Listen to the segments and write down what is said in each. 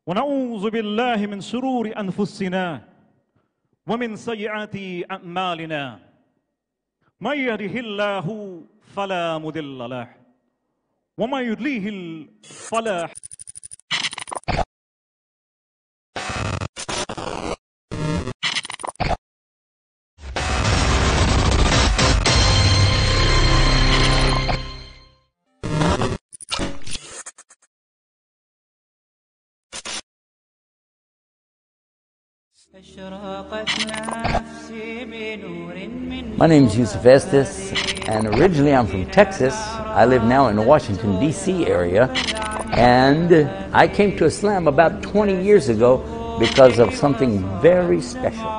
Wa na'udzu billahi min syururi anfusina wa min sayyiati a'malina. May yahdihillahu fala mudilla lah wa may yudlil fala My name is Yusuf Estes, and originally I'm from Texas. I live now in the Washington, D.C. area, and I came to Islam about 20 years ago because of something very special.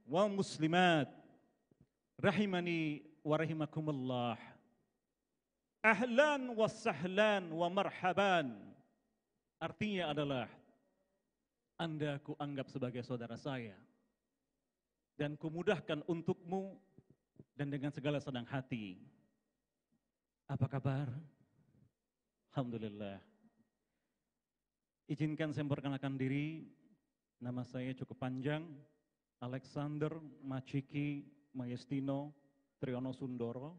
Wa muslimat rahimani wa rahimakumullah. Ahlan wa sahlan wa marhaban. Artinya adalah Anda ku anggap sebagai saudara saya dan kumudahkan untukmu dan dengan segala senang hati. Apa kabar? Alhamdulillah. Izinkan saya memperkenalkan diri. Nama saya cukup panjang, Alexander Maciki Mayestino Triyono Sundoro,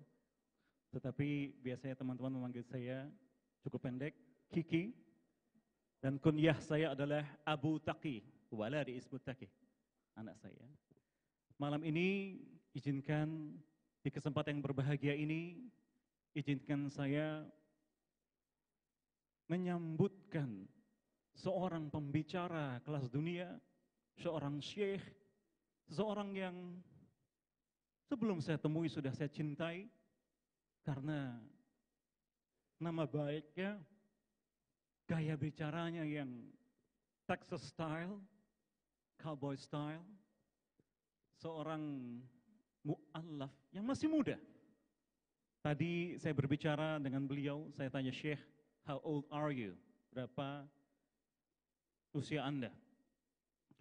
tetapi biasanya teman-teman memanggil saya cukup pendek, Kiki, dan kunyah saya adalah Abu Taqi, waladi ismu Taqi, anak saya. Malam ini izinkan di kesempatan yang berbahagia ini, izinkan saya menyambutkan seorang pembicara kelas dunia, seorang syekh, seorang yang sebelum saya temui sudah saya cintai karena nama baiknya, gaya bicaranya yang Texas style, cowboy style, seorang mu'allaf yang masih muda. Tadi saya berbicara dengan beliau, saya tanya, Syekh, how old are you? Berapa usia Anda?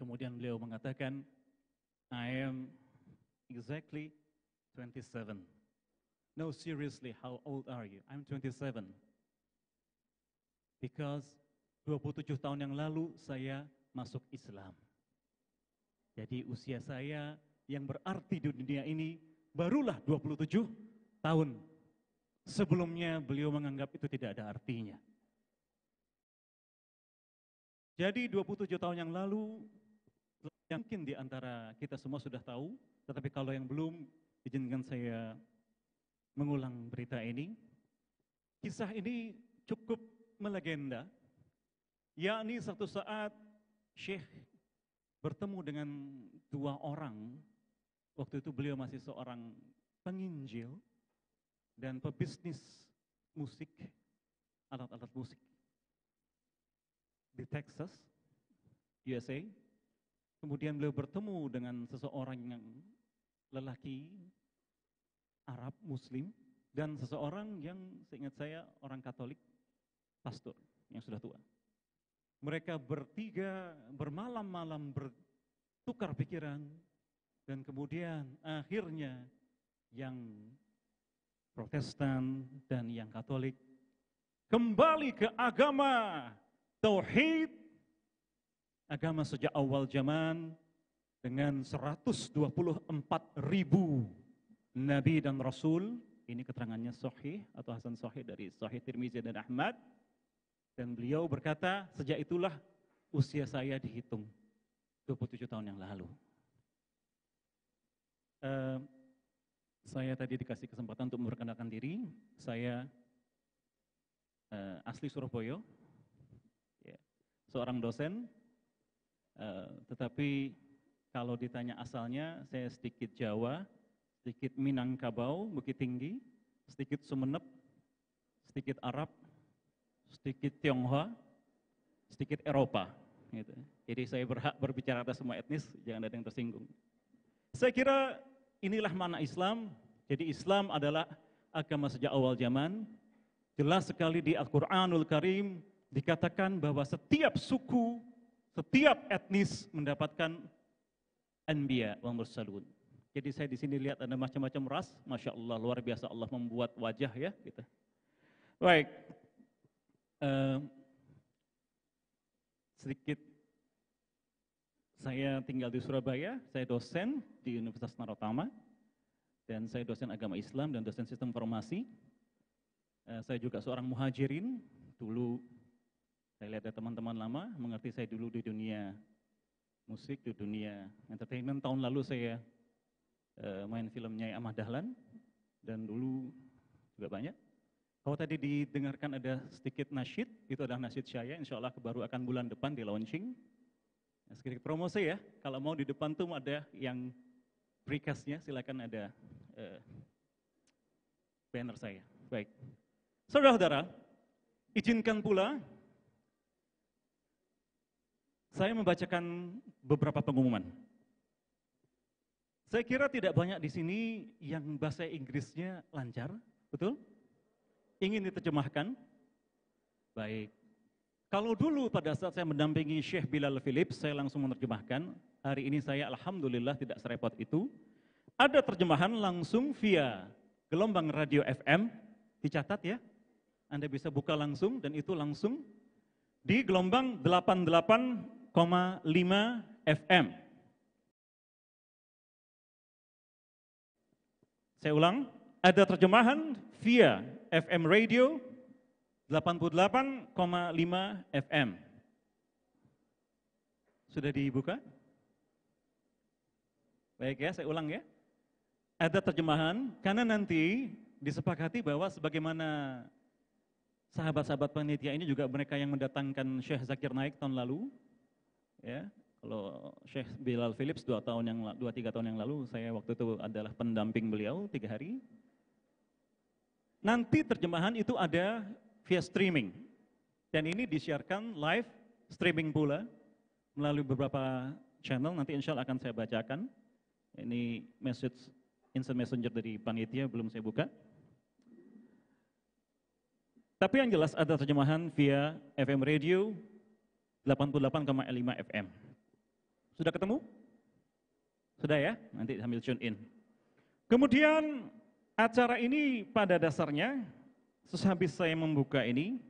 Kemudian beliau mengatakan, I am exactly 27. No, seriously, how old are you? I'm 27. Because 27 tahun yang lalu saya masuk Islam. Jadi usia saya yang berarti di dunia ini barulah 27 tahun. Sebelumnya beliau menganggap itu tidak ada artinya. Jadi 27 tahun yang lalu, yang mungkin di antara kita semua sudah tahu, tetapi kalau yang belum, izinkan saya mengulang berita ini. Kisah ini cukup melegenda, yakni satu saat Syekh bertemu dengan dua orang. Waktu itu beliau masih seorang penginjil dan pebisnis musik, alat-alat musik di Texas, USA. Kemudian beliau bertemu dengan seseorang yang lelaki Arab Muslim dan seseorang yang seingat saya orang Katolik, pastor yang sudah tua. Mereka bertiga bermalam-malam bertukar pikiran dan kemudian akhirnya yang Protestan dan yang Katolik kembali ke agama tauhid, agama sejak awal zaman dengan 124.000 Nabi dan Rasul. Ini keterangannya Sahih atau Hasan Sahih dari Sahih Tirmizi dan Ahmad. Dan beliau berkata, sejak itulah usia saya dihitung 27 tahun yang lalu. Saya tadi dikasih kesempatan untuk memperkenalkan diri. Saya asli Surabaya, seorang dosen, tetapi kalau ditanya asalnya, saya sedikit Jawa, sedikit Minangkabau, Bukit Tinggi, sedikit Sumeneb, sedikit Arab, sedikit Tionghoa, sedikit Eropa. Gitu. Jadi saya berhak berbicara atas semua etnis, jangan ada yang tersinggung. Saya kira inilah makna Islam. Jadi Islam adalah agama sejak awal zaman. Jelas sekali di Al-Quranul Karim dikatakan bahwa setiap suku, setiap etnis mendapatkan anbiya wa mursalun, Jadi saya di sini lihat ada macam-macam ras, Masya Allah, luar biasa Allah membuat wajah ya. Gitu. Baik, sedikit saya tinggal di Surabaya, saya dosen di Universitas Narotama, dan saya dosen agama Islam dan dosen sistem informasi. Saya juga seorang muhajirin, dulu saya lihat ada teman-teman lama, mengerti saya dulu di dunia musik, di dunia entertainment. Tahun lalu saya main filmnya Ahmad Dahlan, dan dulu juga banyak. Kalau tadi didengarkan ada sedikit nasyid, itu adalah nasyid saya, insya Allah baru akan bulan depan di launching. Sedikit promosi ya, kalau mau di depan tuh ada yang precastnya, silakan ada banner saya. Baik, saudara-saudara, izinkan pula saya membacakan beberapa pengumuman. Saya kira tidak banyak di sini yang bahasa Inggrisnya lancar, betul? Ingin diterjemahkan? Baik. Kalau dulu pada saat saya mendampingi Syekh Bilal Philips, saya langsung menerjemahkan. Hari ini saya Alhamdulillah tidak serepot itu. Ada terjemahan langsung via gelombang radio FM, dicatat ya. Anda bisa buka langsung dan itu langsung di gelombang 88,5 FM. Saya ulang, ada terjemahan via FM radio 88,5 FM. Sudah dibuka? Baik ya, saya ulang ya. Ada terjemahan, karena nanti disepakati bahwa sebagaimana sahabat-sahabat panitia ini juga mereka yang mendatangkan Syekh Zakir Naik tahun lalu. Ya, kalau Syekh Bilal Philips 2-3 tahun yang lalu, saya waktu itu adalah pendamping beliau 3 hari. Nanti terjemahan itu ada via streaming. Dan ini disiarkan live streaming pula melalui beberapa channel, nanti insya Allah akan saya bacakan. Ini message, instant messenger dari panitia, belum saya buka. Tapi yang jelas ada terjemahan via FM radio 88,5 FM. Sudah ketemu? Sudah ya? Nanti sambil tune in. Kemudian acara ini pada dasarnya, sehabis saya membuka ini,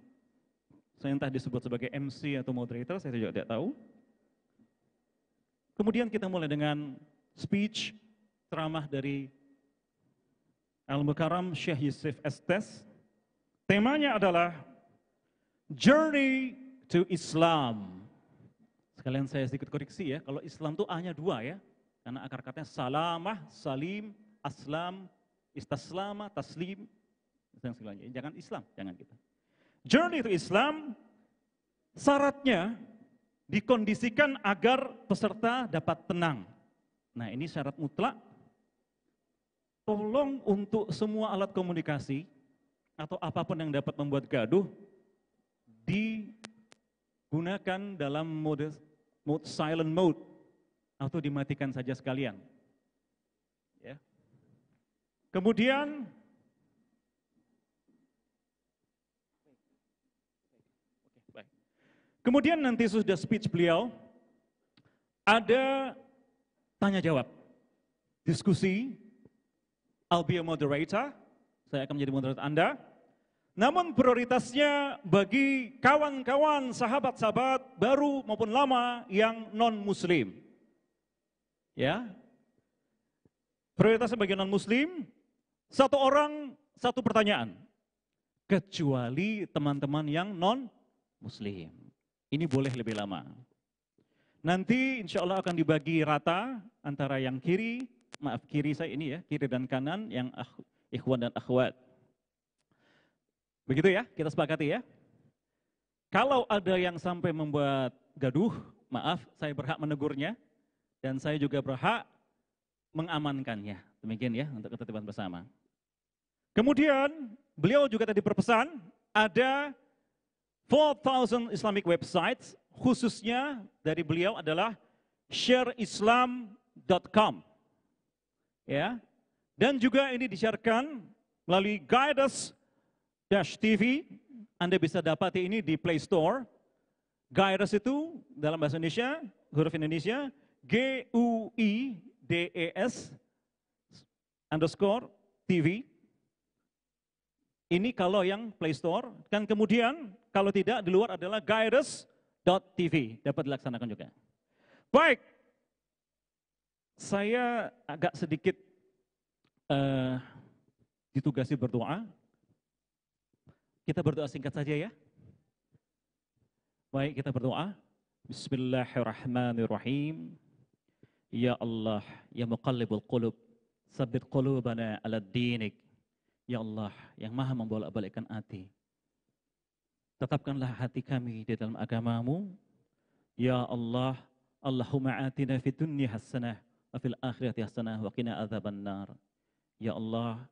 saya entah disebut sebagai MC atau moderator, saya juga tidak tahu. Kemudian kita mulai dengan speech, ceramah dari Al-Mukarram Syeikh Yusuf Estes. Temanya adalah Journey to Islam. Sekalian saya sedikit koreksi ya, kalau Islam itu A-nya 2 ya, karena akar katanya salamah, salim, aslam, istaslama, taslim, dan segalanya. Jangan Islam, jangan kita. Journey to Islam, syaratnya dikondisikan agar peserta dapat tenang. Nah ini syarat mutlak, tolong untuk semua alat komunikasi atau apapun yang dapat membuat gaduh, digunakan dalam mode silent mode atau dimatikan saja sekalian. Ya. Kemudian nanti sudah speech beliau, ada tanya jawab, diskusi, I'll be a moderator, saya akan menjadi moderator Anda. Namun prioritasnya bagi kawan-kawan sahabat-sahabat baru maupun lama yang non-muslim. Ya. Prioritasnya bagi non-muslim, 1 orang 1 pertanyaan. Kecuali teman-teman yang non-muslim. Ini boleh lebih lama. Nanti insya Allah akan dibagi rata antara yang kiri, maaf kiri saya ini ya, kiri dan kanan, yang ikhwan dan akhwat. Begitu ya, kita sepakati ya. Kalau ada yang sampai membuat gaduh, maaf, saya berhak menegurnya, dan saya juga berhak mengamankannya. Demikian ya, untuk ketertiban bersama. Kemudian, beliau juga tadi berpesan, ada 4,000 Islamic websites, khususnya dari beliau adalah shareislam.com. Ya. Dan juga ini disiarkan melalui Guidance-TV, Anda bisa dapati ini di Play Store. Guidance itu dalam bahasa Indonesia, huruf Indonesia, GUIDES, underscore TV. Ini kalau yang Play Store. Dan kemudian kalau tidak di luar adalah guiders.tv. Dapat dilaksanakan juga. Baik. Saya agak sedikit ditugasi berdoa. Kita berdoa singkat saja ya. Baik, kita berdoa. Bismillahirrahmanirrahim. Ya Allah, ya muqallibul qulub, sabbit qulubana ala dinik. Ya Allah, yang maha membolak-balikkan hati. Tetapkanlah hati kami di dalam agamamu. Ya Allah, Allahumma atina fid dunya hasanah wa fil akhirati hasanah wa qina adzabannar. Ya Allah,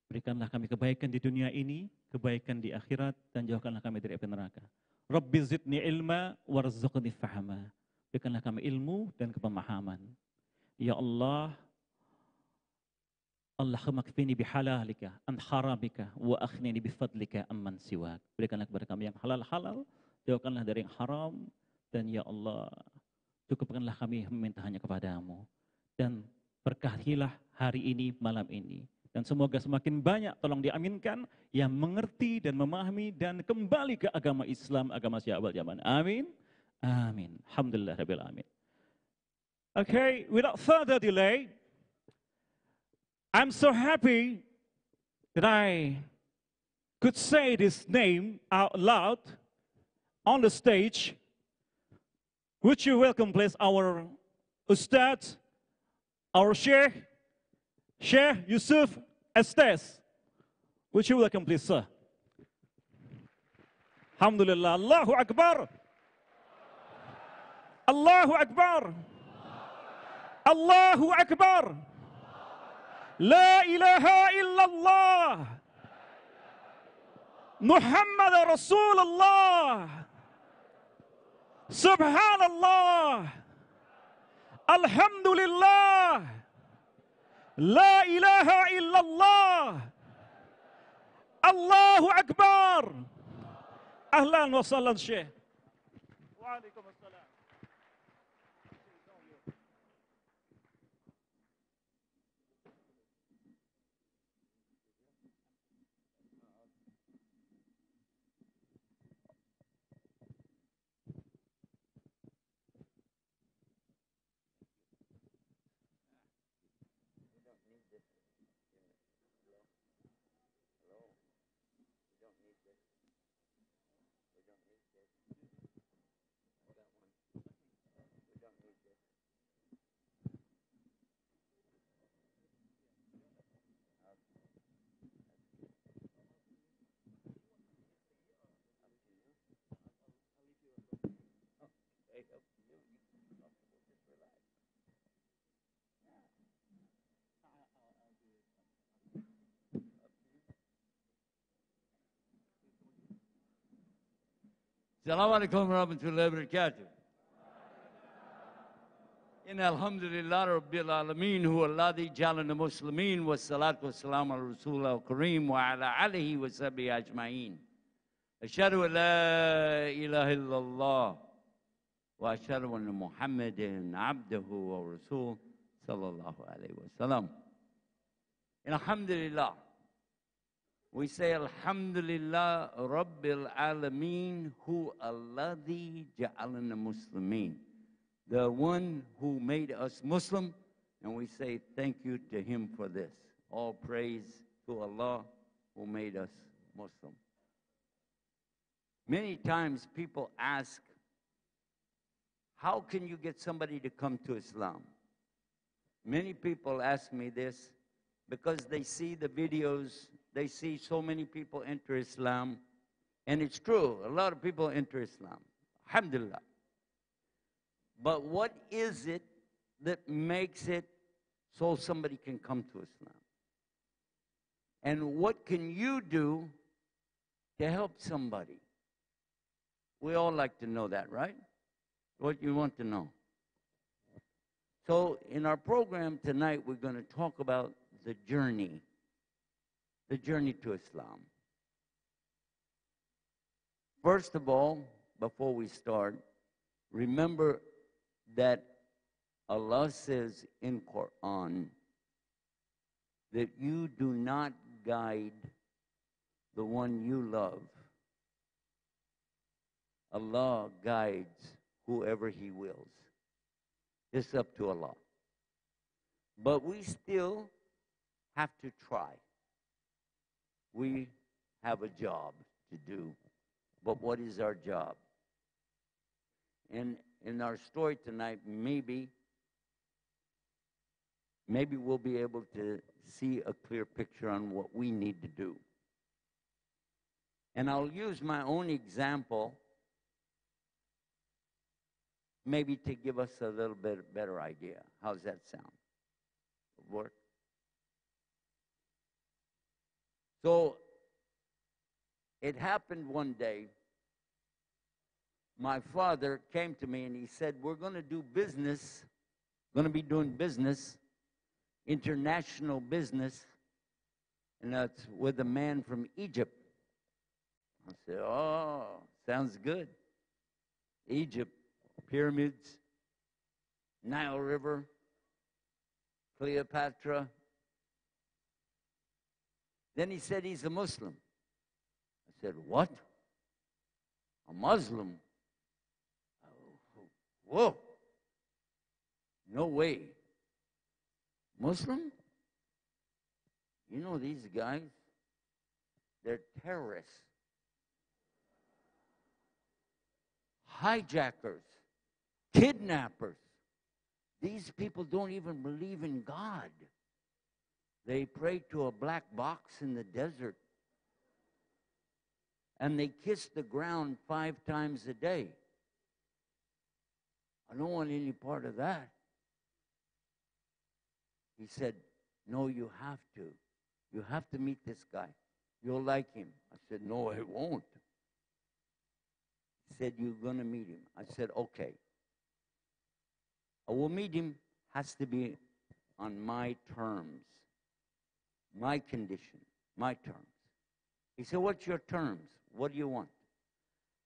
berikanlah kami kebaikan di dunia ini, kebaikan di akhirat, dan jauhkanlah kami dari api neraka. Rabbi zidni ilma warzuqni fahama. Berikanlah kami ilmu dan kepemahaman. Ya Allah, Allahumma kfini bihalalika an haramika wa akhnini bifadlika amman siwak. Berikanlah kepada kami yang halal-halal, jauhkanlah dari yang haram, dan ya Allah, cukupkanlah kami meminta hanya kepadamu. Dan berkahilah hari ini, malam ini. Dan semoga semakin banyak, tolong diaminkan, yang mengerti dan memahami dan kembali ke agama Islam, agama Sahabat zaman. Amin. Amin. Alhamdulillah Rabbil Alamin. Okay, without further delay, I'm so happy that I could say this name out loud on the stage. Would you welcome, please, our Ustad, our Syeikh Yusuf Estes. Would you welcome, please, sir? Alhamdulillah. Allahu Akbar. Allahu Akbar. Allahu Akbar. La ilaha illallah. Muhammad Rasulullah. Subhanallah. Alhamdulillah. La ilaha illallah. Allahu Akbar. Ahlan wa sahlan Syekh. Waalaikumsalam. Assalamualaikum warahmatullahi wabarakatuh. Inna alhamdulillah rabbil alamin huwa alladhi ja'alana muslimin wa salatu wassalamu ala rasulillah kareem wa ala alihi wa sahbihi ajma'in. Asyhadu an la ilaha illallah wa asyhadu anna Muhammadan abduhu wa rasuluh sallallahu alaihi wasallam. Alhamdulillah. We say Alhamdulillah Rabbil Alameen Hu Alladhi Ja'alana Muslimin. The one who made us Muslim, and we say thank you to him for this. All praise to Allah who made us Muslim. Many times people ask, how can you get somebody to come to Islam? Many people ask me this because they see the videos. They see so many people enter Islam, and it's true, a lot of people enter Islam, alhamdulillah. But what is it that makes it so somebody can come to Islam? And what can you do to help somebody? We all like to know that, right? What you want to know. So in our program tonight, we're going to talk about the journey to Islam. First of all, before we start, remember that Allah says in Quran that you do not guide the one you love. Allah guides whoever He wills. It's up to Allah. But we still have to try. We have a job to do. But what is our job? And in our story tonight, maybe we'll be able to see a clear picture on what we need to do. And I'll use my own example, maybe to give us a little bit better idea. How's that sound? Work? So, it happened one day. My father came to me and he said, we're going to do business, going to be doing business, international business, and that's with a man from Egypt. I said, oh, sounds good. Egypt, pyramids, Nile River, Cleopatra. Then he said he's a Muslim. I said, what? A Muslim? Whoa. No way. Muslim? You know these guys? They're terrorists. Hijackers. Kidnappers. These people don't even believe in God. They pray to a black box in the desert. And they kiss the ground 5 times a day. I don't want any part of that. He said, no, you have to. You have to meet this guy. You'll like him. I said, no, I won't. He said, you're going to meet him. I said, okay. I will meet him. Has to be on my terms, my condition, my terms. He said, what's your terms? What do you want?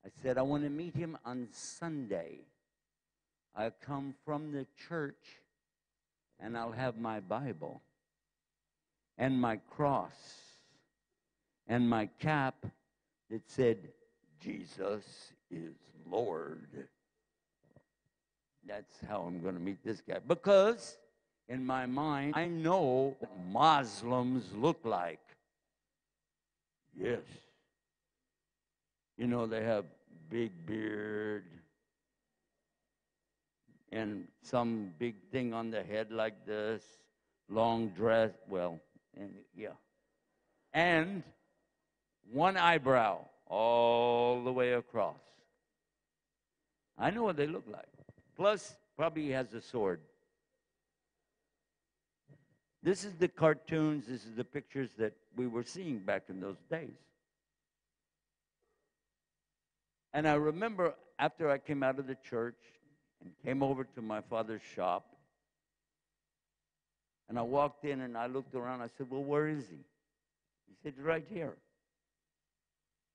I said, I want to meet him on Sunday. I come from the church, and I'll have my Bible, and my cross, and my cap that said, Jesus is Lord. That's how I'm going to meet this guy. Because, in my mind, I know what Muslims look like. Yes. You know, they have big beard, and some big thing on the head like this, long dress, well, and yeah. And one eyebrow all the way across. I know what they look like. Plus, probably he has a sword. This is the cartoons, this is the pictures that we were seeing back in those days. And I remember after I came out of the church and came over to my father's shop, and I walked in and I looked around, I said, well, where is he? He said, right here.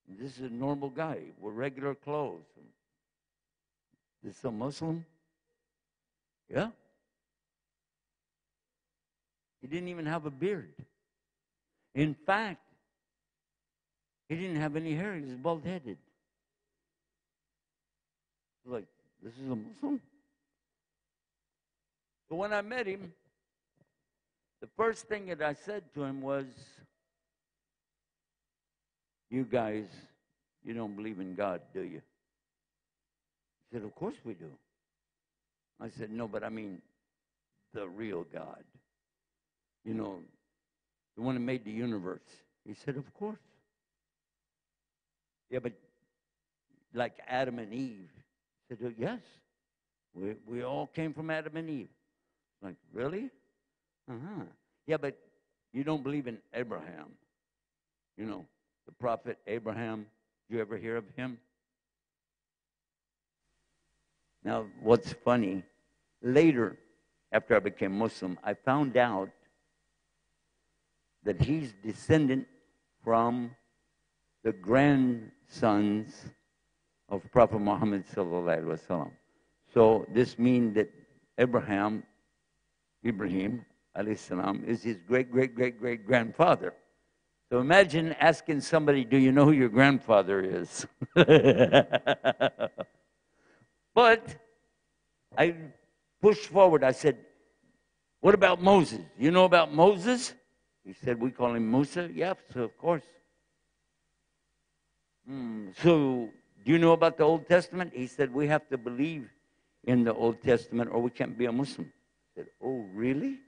And this is a normal guy with regular clothes. This is a Muslim? Yeah. He didn't even have a beard. In fact, he didn't have any hair. He was bald-headed. Like, this is a Muslim? So when I met him, the first thing that I said to him was, you guys, you don't believe in God, do you? He said, of course we do. I said, no, but I mean the real God. You know, the one that made the universe. He said, of course. Yeah, but like Adam and Eve. I said, yes. We all came from Adam and Eve. Like, really? Uh-huh. Yeah, but you don't believe in Abraham. You know, the prophet Abraham. Did you ever hear of him? Now, what's funny, later, after I became Muslim, I found out that he's descendant from the grandsons of Prophet Muhammad sallallahu alaihi wasallam. So this means that Ibrahim alayhi salam, is his great-great-great-great-grandfather. So imagine asking somebody, do you know who your grandfather is? But I pushed forward. I said, what about Moses? You know about Moses? He said, we call him Musa. Yeah, so of course. So do you know about the Old Testament? He said, we have to believe in the Old Testament or we can't be a Muslim. I said, oh, really?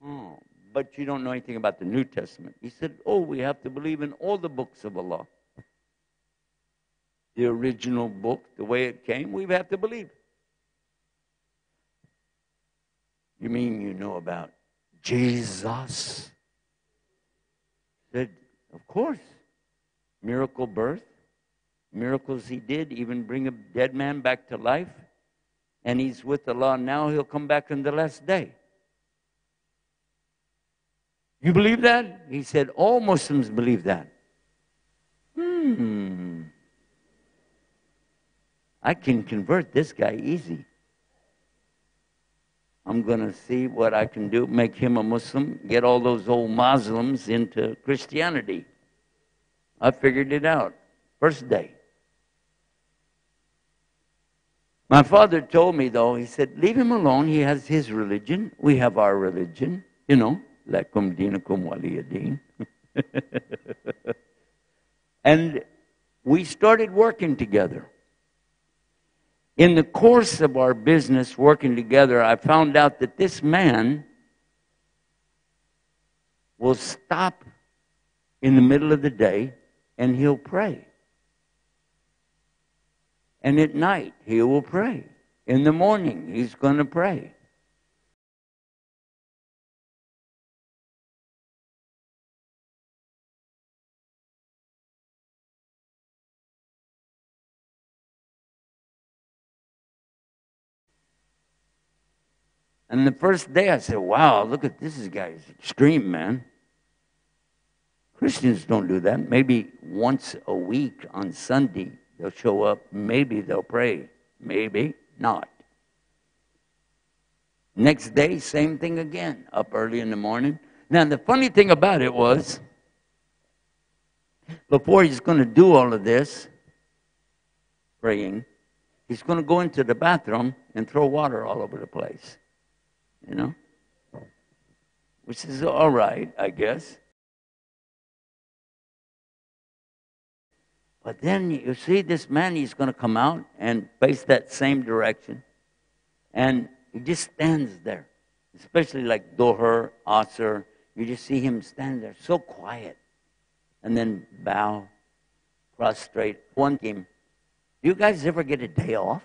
Oh, but you don't know anything about the New Testament. He said, oh, we have to believe in all the books of Allah. The original book, the way it came, we have to believe. You mean you know about Jesus? I said, of course. Miracle birth, miracles he did, even bring a dead man back to life. And he's with Allah now, he'll come back on the last day. You believe that? He said, all Muslims believe that. I can convert this guy easy. I'm going to see what I can do, make him a Muslim, get all those old Muslims into Christianity. I figured it out. First day. My father told me, though, he said, leave him alone. He has his religion. We have our religion. You know, lakum dinakum waliyadin. And we started working together. In the course of our business working together, I found out that this man will stop in the middle of the day and he'll pray. And at night, he will pray. In the morning, he's going to pray. And the first day I said, wow, look at this guy's extreme, man. Christians don't do that. Maybe once a week on Sunday, they'll show up. Maybe they'll pray. Maybe not. Next day, same thing again, up early in the morning. Now, the funny thing about it was, before he's going to do all of this, praying, he's going to go into the bathroom and throw water all over the place. You know? Which is all right, I guess. But then you see this man, he's going to come out and face that same direction. And he just stands there. Especially like Doher, Asr. You just see him stand there, so quiet. And then bow, prostrate. One came, do you guys ever get a day off?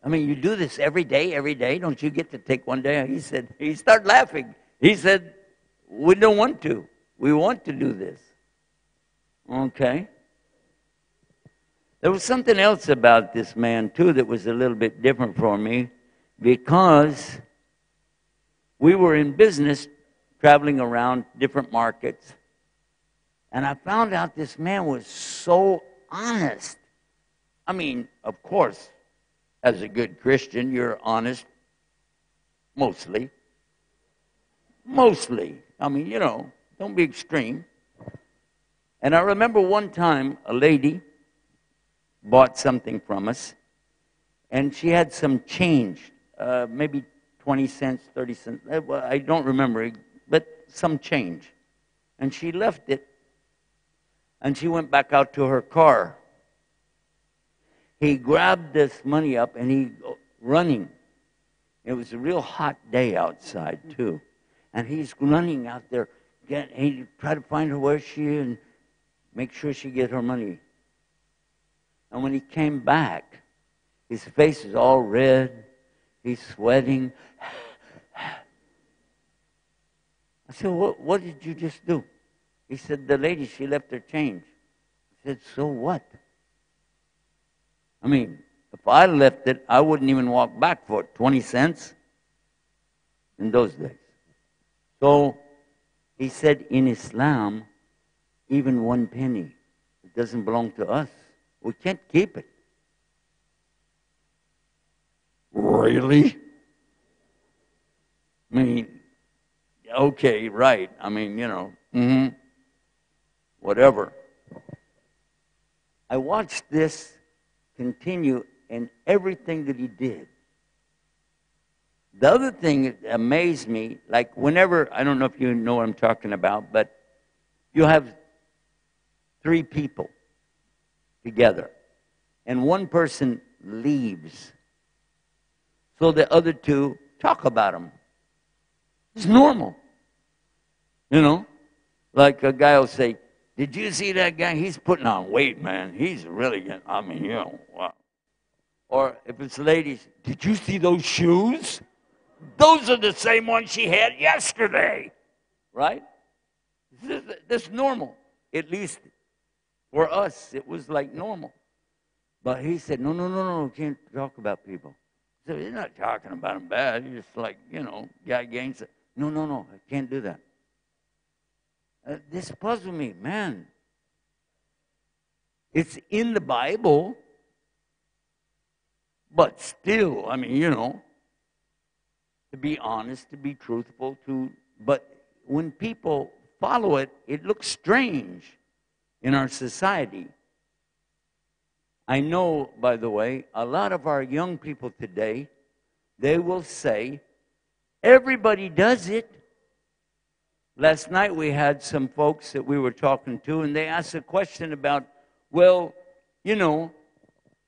I mean, you do this every day. Don't you get to take one day? He started laughing. He said, we don't want to. We want to do this. Okay. There was something else about this man, too, that was a little bit different for me, because we were in business traveling around different markets, and I found out this man was so honest. I mean, of course, as a good Christian, you're honest, mostly. Mostly. I mean, you know, don't be extreme. And I remember one time a lady bought something from us, and she had some change, maybe 20 cents, 30 cents. I don't remember, but some change. And she left it, and she went back out to her car. He grabbed this money up, and he running. It was a real hot day outside, too. And he's running out there. He tried to find her where she is and make sure she get her money. And when he came back, his face is all red. He's sweating. I said, what did you just do? He said, the lady, she left her change. I said, so what? I mean, if I left it, I wouldn't even walk back for it. 20 cents in those days. So he said, in Islam, even 1 penny, it doesn't belong to us. We can't keep it. Really? I mean, okay, right. I mean, you know, whatever. I watched this continue in everything that he did. The other thing that amazed me, like whenever, I don't know if you know what I'm talking about, but you have 3 people together, and one person leaves, so the other 2 talk about him. It's normal. You know, like a guy will say, did you see that guy? He's putting on weight, man. He's really getting, I mean, you know, wow. Or if it's ladies, did you see those shoes? Those are the same ones she had yesterday. Right? This is normal. At least for us, it was like normal. But he said, no, can't talk about people. So he's not talking about them bad. He's just like, you know, guy gains it. No, I can't do that. This puzzled me, man. It's in the Bible, but still, I mean, you know, to be honest, to be truthful, but when people follow it, it looks strange in our society. I know, by the way, a lot of our young people today, they will say, everybody does it. Last night we had some folks that we were talking to, and they asked a question about, well, you know,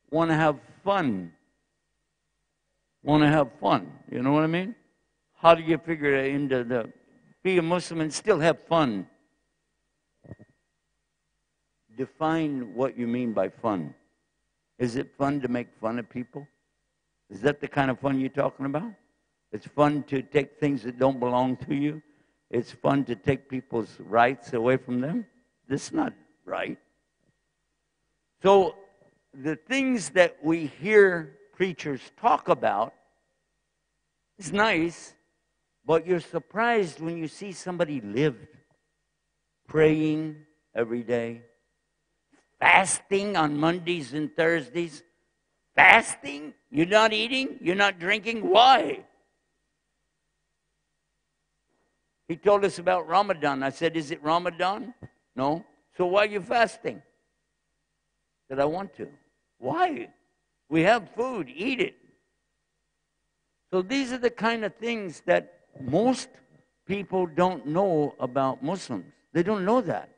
want to have fun. Want to have fun. You know what I mean? How do you figure it into be a Muslim and still have fun? Define what you mean by fun. Is it fun to make fun of people? Is that the kind of fun you're talking about? It's fun to take things that don't belong to you. It's fun to take people's rights away from them. This is not right. So the things that we hear preachers talk about is nice, but you're surprised when you see somebody live praying every day, fasting on Mondays and Thursdays. Fasting? You're not eating? You're not drinking? Why? He told us about Ramadan. I said, is it Ramadan? No. So why are you fasting? He said, I want to. Why? We have food. Eat it. So these are the kind of things that most people don't know about Muslims. They don't know that.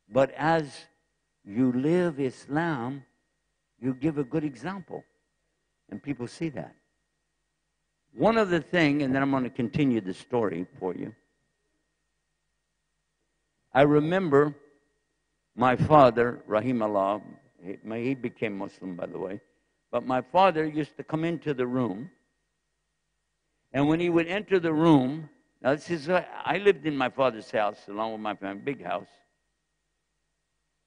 But as you live Islam, you give a good example. And people see that. One other thing, and then I'm going to continue the story for you. I remember my father, Rahimahullah, he became Muslim, by the way, but my father used to come into the room, and when he would enter the room, now this is, I lived in my father's house along with my family, big house.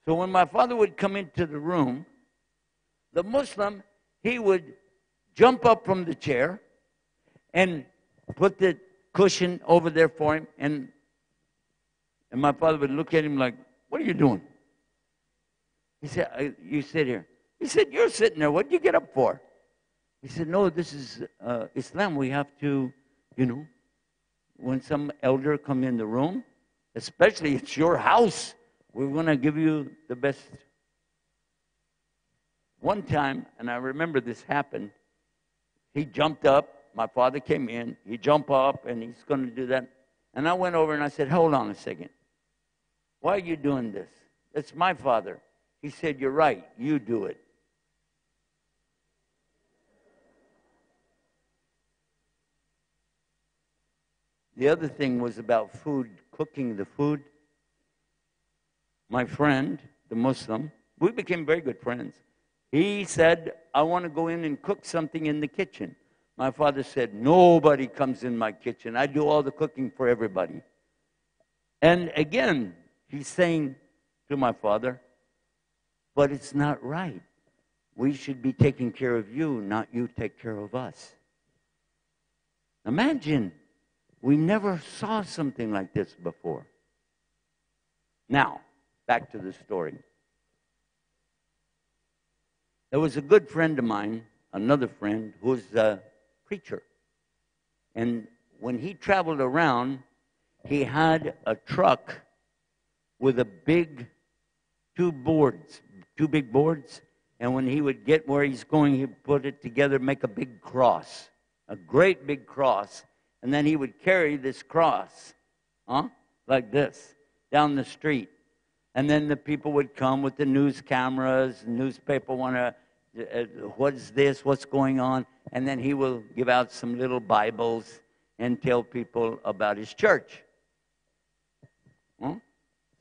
So when my father would come into the room, the Muslim, he would jump up from the chair and put the cushion over there for him, and my father would look at him like, what are you doing? He said, you sit here. He said, you're sitting there. What did you get up for? He said, no, this is Islam. We have to, you know, when some elder come in the room, especially it's your house, we're going to give you the best. One time, and I remember this happened, he jumped up. My father came in. He jumped up, and he's going to do that. And I went over, and I said, hold on a second. Why are you doing this? It's my father. He said, you're right. You do it. The other thing was about food, cooking the food. My friend, the Muslim, we became very good friends. He said, I want to go in and cook something in the kitchen. My father said, nobody comes in my kitchen. I do all the cooking for everybody. And again, he's saying to my father, but it's not right. We should be taking care of you, not you take care of us. Imagine, we never saw something like this before. Now, back to the story. There was a good friend of mine, another friend, who was a preacher. And when he traveled around, he had a truck with a big, two big boards. And when he would get where he's going, he'd put it together, make a big cross, a great big cross. And then he would carry this cross, like this, down the street. And then the people would come with the news cameras, newspaper what's this, what's going on? And then he will give out some little Bibles and tell people about his church.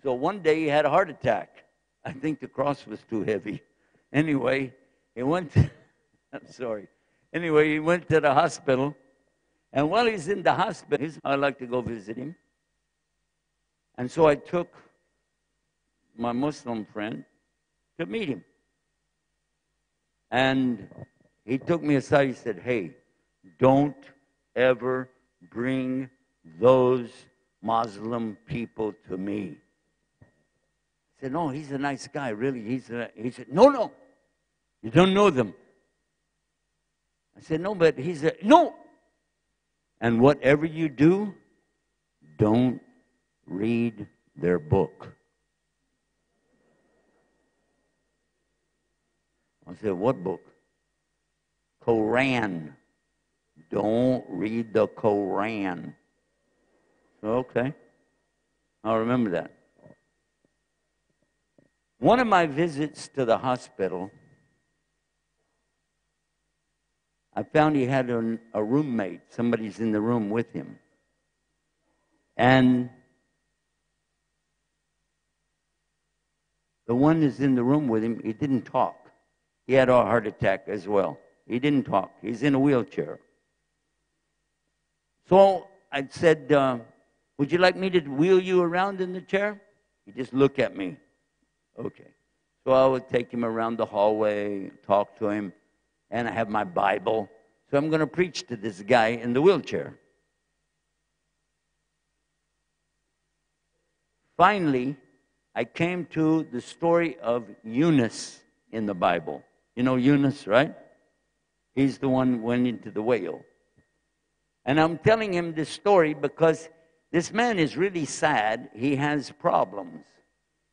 So one day he had a heart attack. I think the cross was too heavy. Anyway, he went to, Anyway, he went to the hospital. And while he's in the hospital, I'd like to go visit him. And so I took my Muslim friend to meet him. And he took me aside. He said, hey, don't ever bring those Muslim people to me. I said, no, he's a nice guy, really. He said, no, you don't know them. I said, no, but no. And whatever you do, don't read their book. I said, what book? Quran. Don't read the Quran. So, okay. I'll remember that. One of my visits to the hospital, I found he had a roommate. Somebody's in the room with him. And the one that's in the room with him, he didn't talk. He had a heart attack as well. He didn't talk. He's in a wheelchair. So I said, would you like me to wheel you around in the chair? He just looked at me. Okay. So I would take him around the hallway, talk to him, and I have my Bible. So I'm going to preach to this guy in the wheelchair. Finally, I came to the story of Yunus in the Bible. You know Yunus, right? He's the one who went into the whale. And I'm telling him this story because this man is really sad. He has problems.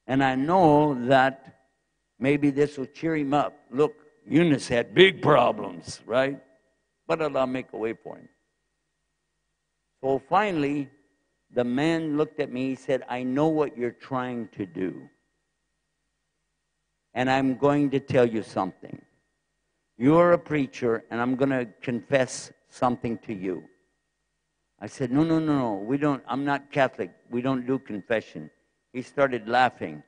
And I know that maybe this will cheer him up. Look, Yunus had big problems, right? But Allah make a way for him. So finally, the man looked at me. He said, I know what you're trying to do. And I'm going to tell you something. You're a preacher, and I'm going to confess something to you. I said, no, we don't. I'm not Catholic. We don't do confession. He started laughing.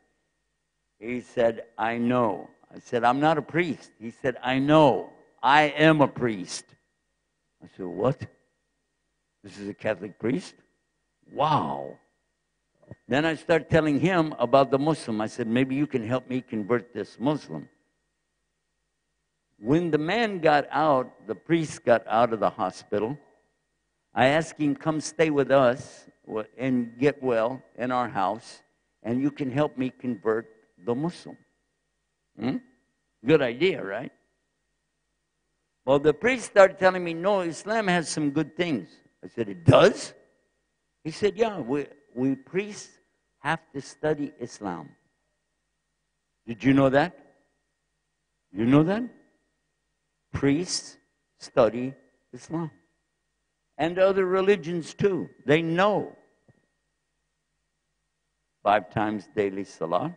He said, I know. I said, I'm not a priest. He said, I know. I am a priest. I said, what? This is a Catholic priest? Wow. Then I started telling him about the Muslim. I said, maybe you can help me convert this Muslim. When the man got out, the priest got out of the hospital, I asked him, come stay with us and get well in our house, and you can help me convert the Muslim. Good idea, right? Well, the priest started telling me, no, Islam has some good things. I said, it does? He said, yeah, we priests have to study Islam. Did you know that? You know that? Priests study Islam. And other religions too. They know. 5 times daily salah,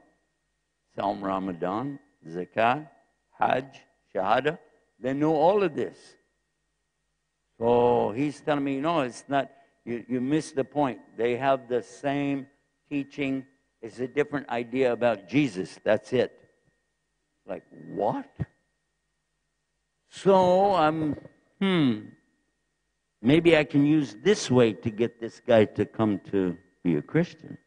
Saum Ramadan, Zakat, Hajj, Shahada. They know all of this. So he's telling me, no, it's not, you missed the point. They have the same teaching. It's a different idea about Jesus. That's it. Like, what? So I'm, maybe I can use this way to get this guy to come to be a Christian.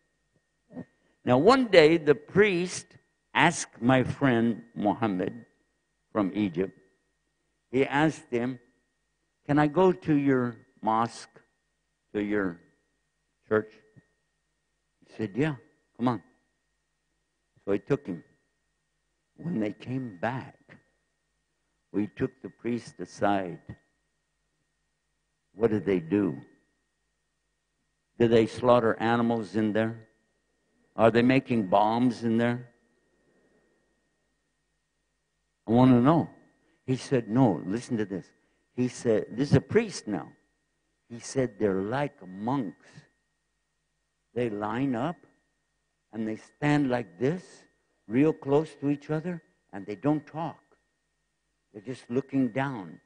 Now, one day, the priest asked my friend Muhammad from Egypt, he asked him, can I go to your mosque, to your church? He said, yeah, come on. So I took him. When they came back, we took the priest aside. what do? Do they slaughter animals in there? Are they making bombs in there? I want to know. He said, no, listen to this. He said, this is a priest now. He said, they're like monks. They line up and they stand like this, real close to each other, and they don't talk. They're just looking down.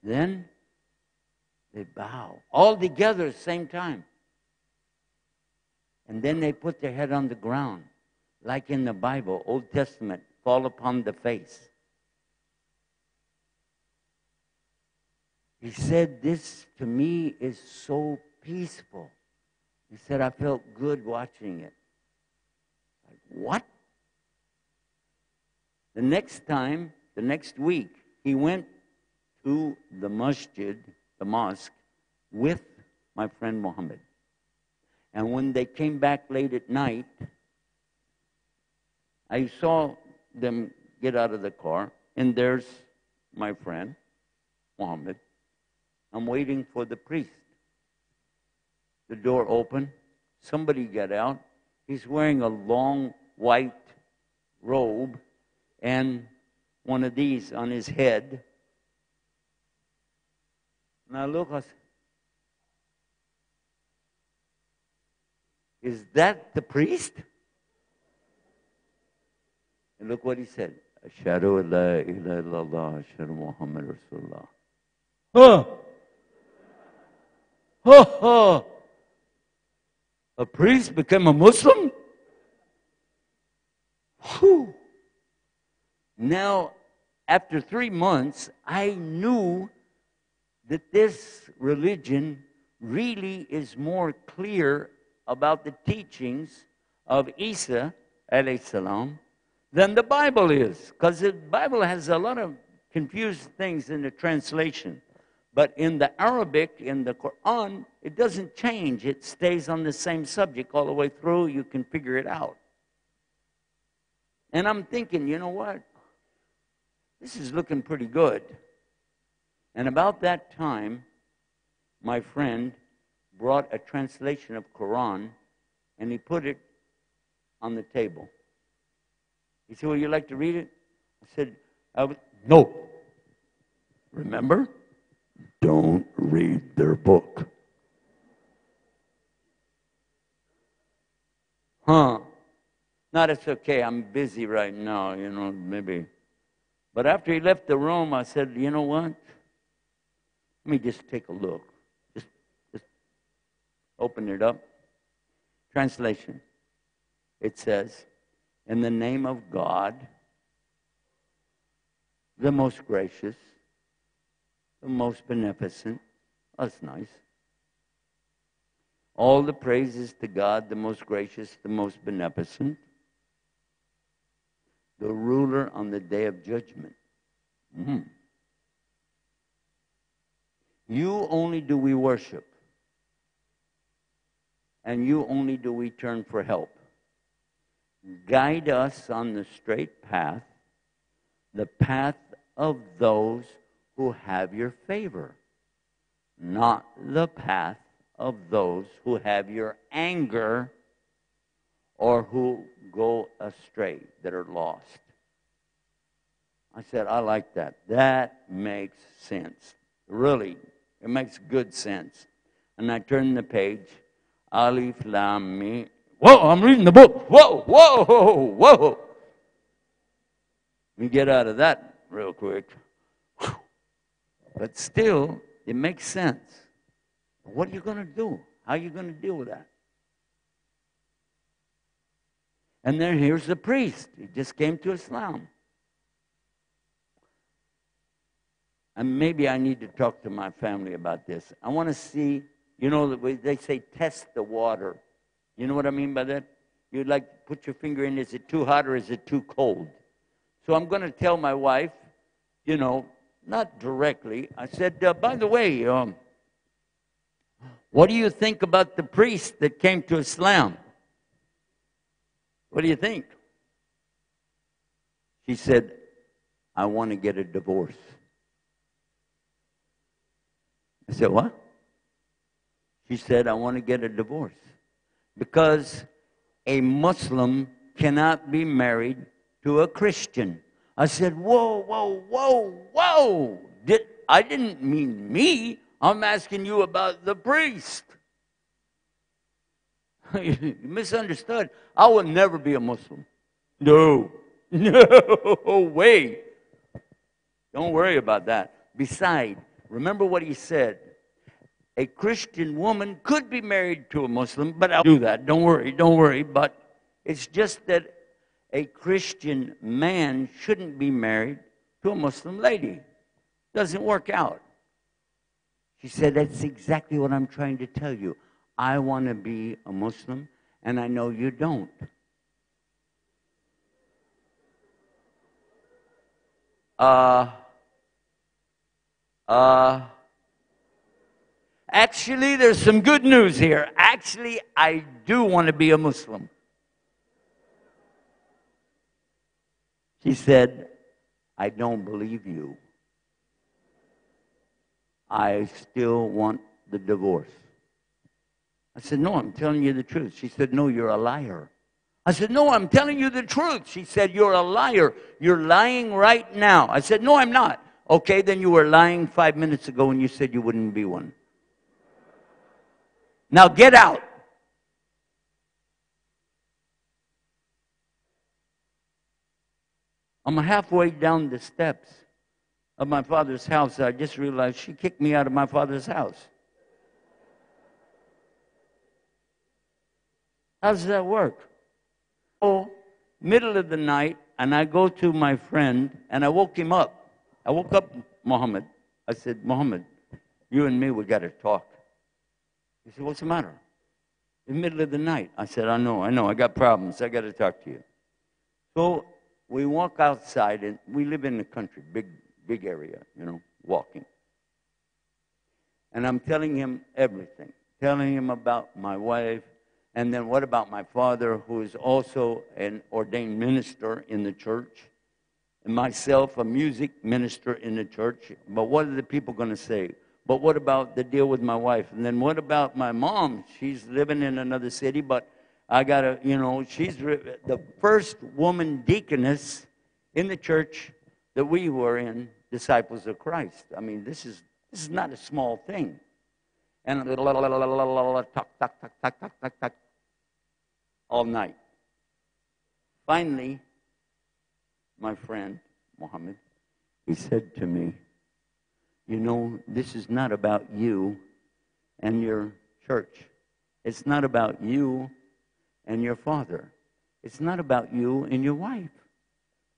Then they bow, all together at the same time. And then they put their head on the ground, like in the Bible, Old Testament, fall upon the face. He said, this to me is so peaceful. He said, I felt good watching it. Like, what? The next week, he went to the masjid, the mosque, with my friend Muhammad. And when they came back late at night, I saw them get out of the car, and there's my friend, Muhammad. I'm waiting for the priest. The door opened. Somebody got out. He's wearing a long white robe and one of these on his head. And I look, I said, is that the priest? And look what he said. Ashhadu an la ilaha illallah, ashhadu Muhammad Rasulullah. Oh! Oh! A priest became a Muslim? Whew. Now, after 3 months, I knew that this religion really is more clear about the teachings of Isa, alayhi salam, than the Bible is. Because the Bible has a lot of confused things in the translation. But in the Arabic, in the Quran, it doesn't change. It stays on the same subject all the way through. You can figure it out. And I'm thinking, you know what? This is looking pretty good. And about that time, my friend brought a translation of Quran, and he put it on the table. He said, would you like to read it? I said, no. Remember? Don't read their book. No, that's okay. I'm busy right now, maybe. But after he left the room, I said, you know what? Let me just take a look. Just open it up. Translation. It says, in the name of God, the most gracious, the most beneficent. That's nice. All the praises to God, the most gracious, the most beneficent, the ruler on the day of judgment. You only do we worship, and you only do we turn for help. Guide us on the straight path, the path of those who have your favor, not the path of those who have your anger or who go astray, that are lost. I said, I like that. That makes sense. Really, it makes good sense. And I turned the page, Alif Lam Mim. Whoa, I'm reading the book. Whoa, whoa, whoa. Let me get out of that real quick. But still, it makes sense. What are you going to do? How are you going to deal with that? And then here's the priest. He just came to Islam. And maybe I need to talk to my family about this. I want to see, they say test the water. You know what I mean by that? You'd like put your finger in, is it too hot or is it too cold? So I'm going to tell my wife, not directly. I said, by the way, what do you think about the priest that came to Islam? What do you think? She said, I want to get a divorce. I said, what? She said, I want to get a divorce. Because a Muslim cannot be married to a Christian. I said, whoa, whoa, whoa, whoa. I didn't mean me. I'm asking you about the priest. You misunderstood. I will never be a Muslim. No. No way. Don't worry about that. Besides, remember what he said. A Christian woman could be married to a Muslim, but I'll do that. Don't worry. But it's just that a Christian man shouldn't be married to a Muslim lady. Doesn't work out. She said, that's exactly what I'm trying to tell you. I want to be a Muslim, and I know you don't. Actually, there's some good news here. Actually, I do want to be a Muslim. She said, I don't believe you. I still want the divorce. I said, no, I'm telling you the truth. She said, no, you're a liar. I said, no, I'm telling you the truth. She said, you're a liar. You're lying right now. I said, no, I'm not. Okay, then you were lying 5 minutes ago when you said you wouldn't be one. Now get out. I'm halfway down the steps of my father's house. I just realized she kicked me out of my father's house. How does that work? Oh, middle of the night, and I go to my friend, and I woke him up. I woke up Muhammad. I said, Muhammad, you and me, we got to talk. He said, what's the matter? In the middle of the night. I said, I know, I got problems. I got to talk to you. So we walk outside, and we live in the country, big area, walking. And I'm telling him everything, telling him about my wife, and then what about my father, who is also an ordained minister in the church, and myself, a music minister in the church. But what are the people going to say? But what about the deal with my wife? And then what about my mom? She's living in another city, but I got to, she's the first woman deaconess in the church that we were in, Disciples of Christ. I mean, this is not a small thing. And talk, all night. Finally, my friend, Muhammad, he said to me, this is not about you and your church. It's not about you and your father. It's not about you and your wife.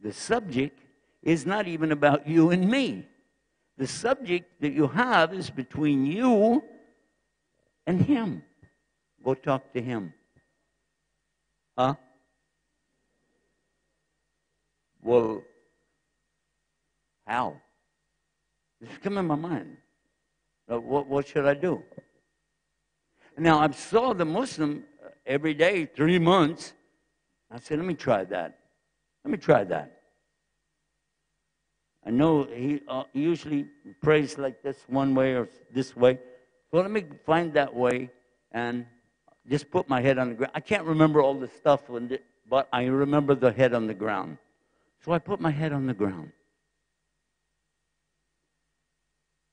The subject is not even about you and me. The subject that you have is between you and him. Go talk to him. Huh? Well, how? This come in my mind. What should I do? Now, I saw the Muslim every day, 3 months. I said, let me try that. I know he usually prays like this one way or this way. So let me find that way and just put my head on the ground. I can't remember all the stuff, but I remember the head on the ground. So I put my head on the ground.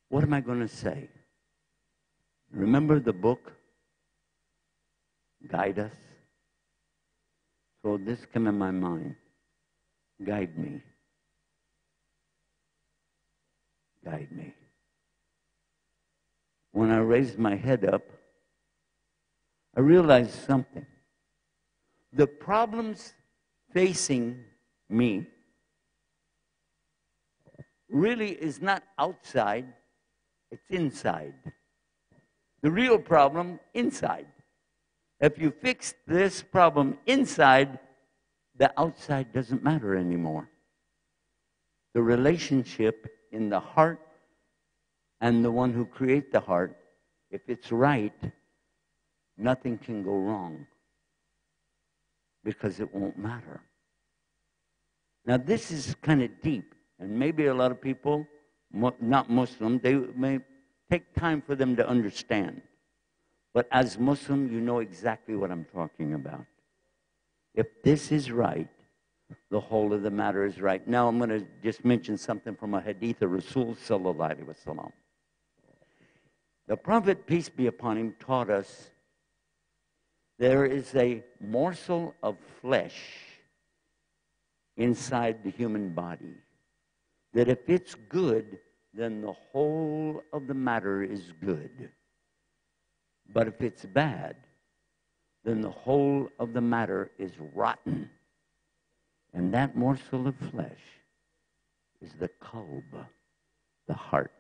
What am I going to say? Remember the book, Guide Us? So this came in my mind. Guide me. Guide me. When I raised my head up, I realized something. The problems facing me really is not outside, it's inside. The real problem, inside. If you fix this problem inside, the outside doesn't matter anymore. The relationship in the heart and the one who creates the heart, if it's right, nothing can go wrong because it won't matter. Now this is kind of deep, and maybe a lot of people, not Muslim, they may take time for them to understand. But as Muslim, you know exactly what I'm talking about. If this is right, the whole of the matter is right. Now I'm going to just mention something from a hadith of Rasul sallallahu alaihi wasallam. The Prophet, peace be upon him, taught us there is a morsel of flesh inside the human body that if it's good, then the whole of the matter is good. But if it's bad, then the whole of the matter is rotten. And that morsel of flesh is the qalb, the heart.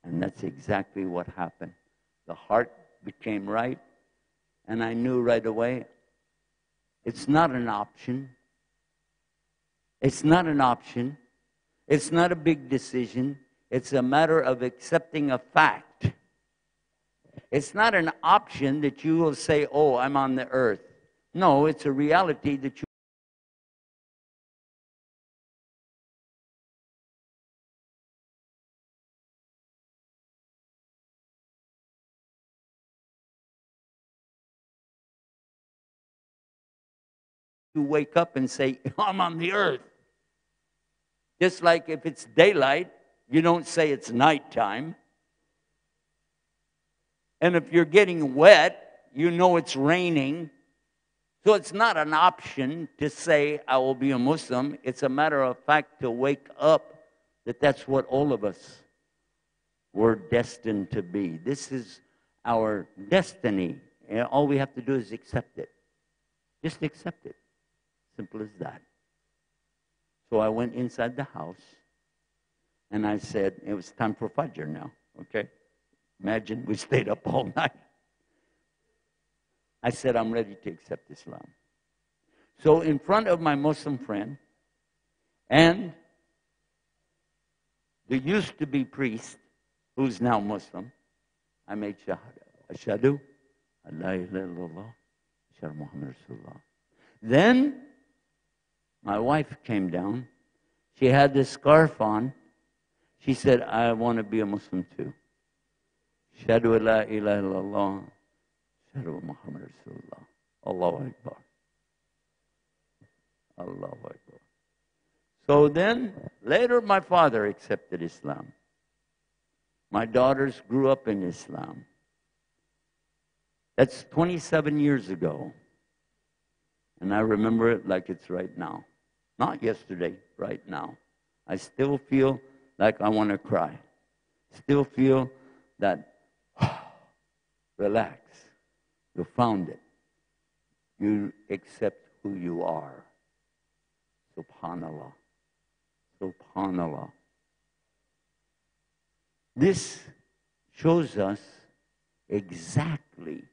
And that's exactly what happened. The heart became right, and I knew right away, it's not an option. It's not an option. It's not a big decision. It's a matter of accepting a fact. It's not an option that you will say, oh, I'm on the earth. No, it's a reality that you wake up and say, I'm on the earth. Just like if it's daylight, you don't say it's nighttime. And if you're getting wet, you know it's raining. So it's not an option to say, I will be a Muslim. It's a matter of fact to wake up that that's what all of us were destined to be. This is our destiny. And all we have to do is accept it. Just accept it. Simple as that. So I went inside the house and I said, it was time for Fajr now, okay? Imagine we stayed up all night. I said, I'm ready to accept Islam. So in front of my Muslim friend and the used to be priest, who's now Muslim, I made Shahada. Ashhadu an la ilaha illallah, ashhadu Muhammad Rasulullah. Then my wife came down. She had this scarf on. She said, I want to be a Muslim too. Ashhadu an la ilaha illallah, ashhadu Muhammad Rasulullah. Allahu Akbar. Allahu Akbar. So then, later my father accepted Islam. My daughters grew up in Islam. That's 27 years ago. And I remember it like it's right now. Not yesterday, right now. I still feel like I want to cry. Still feel that, relax. You found it. You accept who you are. Subhanallah. Subhanallah. This shows us exactly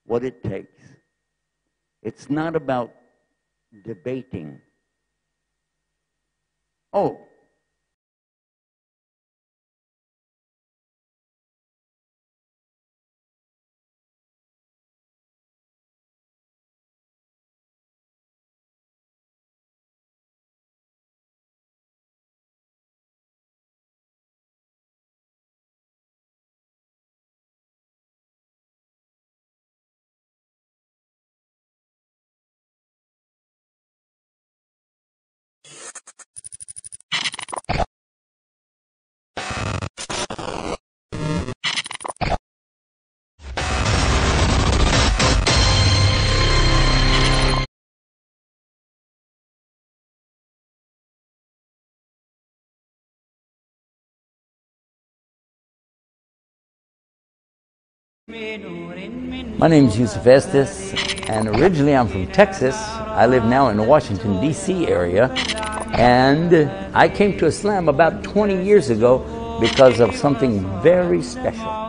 what it takes. It's not about debating. Oh, My name is Yusuf Estes, and originally I'm from Texas. I live now in the Washington, D.C. area, and I came to Islam about 20 years ago because of something very special.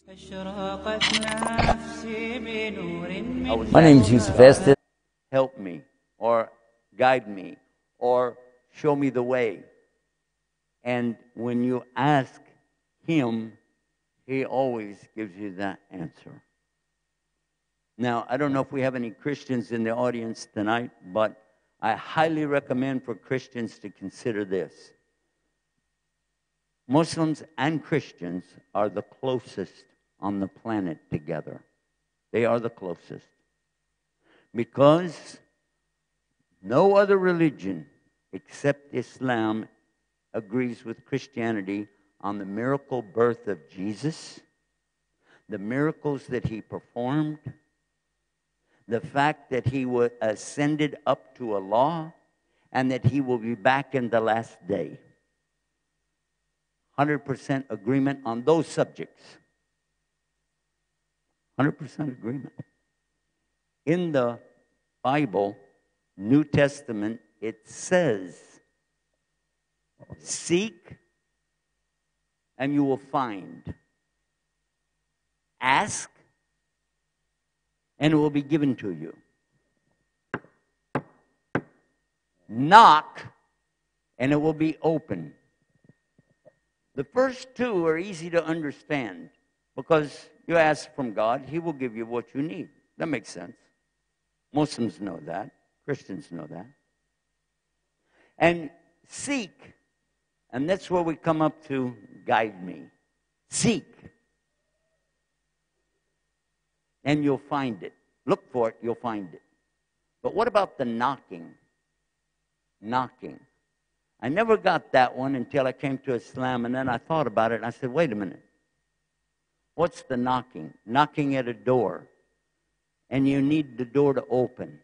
My name is Yusuf Estes. Help me, or guide me, or show me the way. And when you ask him, he always gives you that answer. Now, I don't know if we have any Christians in the audience tonight, but I highly recommend for Christians to consider this. Muslims and Christians are the closest on the planet together. They are the closest. Because no other religion except Islam agrees with Christianity on the miracle birth of Jesus, the miracles that he performed, the fact that he was ascended up to Allah, and that he will be back in the last day. 100% agreement on those subjects. 100% agreement. In the Bible, New Testament, it says, seek and you will find. Ask and it will be given to you. Knock and it will be open. The first two are easy to understand because you ask from God, he will give you what you need. That makes sense. Muslims know that. Christians know that. And seek, and that's where we come up to guide me. Seek. And you'll find it. Look for it, you'll find it. But what about the knocking? Knocking. I never got that one until I came to Islam, and then I thought about it, and I said, wait a minute. What's the knocking? Knocking at a door, and you need the door to open.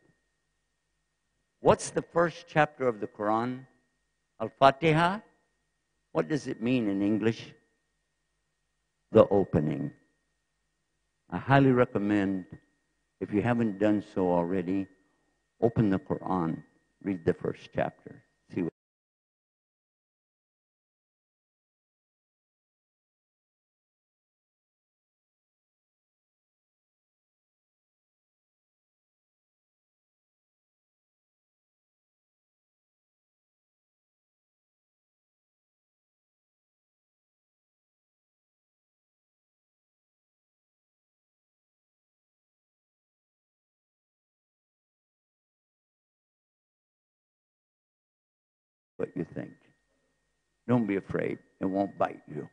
What's the first chapter of the Quran? Al-Fatiha? What does it mean in English? The opening. I highly recommend, if you haven't done so already, open the Quran, read the first chapter, see what. What you think. Don't be afraid. It won't bite you.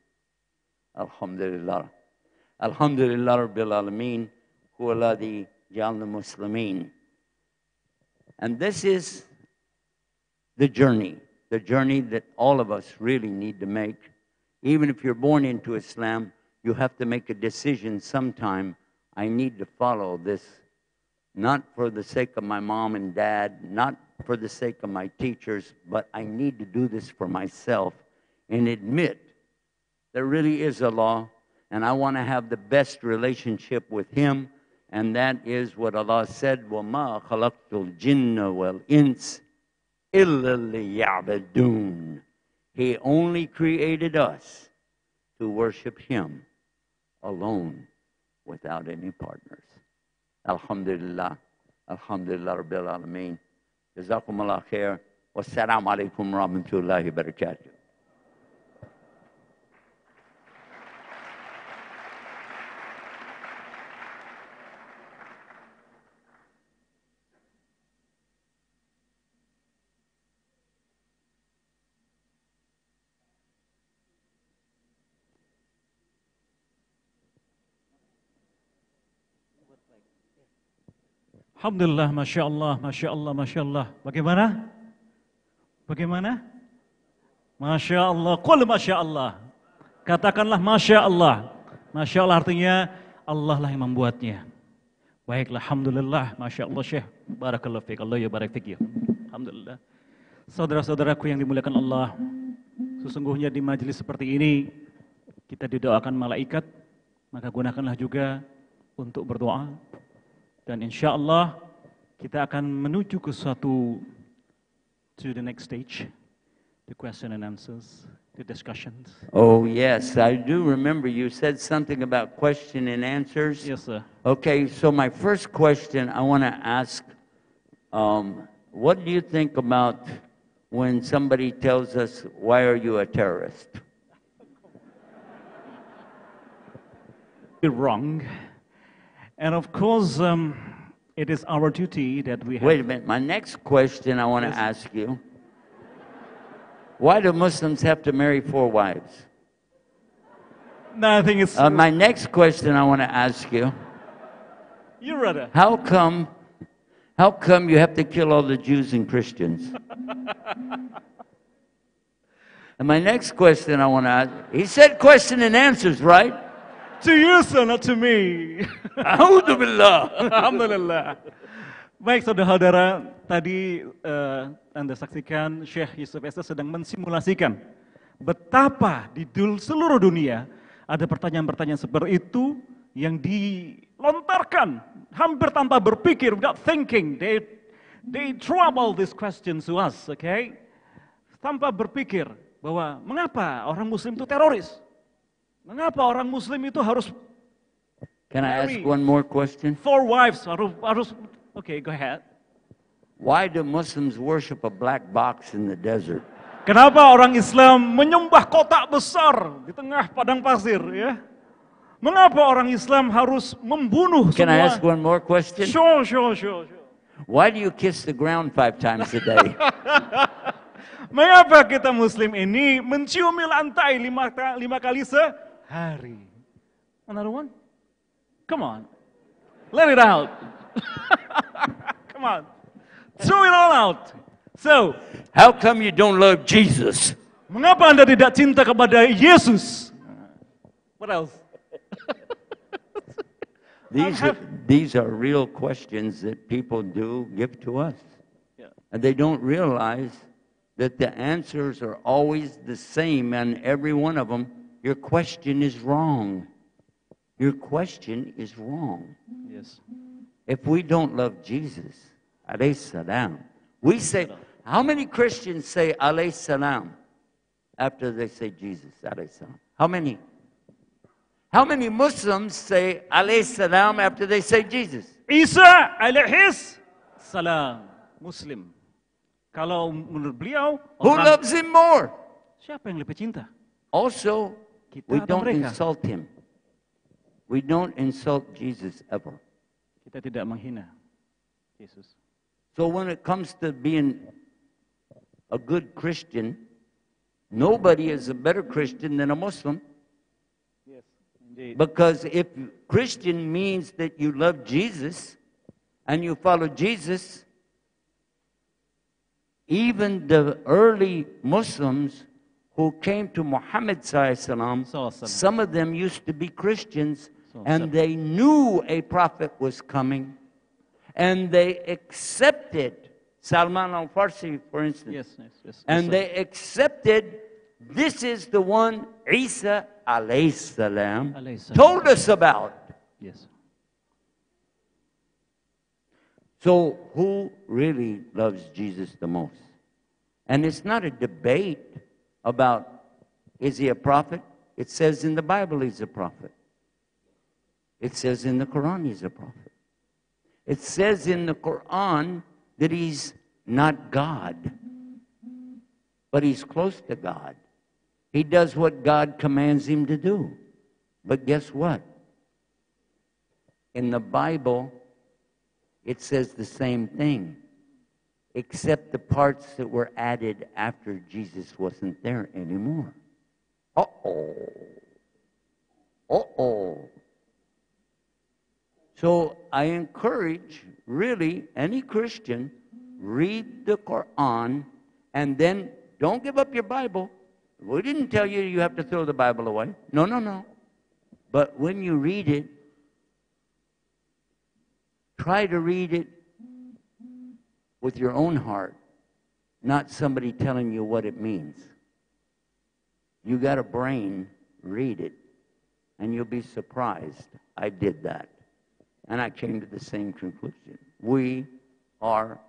Alhamdulillah. Alhamdulillah Rabbil Alameen. Huwa alladhi ja'alna muslimin. And this is the journey that all of us really need to make. Even if you're born into Islam, you have to make a decision sometime. I need to follow this, not for the sake of my mom and dad, not for the sake of my teachers, but I need to do this for myself and admit there really is a law, and I want to have the best relationship with him, and that is what Allah said, وَمَا خَلَقْتُ الْجِنَّ وَالْإِنسِ إِلَّا لِيَعْبُدُونَ. He only created us to worship him alone without any partners. Alhamdulillah. Alhamdulillah Rabbil Alameen. Jazakumullah khair. Wassalamu alaikum warahmatullahi wabarakatuh. Alhamdulillah, Masya Allah, Masya Allah, Masya Allah. Bagaimana? Bagaimana? Masya Allah, qul Masya Allah. Katakanlah Masya Allah. Masya Allah artinya Allah lah yang membuatnya. Baiklah, Alhamdulillah, Masya Allah Syekh. Barakallahu fiqh, Allah ya barak fiqh. Alhamdulillah. Saudara-saudaraku yang dimuliakan Allah, sesungguhnya di majelis seperti ini, kita didoakan malaikat, maka gunakanlah juga untuk berdoa. Dan insya Allah kita akan menuju ke to the next stage, the question and answers, the discussions. Oh, yes, I do remember you said something about question and answers. Yes, sir. Okay, so my first question I want to ask, what do you think about when somebody tells us, why are you a terrorist? You're wrong. And of course, it is our duty that we have. Wait a minute, my next question I want to ask you, why do Muslims have to marry 4 wives? No, I think it's... My next question I want to ask you, you rather. how come you have to kill all the Jews and Christians? And my next question I want to ask, he said question and answers, right? To you, sir, not to me. Alhamdulillah. Alhamdulillah. Baik, saudara-saudara, tadi Anda saksikan Syeikh Yusuf Estes sedang mensimulasikan betapa di seluruh dunia ada pertanyaan-pertanyaan seperti itu yang dilontarkan hampir tanpa berpikir, without thinking. They trouble these questions to us, okay? Tanpa berpikir bahwa mengapa orang Muslim itu teroris? Mengapa orang Muslim itu harus... Can I ask one more question? 4 wives, harus... Okay, go ahead. Why do Muslims worship a black box in the desert? Kenapa orang Islam menyembah kotak besar di tengah padang pasir, ya? Mengapa orang Islam harus membunuh semua? Can I ask one more question? Sure. Why do you kiss the ground 5 times a day? Mengapa kita Muslim ini menciumi lantai 5 kali sehari? Another one? Come on. Let it out. Come on. Throw it all out. So, how come you don't love Jesus? Mengapa Anda tidak cinta kepada Yesus? What else? These are real questions that people do give to us. Yeah. And they don't realize that the answers are always the same and every one of them. Your question is wrong. Your question is wrong. Yes. If we don't love Jesus, alayhi salam, we say, how many Christians say alayhi salam after they say Jesus, alayhi salam? How many? How many Muslims say alayhi salam after they say Jesus? Isa alaihi salam, Muslim. Kalau menurut beliau, who loves him more? Siapa yang lebih cinta? Also, Kita we atau don't mereka? insult him. We don't insult Jesus ever. Kita tidak menghina Yesus. So when it comes to being a good Christian, nobody is a better Christian than a Muslim. Yes, indeed. Because if Christian means that you love Jesus and you follow Jesus, even the early Muslims who came to Muhammad sallallahu alaihi wasallam, some of them used to be Christians, and they knew a prophet was coming, and they accepted Salman al-Farsi, for instance. Yes. And they accepted this is the one Isa alayhi salam told us about. Yes. So who really loves Jesus the most? And it's not a debate about is he a prophet? It says in the Bible he's a prophet. It says in the Quran he's a prophet. It says in the Quran that he's not God, but he's close to God. He does what God commands him to do. But guess what? In the Bible, it says the same thing, except the parts that were added after Jesus wasn't there anymore. So I encourage, really, any Christian, read the Quran, and then don't give up your Bible. We didn't tell you you have to throw the Bible away. No. But when you read it, try to read it with your own heart, not somebody telling you what it means. You got a brain, read it, and you'll be surprised. I did that, and I came to the same conclusion. We are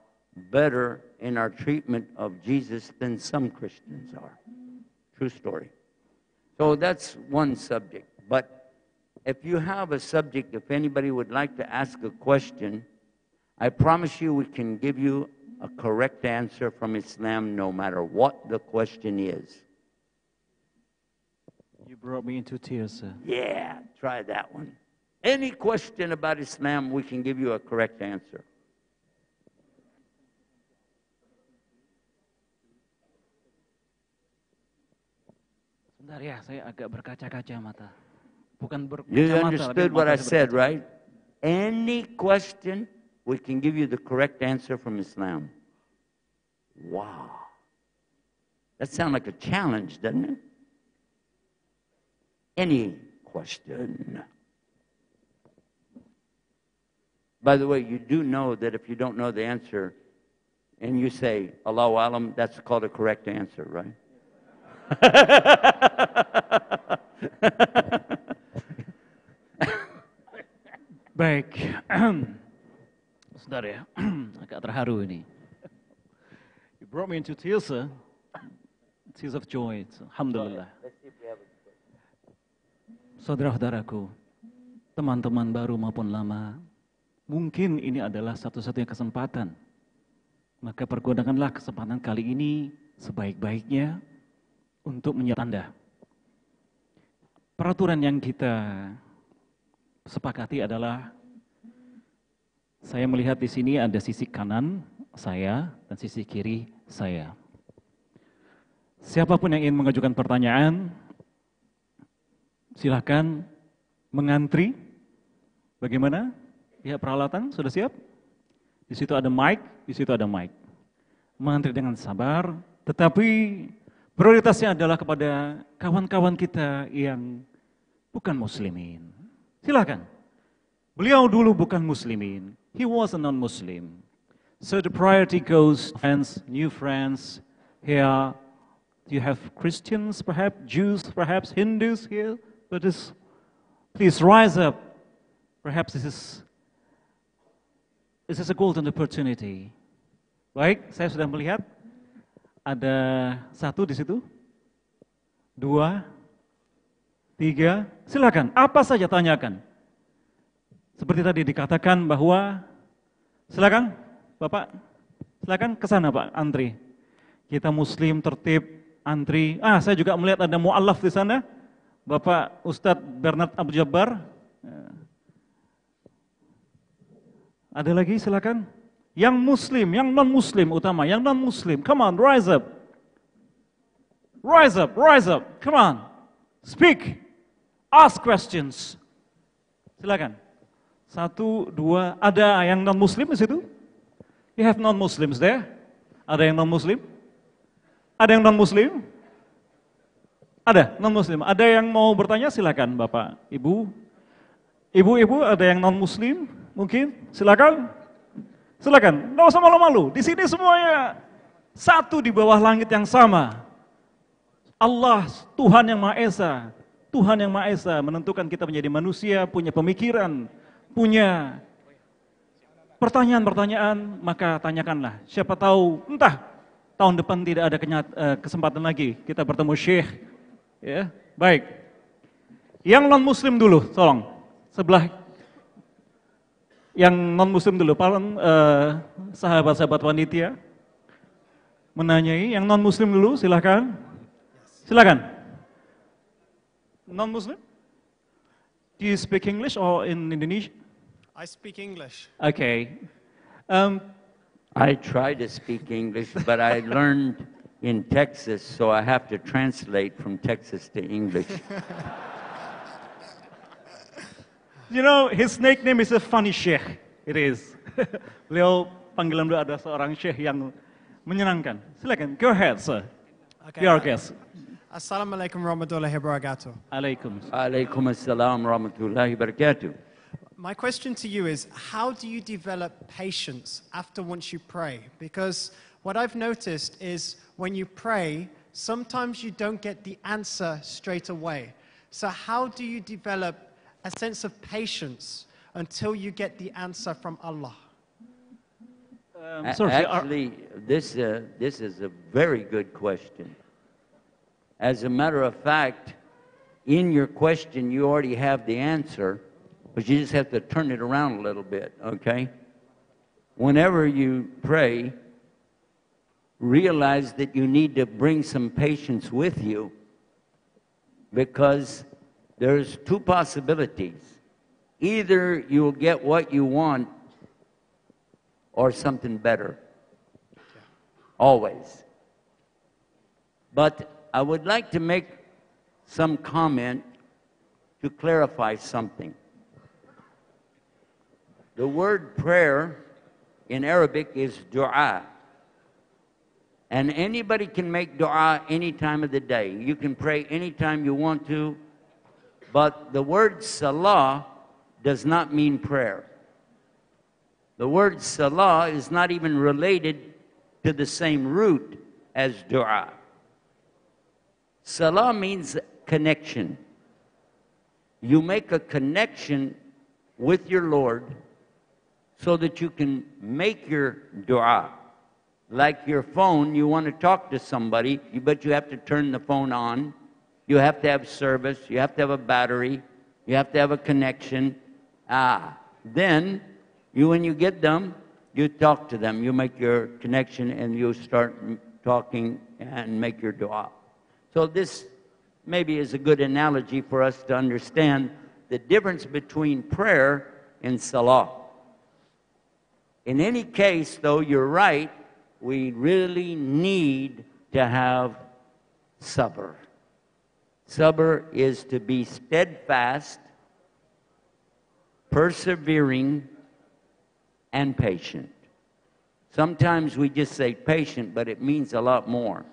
better in our treatment of Jesus than some Christians are. True story. So that's one subject. But if you have a subject, if anybody would like to ask a question, I promise you we can give you a correct answer from Islam no matter what the question is. You brought me into tears, sir. Yeah, try that one. Any question about Islam, we can give you a correct answer. Sebentar ya, saya agak berkaca-kaca mata. Bukan You berkacamata. understood what I said, right? Any question, we can give you the correct answer from Islam. Wow. That sounds like a challenge, doesn't it? Any question. By the way, you do know that if you don't know the answer and you say, Allahu Alam, that's called a correct answer, right? Baik. Sebentar ya, agak terharu ini. You brought me into tears, sir. Tears of joy. Alhamdulillah. Saudara-saudaraku, teman-teman baru maupun lama, mungkin ini adalah satu-satunya kesempatan. Maka pergunakanlah kesempatan kali ini sebaik-baiknya untuk menyertai Anda. Peraturan yang kita sepakati adalah saya melihat di sini ada sisi kanan saya dan sisi kiri saya. Siapapun yang ingin mengajukan pertanyaan, silakan mengantri. Bagaimana? Pihak peralatan sudah siap? Di situ ada mic, di situ ada mic. Mengantri dengan sabar, tetapi prioritasnya adalah kepada kawan-kawan kita yang bukan muslimin. Silakan. Beliau dulu bukan muslimin. He was a non-Muslim. So the priority goes to friends, new friends. Here you have Christians, perhaps Jews, perhaps Hindus here. But please rise up. Perhaps this is a golden opportunity. Baik, saya sudah melihat ada satu di situ, 2, 3. Silakan. Apa saja tanyakan. Seperti tadi dikatakan bahwa, silakan Bapak, silakan ke sana Pak, antri. Kita Muslim tertib, antri. Saya juga melihat ada mu'allaf di sana, Bapak Ustadz Bernard Abu Jabbar. Ada lagi, silakan. Yang Muslim, yang non-Muslim utama, yang non-Muslim, come on, rise up. Rise up, rise up, come on. Speak, ask questions. Silakan. 1, 2, ada yang non-Muslim di situ? You have non-Muslims there? Ada yang non-Muslim? Ada yang non-Muslim? Ada non-Muslim. Ada yang mau bertanya? Silakan Bapak, Ibu. Ibu-ibu ada yang non-Muslim? Mungkin? Silakan. Silakan. Nggak usah malu-malu. Di sini semuanya satu di bawah langit yang sama. Allah, Tuhan yang Maha Esa. Tuhan yang Maha Esa menentukan kita menjadi manusia, punya pemikiran, punya pertanyaan-pertanyaan, maka tanyakanlah. Siapa tahu, entah tahun depan tidak ada kesempatan lagi kita bertemu Syekh. Ya, baik. Yang non-Muslim dulu, tolong. Sebelah yang non-Muslim dulu, sahabat-sahabat panitia menanyai. Yang non-Muslim dulu, silakan. Silakan. Non-Muslim? Do you speak English or in Indonesian? I speak English. Okay. I try to speak English, but I learned in Texas, so I have to translate from Texas to English. You know, his nickname is a funny sheikh. It is. Beliau panggilan beliau ada seorang sheikh yang menyenangkan. Silakan, go ahead, sir. Okay. Your guest. Assalamualaikum warahmatullahi wabarakatuh. Waalaikumsalam warahmatullahi wabarakatuh. My question to you is, how do you develop patience after once you pray? Because what I've noticed is when you pray, sometimes you don't get the answer straight away. So how do you develop a sense of patience until you get the answer from Allah? Actually, this is a very good question. As a matter of fact, in your question, you already have the answer, but you just have to turn it around a little bit, okay? Whenever you pray, realize that you need to bring some patience with you, because there's two possibilities. Either you'll get what you want or something better. Always. But I would like to make some comment to clarify something. The word prayer in Arabic is dua. And anybody can make dua any time of the day. You can pray anytime you want to. But the word salah does not mean prayer. The word salah is not even related to the same root as dua. Salah means connection. You make a connection with your Lord so that you can make your dua. Like your phone, you want to talk to somebody, but you have to turn the phone on. You have to have service. You have to have a battery. You have to have a connection. Then, when you get them, you talk to them. You make your connection and you start talking and make your dua. So this maybe is a good analogy for us to understand the difference between prayer and salah. In any case, though, you're right, we really need to have sabr. Sabr is to be steadfast, persevering, and patient. Sometimes we just say patient, but it means a lot more.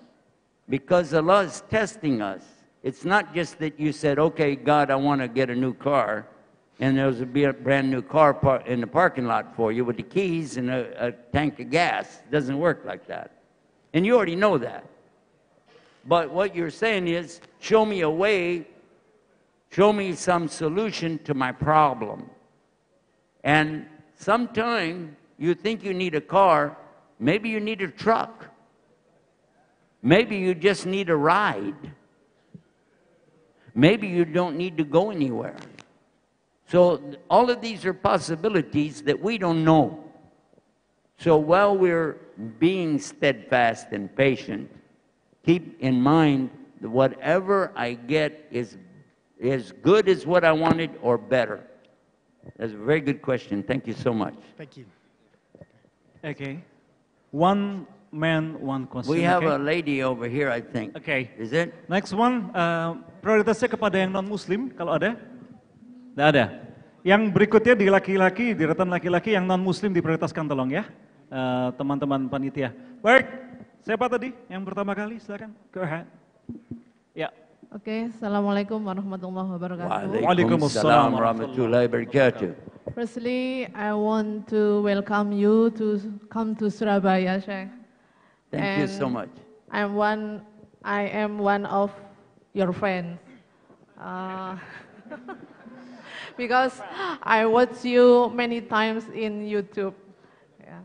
Because Allah is testing us. It's not just that you said, okay, God, I want to get a new car, and there's a brand new car in the parking lot for you with the keys and a tank of gas. It doesn't work like that. And you already know that. But what you're saying is, show me a way, show me some solution to my problem. And sometime you think you need a car, maybe you need a truck. Maybe you just need a ride. Maybe you don't need to go anywhere. So all of these are possibilities that we don't know. So while we're being steadfast and patient, keep in mind that whatever I get is as good as what I wanted or better. That's a very good question. Thank you so much. Thank you. Okay. One man, one question. We have okay? a lady over here, I think. Okay. Is it? Next one, prioritasnya kepada yang non-muslim, kalau ada? Tidak ada. Yang berikutnya di laki-laki, di retan laki-laki yang non-muslim diprioritaskan tolong ya, teman-teman panitia. Baik, siapa tadi yang pertama kali? Silakan. Go ahead. Ya. Oke, Assalamualaikum warahmatullahi wabarakatuh. Waalaikumsalam warahmatullahi wabarakatuh. Firstly, I want to welcome you to come to Surabaya, Sheikh. Thank you so much. I am one of your friends. Because I watch you many times in YouTube. Yeah.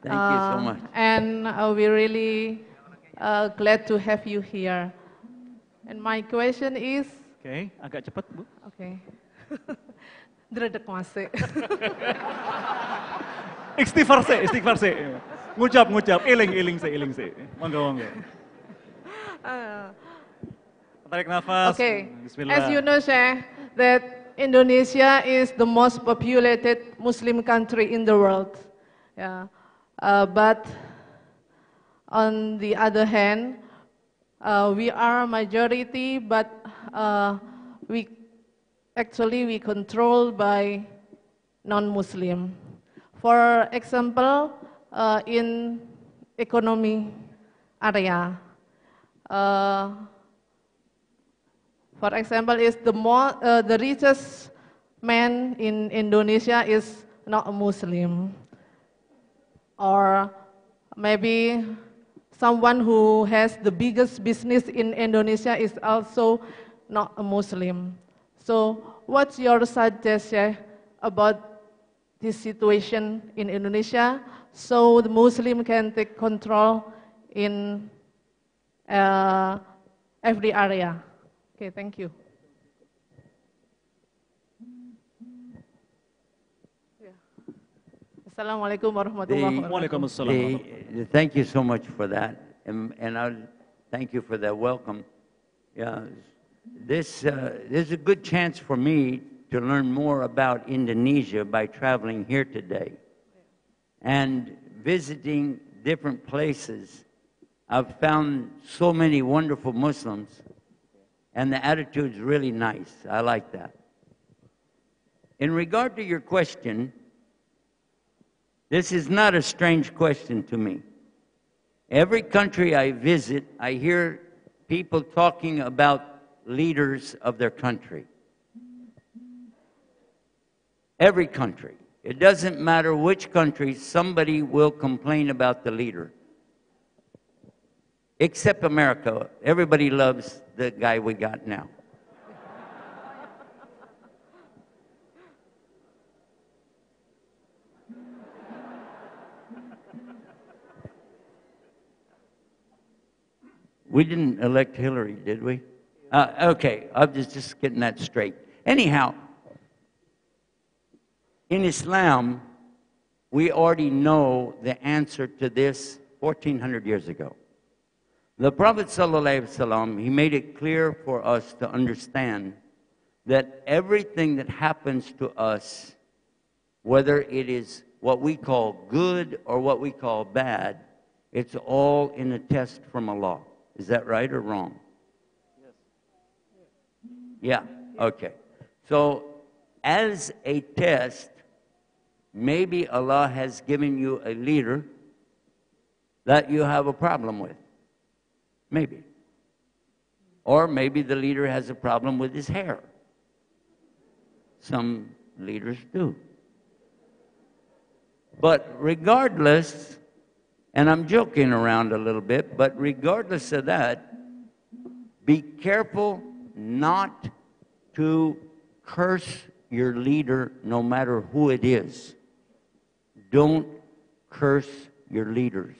Thank you so much. And we're really glad to have you here. And my question is... Okay, agak cepat, Bu. Okay. Dredeg masih. Istighfar sih. Ngucap, iling sih. Monggo. Tarik nafas. Okay. Bismillah. As you know, Sheikh, that Indonesia is the most populated Muslim country in the world. Yeah. But on the other hand, we are majority, but we controlled by non-Muslim. For example, in economy area, for example, is the richest man in Indonesia is not a Muslim, or maybe someone who has the biggest business in Indonesia is also not a Muslim. So what's your suggestion about this situation in Indonesia so the Muslim can take control in every area. Okay, thank you. Assalamualaikum warahmatullahi wabarakatuh. Waalaikumsalam. Thank you so much for that, and I thank you for that welcome. Yeah, this is a good chance for me to learn more about Indonesia by traveling here today and visiting different places. I've found so many wonderful Muslims, and the attitude's really nice. I like that. In regard to your question, this is not a strange question to me. Every country I visit, I hear people talking about leaders of their country. Every country. It doesn't matter which country, somebody will complain about the leader. Except America. Everybody loves the guy we got now. We didn't elect Hillary, did we? Okay, I'm just getting that straight. Anyhow, in Islam, we already know the answer to this 1400 years ago. The Prophet ﷺ, he made it clear for us to understand that everything that happens to us, whether it is what we call good or what we call bad, it's all in a test from Allah. Is that right or wrong? Yes. Yeah, okay. So, as a test, maybe Allah has given you a leader that you have a problem with. Maybe. Or maybe the leader has a problem with his hair. Some leaders do. But regardless, and I'm joking around a little bit, but regardless of that, be careful not to curse your leader no matter who it is. Don't curse your leaders.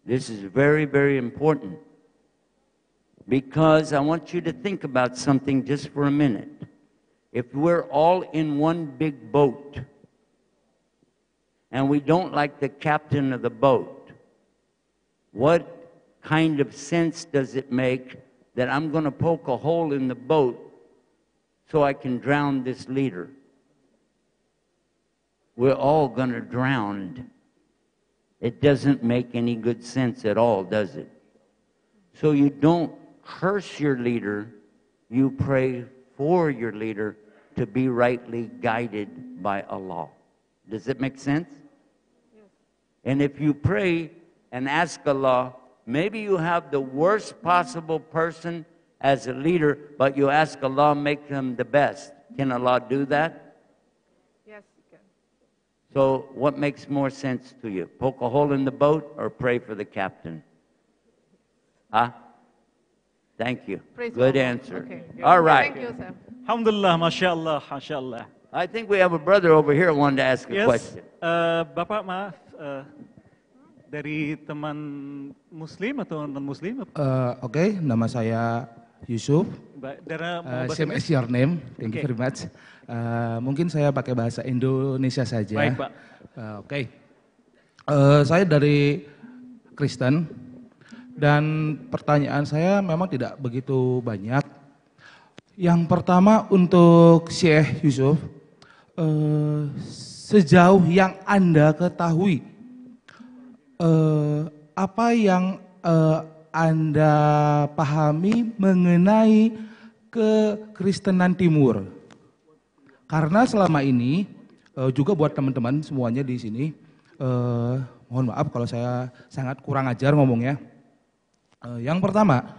This is very, very important. Because I want you to think about something just for a minute. If we're all in one big boat, and we don't like the captain of the boat, what kind of sense does it make that I'm going to poke a hole in the boat so I can drown this leader? We're all going to drown. It doesn't make any good sense at all, does it? So you don't curse your leader, you pray for your leader to be rightly guided by Allah. Does it make sense? Yes. And if you pray and ask Allah, maybe you have the worst possible person as a leader, but you ask Allah, make them the best. Can Allah do that? Yes, you can. So what makes more sense to you? Poke a hole in the boat or pray for the captain? Huh? Thank you. Praise Good Allah. answer. Okay. All right. Thank you, sir. Alhamdulillah, Masya Allah, Masya Allah. I think we have a brother over here who wanted to ask a Yes, question. Bapak maaf, dari teman Muslim atau non-Muslim? Oke, nama saya Yusuf. Same as your name, thank you very much. Mungkin saya pakai bahasa Indonesia saja. Baik, Pak. Oke. Saya dari Kristen dan pertanyaan saya memang tidak begitu banyak. Yang pertama untuk Syeikh Yusuf, sejauh yang Anda ketahui, apa yang Anda pahami mengenai kekristenan Timur? Karena selama ini juga buat teman-teman semuanya di sini, mohon maaf kalau saya sangat kurang ajar ngomongnya. Yang pertama,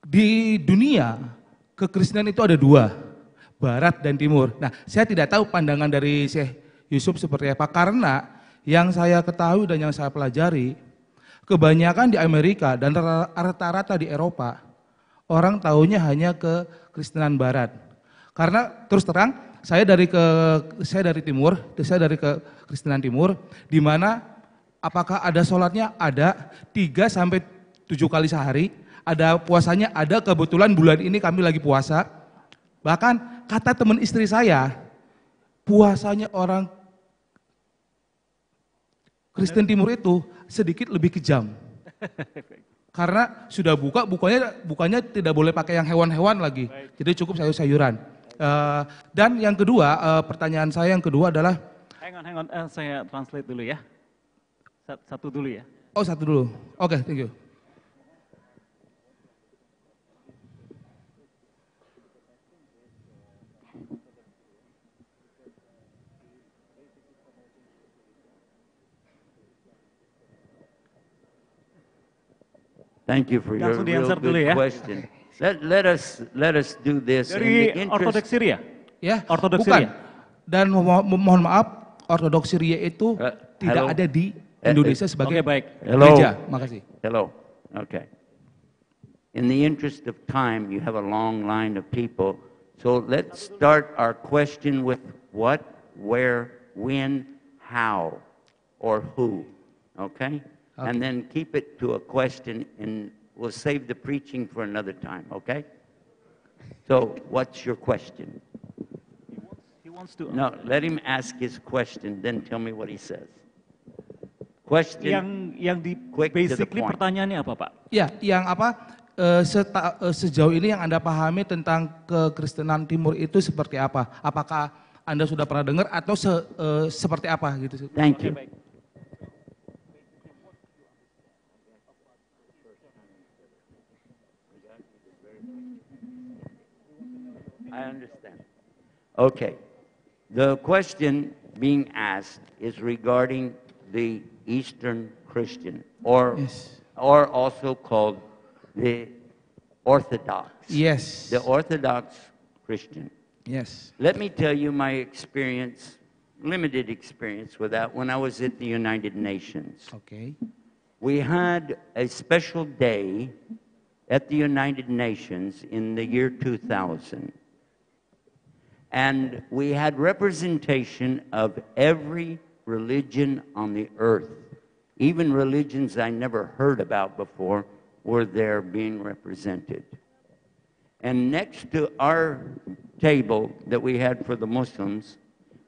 di dunia kekristenan itu ada dua, Barat dan Timur. Nah, saya tidak tahu pandangan dari Syeikh Yusuf seperti apa, karena yang saya ketahui dan yang saya pelajari, kebanyakan di Amerika dan rata-rata di Eropa, orang tahunya hanya ke Kristenan Barat. Karena terus terang, saya dari Timur, saya dari ke Kristenan Timur, di mana apakah ada sholatnya? Ada 3 sampai 7 kali sehari, ada puasanya, ada kebetulan bulan ini kami lagi puasa. Bahkan kata teman istri saya, puasanya orang Kristen Timur itu sedikit lebih kejam. Karena sudah bukanya tidak boleh pakai yang hewan-hewan lagi. Jadi cukup sayur-sayuran. Dan yang kedua, pertanyaan saya yang kedua adalah, hang on, saya translate dulu ya. Satu dulu ya. oh satu dulu. Oke, thank you. Thank you for your Langsung real di-answer dulu good ya. question. Let us do this. Dari in the Ortodoks interest, Syria? Ya, Ortodoks bukan. Syria? Dan mohon maaf, Ortodoks Syria itu tidak hello? ada di Indonesia sebagai Oke, baik. Hello. gereja. Makasih. Hello. Okay. In the interest of time, you have a long line of people. So let's start our question with what, where, when, how, or who. Okay? And then keep it to a question, and we'll save the preaching for another time, okay? So, what's your question? He wants to. No, let him ask his question, then tell me what he says. Question. Yang di quick to the basically point. pertanyaannya apa, Pak? Ya, yang apa sejauh ini yang Anda pahami tentang kekristenan Timur itu seperti apa? Apakah Anda sudah pernah dengar atau seperti apa gitu? Thank you. I understand. Okay. The question being asked is regarding the Eastern Christian, or also called the Orthodox. Yes. The Orthodox Christian. Yes. Let me tell you my experience, limited experience with that, when I was at the United Nations. Okay. We had a special day at the United Nations in the year 2000. And we had representation of every religion on the earth. Even religions I never heard about before were there being represented. And next to our table that we had for the Muslims,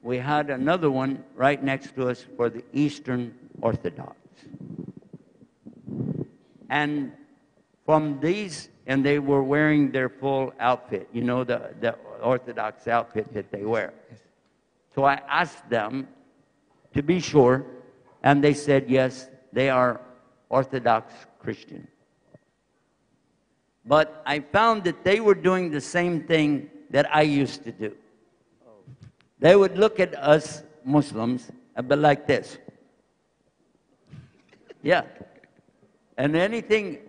we had another one right next to us for the Eastern Orthodox. And from these, and they were wearing their full outfit, you know, the Orthodox outfit that they wear. So I asked them to be sure, and they said, yes, they are Orthodox Christian. But I found that they were doing the same thing that I used to do. They would look at us Muslims and be like this. Yeah. And anything,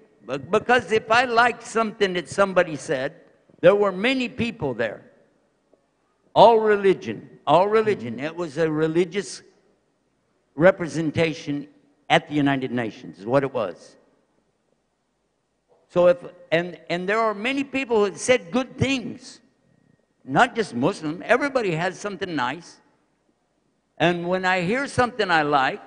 because if I liked something that somebody said, there were many people there. All religion. It was a religious representation at the United Nations, is what it was. So and there are many people who said good things. Not just Muslim, everybody has something nice. And when I hear something I like,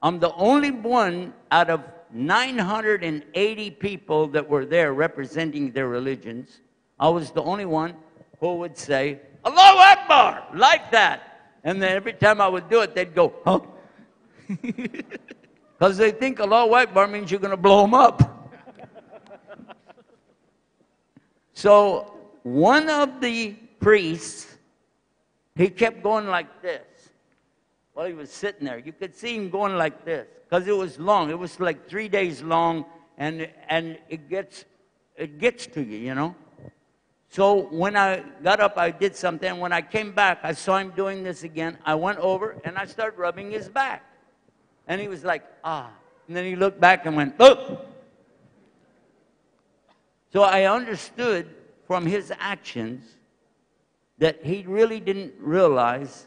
I'm the only one out of 980 people that were there representing their religions. I was the only one who would say, Allahu Akbar, like that. And then every time I would do it, they'd go, huh? Because they think Allahu Akbar means you're going to blow them up. So one of the priests, he kept going like this while he was sitting there. You could see him going like this because it was long. It was like 3 days long, and it gets to you, you know. So when I got up, I did something. When I came back, I saw him doing this again. I went over and I started rubbing his back, and he was like, ah. And then he looked back and went, look. So I understood from his actions that he really didn't realize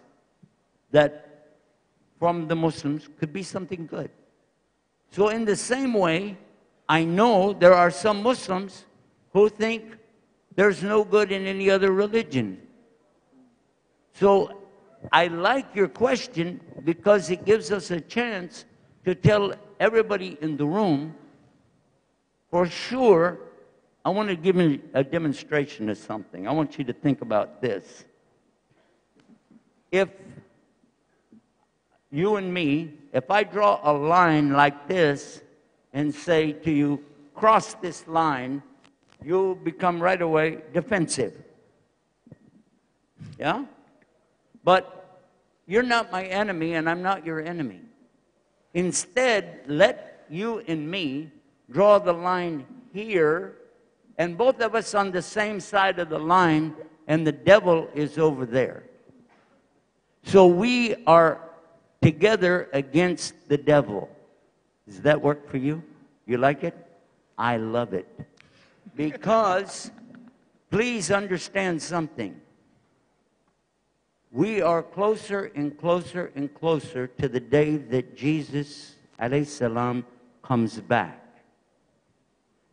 that from the Muslims could be something good. So in the same way, I know there are some Muslims who think there's no good in any other religion. So I like your question because it gives us a chance to tell everybody in the room For sure, I want to give you a demonstration of something. I want you to think about this. If you and me, if I draw a line like this and say to you, cross this line, you'll become right away defensive. Yeah? But you're not my enemy and I'm not your enemy. Instead, let you and me draw the line here, and both of us on the same side of the line, and the devil is over there. So we are together against the devil. Does that work for you? You like it? I love it. Because, please understand something. We are closer and closer and closer to the day that Jesus, alayhi salam, comes back.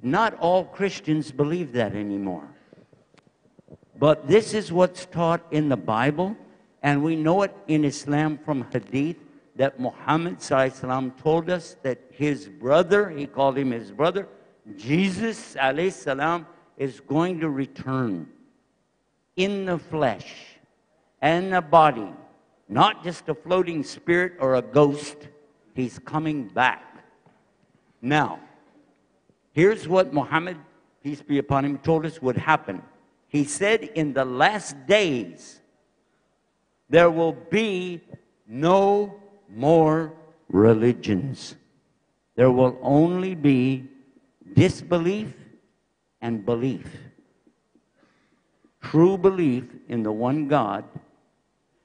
Not all Christians believe that anymore. But this is what's taught in the Bible, and we know it in Islam from Hadith, that Muhammad ﷺ told us that his brother, he called him his brother, Jesus ﷺ, is going to return in the flesh and a body, not just a floating spirit or a ghost. He's coming back. Now, here's what Muhammad, peace be upon him, told us would happen. He said, in the last days, there will be no more religions. There will only be disbelief and belief. True belief in the one God,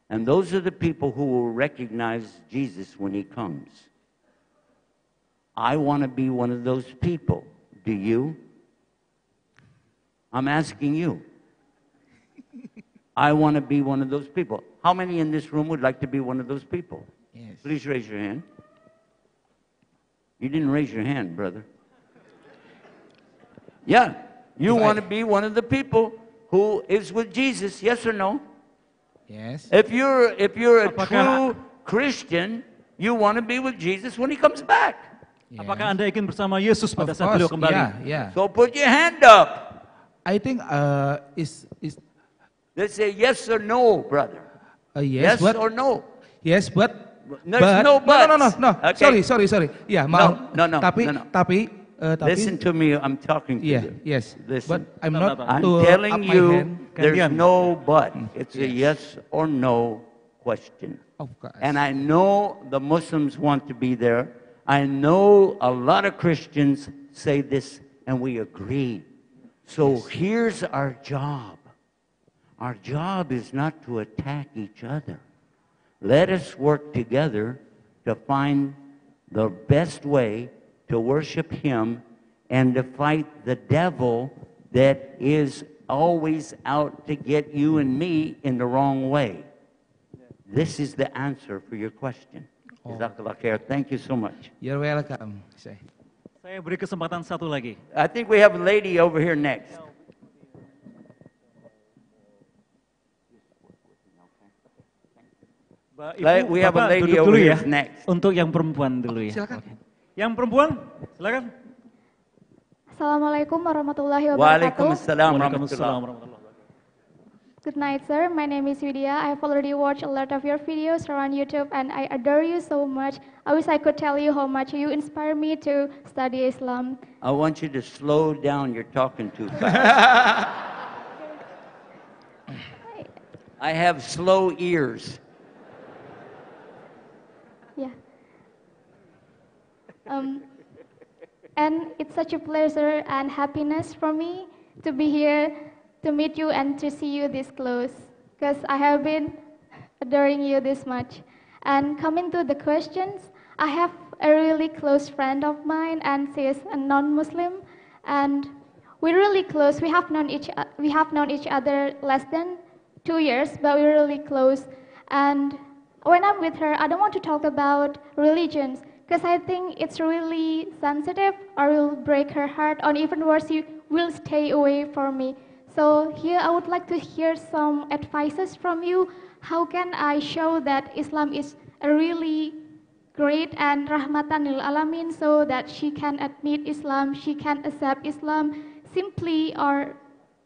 and those are the people who will recognize Jesus when he comes. I want to be one of those people. Do you? I'm asking you. I want to be one of those people. How many in this room would like to be one of those people? Yes. Please raise your hand. You didn't raise your hand, brother. Yeah, you want to be one of the people who is with Jesus, yes or no? Yes. If you're a true Christian, you want to be with Jesus when he comes back. Yes. Apakah Anda ingin bersama Yesus pada Of saat beliau course, kembali? yeah. So put your hand up. I think is They say yes or no, brother. yes, Yes but or no? yes, but There's no buts. No. Okay. Sorry. Yeah, maaf. No. Tapi Listen to me, I'm talking to yeah, you. yes. Listen. But I'm not I'm to telling up my you, hand. there's no but. It's a Yes. yes or no question. Of course. And I know the Muslims want to be there. I know a lot of Christians say this, and we agree. So here's our job. Our job is not to attack each other. Let us work together to find the best way to worship him and to fight the devil that is always out to get you and me in the wrong way. This is the answer for your question. Jazakallah khair. Thank you so much. You're welcome. Saya beri kesempatan satu lagi. I think we have a lady over here next. Ibu, We have a Bapak lady duduk over dulu here ya. next. Untuk yang perempuan dulu ya. Silakan. Oke. Yang perempuan, silakan. Assalamualaikum warahmatullahi wabarakatuh. Waalaikumsalam Waalaikumsalam warahmatullah. warahmatullahi wabarakatuh. Good night, sir. My name is Vidya. I've already watched a lot of your videos around YouTube, and I adore you so much. I wish I could tell you how much you inspire me to study Islam. I want you to slow down. You're talking too fast. I have slow ears. Yeah. And it's such a pleasure and happiness for me to be here, to meet you and to see you this close, because I have been adoring you this much. And coming to the questions, I have a really close friend of mine, and she is a non-Muslim, and we're really close. We have known each other less than 2 years, but we're really close. And when I'm with her, I don't want to talk about religions, because I think it's really sensitive or will break her heart, or even worse, you will stay away from me. So here I would like to hear some advices from you. How can I show that Islam is a really great and Rahmaanir alamin, so that she can admit Islam, she can accept Islam simply, or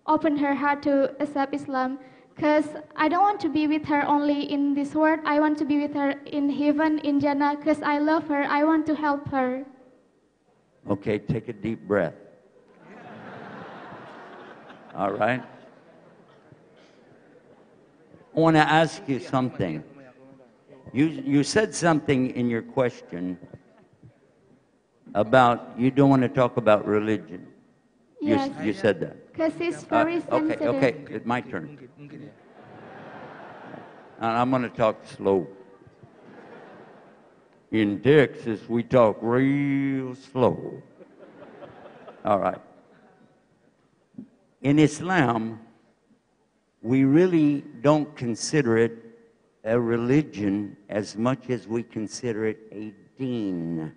open her heart to accept Islam. Because I don't want to be with her only in this world, I want to be with her in heaven, in Jannah, because I love her, I want to help her. Okay, take a deep breath. All right. I want to ask you something. You said something in your question about you don't want to talk about religion. Yes. You said that. Because it's very sensitive. Okay, it's my turn. And I'm going to talk slow. In Texas, we talk real slow. All right. In Islam, we really don't consider it a religion as much as we consider it a deen.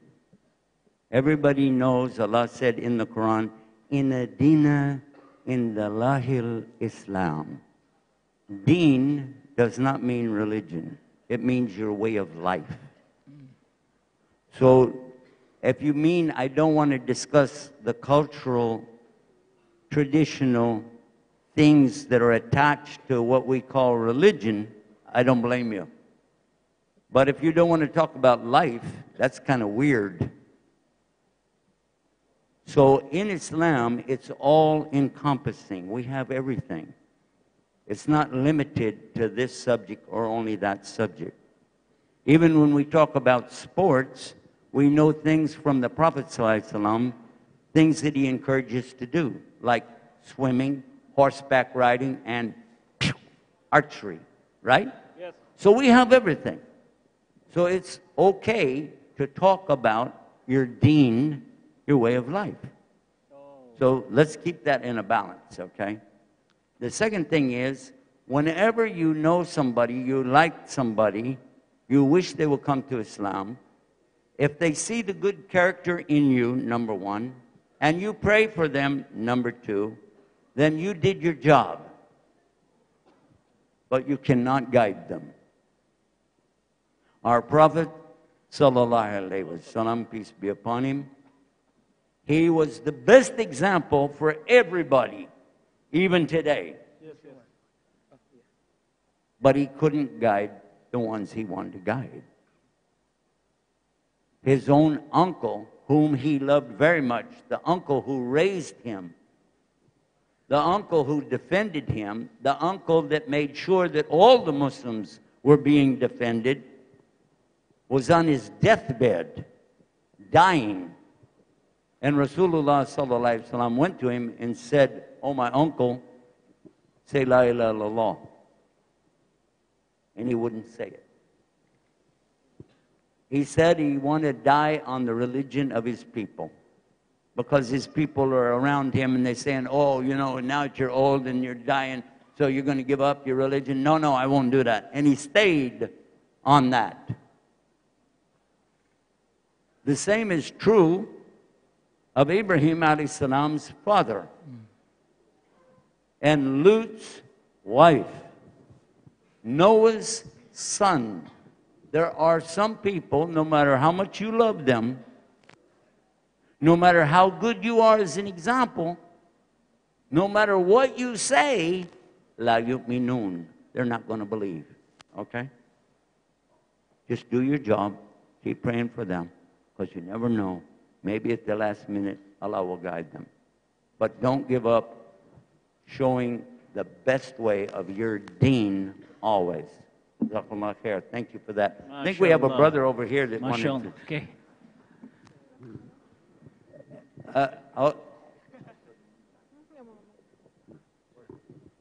Everybody knows Allah said in the Quran, "Inna dina indallahil Islam." Deen does not mean religion. It means your way of life. So if you mean I don't want to discuss the cultural, traditional things that are attached to what we call religion, I don't blame you. But if you don't want to talk about life, that's kind of weird. So in Islam, it's all encompassing. We have everything. It's not limited to this subject or only that subject. Even when we talk about sports, we know things from the Prophet ﷺ, things that he encourages to do, like swimming, horseback riding, and archery, right? Yes. So we have everything. So it's okay to talk about your deen, your way of life. So let's keep that in a balance, okay? The second thing is, whenever you know somebody, you like somebody, you wish they will come to Islam, if they see the good character in you, number one, and you pray for them, number two, then you did your job. But you cannot guide them. Our Prophet, sallallahu alaihi wasallam, peace be upon him, he was the best example for everybody, even today. Yes, yes. But he couldn't guide the ones he wanted to guide. His own uncle, whom he loved very much, the uncle who raised him, the uncle who defended him, the uncle that made sure that all the Muslims were being defended, was on his deathbed, dying. And Rasulullah sallallahu alaihi wasallam went to him and said, "Oh, my uncle, say la ilaha illallah." And he wouldn't say it. He said he wanted to die on the religion of his people, because his people are around him and they're saying, "Oh, you know, now that you're old and you're dying, so you're going to give up your religion." No, I won't do that. And he stayed on that. The same is true of Ibrahim alayhi salam's father and Lut's wife, Noah's son. There are some people, no matter how much you love them, no matter how good you are as an example, no matter what you say, la yu'minun, they're not going to believe. Okay? Just do your job. Keep praying for them, because you never know. Maybe at the last minute, Allah will guide them. But don't give up showing the best way of your deen always. Jazakallah khair. Thank you for that. I think we have a brother over here that wanted to. Okay.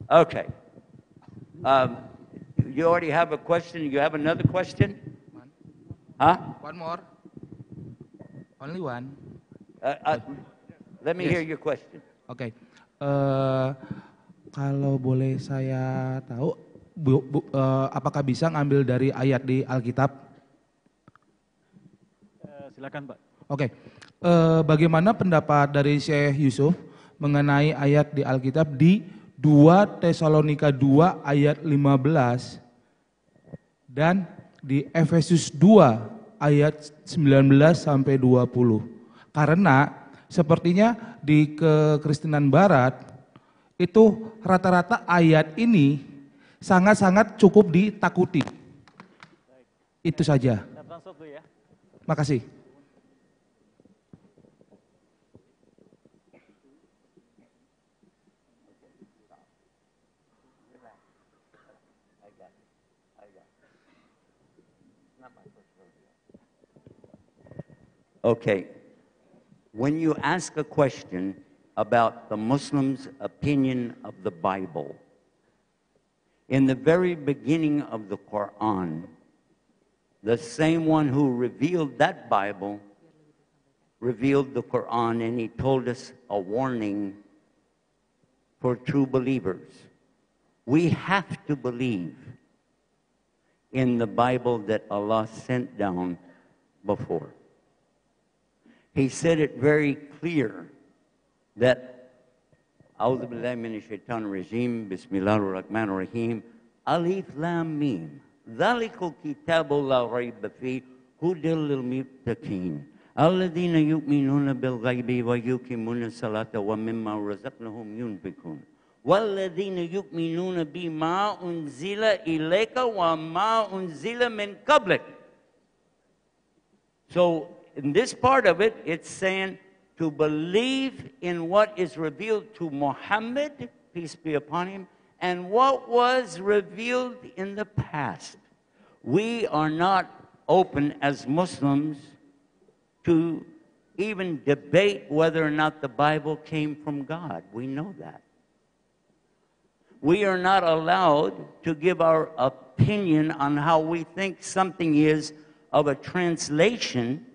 Okay. You already have a question? You have another question? Huh? One more. Only one. Let me hear your question. Oke. Kalau boleh saya tahu, apakah bisa ngambil dari ayat di Alkitab? Silakan, Pak. Oke. Bagaimana pendapat dari Syeikh Yusuf mengenai ayat di Alkitab di 2 Tesalonika 2 ayat 15 dan di Efesus 2 ayat 19 sampai 20. Karena sepertinya di kekristenan barat itu rata-rata ayat ini sangat-sangat cukup ditakuti. Itu saja. Makasih. Okay. When you ask a question about the Muslim's opinion of the Bible, in the very beginning of the Quran, the same one who revealed that Bible revealed the Quran, and he told us a warning for true believers. We have to believe in the Bible that Allah sent down before. He said it very clear that A'udhu billahi minash shaitanir rajim, Bismillahir, Rahmaanir, Rahiim, Alif Lam Mim, Dhalikul Kitabu la Rayba Fi, Hudal lil Muttaqin, Alladhina yu'minuna bil ghaibi wa yuqimuna salata wa mimma razaqnahum yunfikun. Walladhina yu'minuna bima unzila ilayka wa ma unzila min qablik. So, in this part of it, it's saying to believe in what is revealed to Muhammad, peace be upon him, and what was revealed in the past. We are not open as Muslims to even debate whether or not the Bible came from God. We know that. We are not allowed to give our opinion on how we think something is of a translation,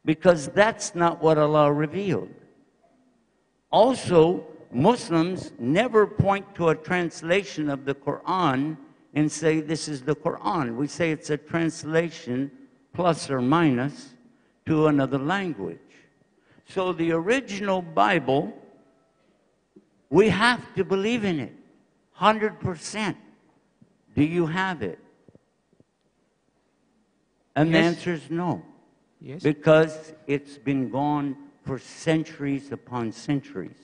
because that's not what Allah revealed. Also, Muslims never point to a translation of the Quran and say this is the Quran. We say it's a translation plus or minus to another language. So the original Bible, we have to believe in it, 100%. Do you have it? And the answer is no. Yes. Because it's been gone for centuries upon centuries.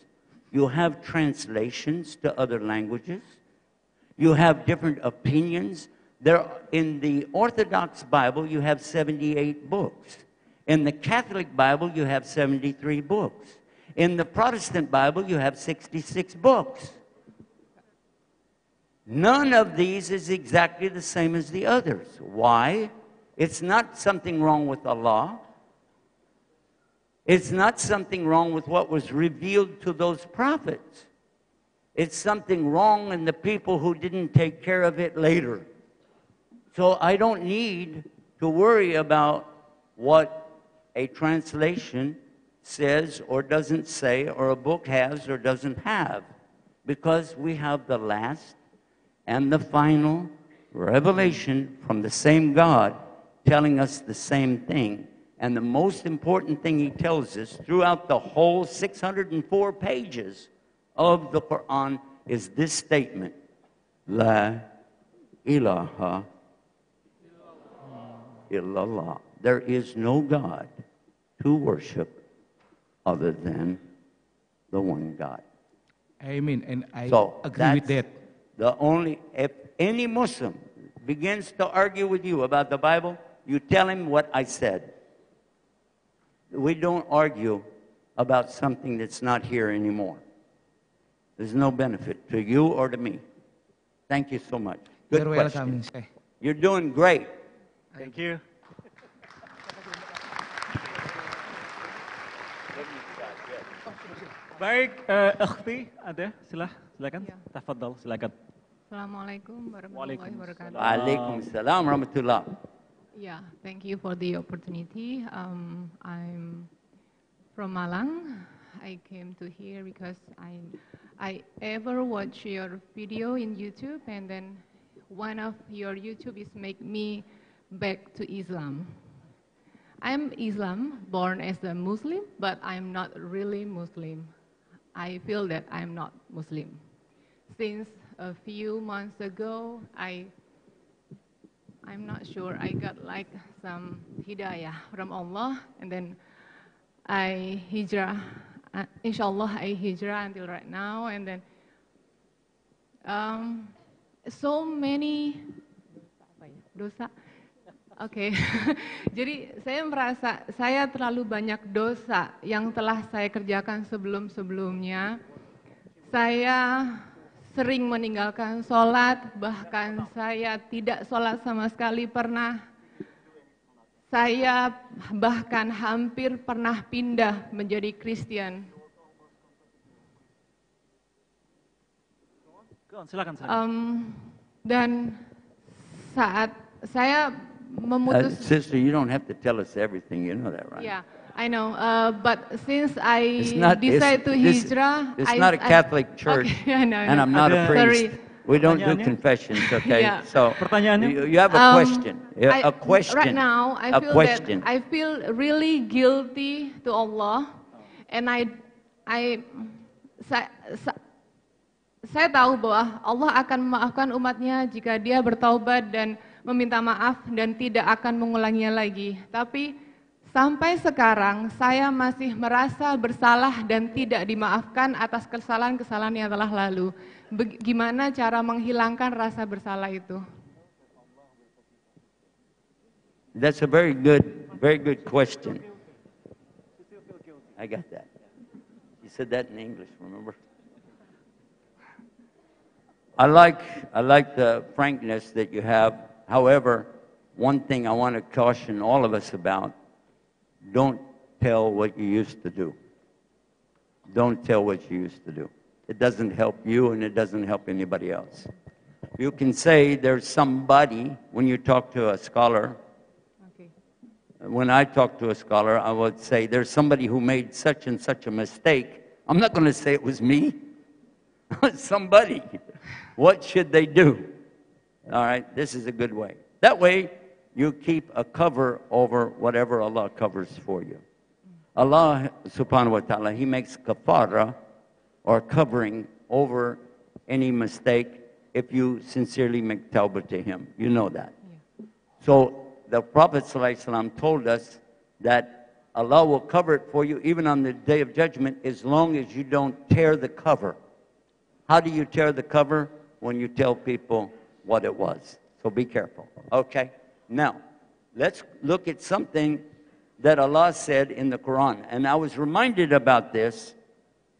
You have translations to other languages. You have different opinions. In the Orthodox Bible, you have 78 books. In the Catholic Bible, you have 73 books. In the Protestant Bible, you have 66 books. None of these is exactly the same as the others. Why? It's not something wrong with Allah. It's not something wrong with what was revealed to those prophets. It's something wrong in the people who didn't take care of it later. So I don't need to worry about what a translation says or doesn't say, or a book has or doesn't have, because we have the last and the final revelation from the same God telling us the same thing. And the most important thing he tells us throughout the whole 604 pages of the Quran is this statement: La ilaha illallah. There is no God to worship other than the one God. Amen, and I So agree with that. if any Muslim begins to argue with you about the Bible, you tell him what I said. We don't argue about something that's not here anymore. There's no benefit to you or to me. Thank you so much. Good You're question. welcome, Syekh. You're doing great. Thank you. Baik, Akhti, ada? Silakan. Ya. Tafadhal, silakan. Assalamualaikum warahmatullahi wabarakatuh. Waalaikumsalam warahmatullah. Yeah, thank you for the opportunity. I'm from Malang. I came to here because I ever watch your video in YouTube, and then one of your YouTube is make me back to Islam. I'm Islam, born as a Muslim, but I'm not really Muslim. I feel that I'm not Muslim. Since a few months ago, I I'm not sure. I got like some hidayah from Allah, and then I hijrah. Inshallah, I hijrah until right now, and then so many dosa. Oke, jadi saya merasa saya terlalu banyak dosa yang telah saya kerjakan sebelum-sebelumnya. Saya sering meninggalkan sholat, bahkan saya tidak sholat sama sekali pernah. Saya bahkan hampir pernah pindah menjadi Kristen. Silakan. Dan saat saya memutus... Sister, you don't have to tell us everything, you know that, right? Yeah, I know. But since I decided to hijrah... It's not a Catholic church, okay, I know. and I'm not a priest. Sorry. We don't do confessions, okay? Yeah. So, you have a question. A question. Right now, I feel really guilty to Allah, and saya tahu bahwa Allah akan memaafkan umatnya jika dia bertaubat dan meminta maaf dan tidak akan mengulanginya lagi. Tapi sampai sekarang saya masih merasa bersalah dan tidak dimaafkan atas kesalahan-kesalahan yang telah lalu. Bagaimana cara menghilangkan rasa bersalah itu? That's a very good question. I got that. You said that in English, remember? I like the frankness that you have. However, one thing I want to caution all of us about, don't tell what you used to do. Don't tell what you used to do. It doesn't help you and it doesn't help anybody else. You can say there's somebody, when you talk to a scholar, okay. When I talk to a scholar, I would say there's somebody who made such and such a mistake. I'm not going to say it was me. Somebody. What should they do? All right, this is a good way. That way, you keep a cover over whatever Allah covers for you. Allah subhanahu wa ta'ala, He makes kafara or covering over any mistake if you sincerely make tawbah to Him. You know that. Yeah. So the Prophet ﷺ told us that Allah will cover it for you even on the Day of Judgment as long as you don't tear the cover. How do you tear the cover? When you tell people what it was. So be careful. Okay? Now, let's look at something that Allah said in the Quran. And I was reminded about this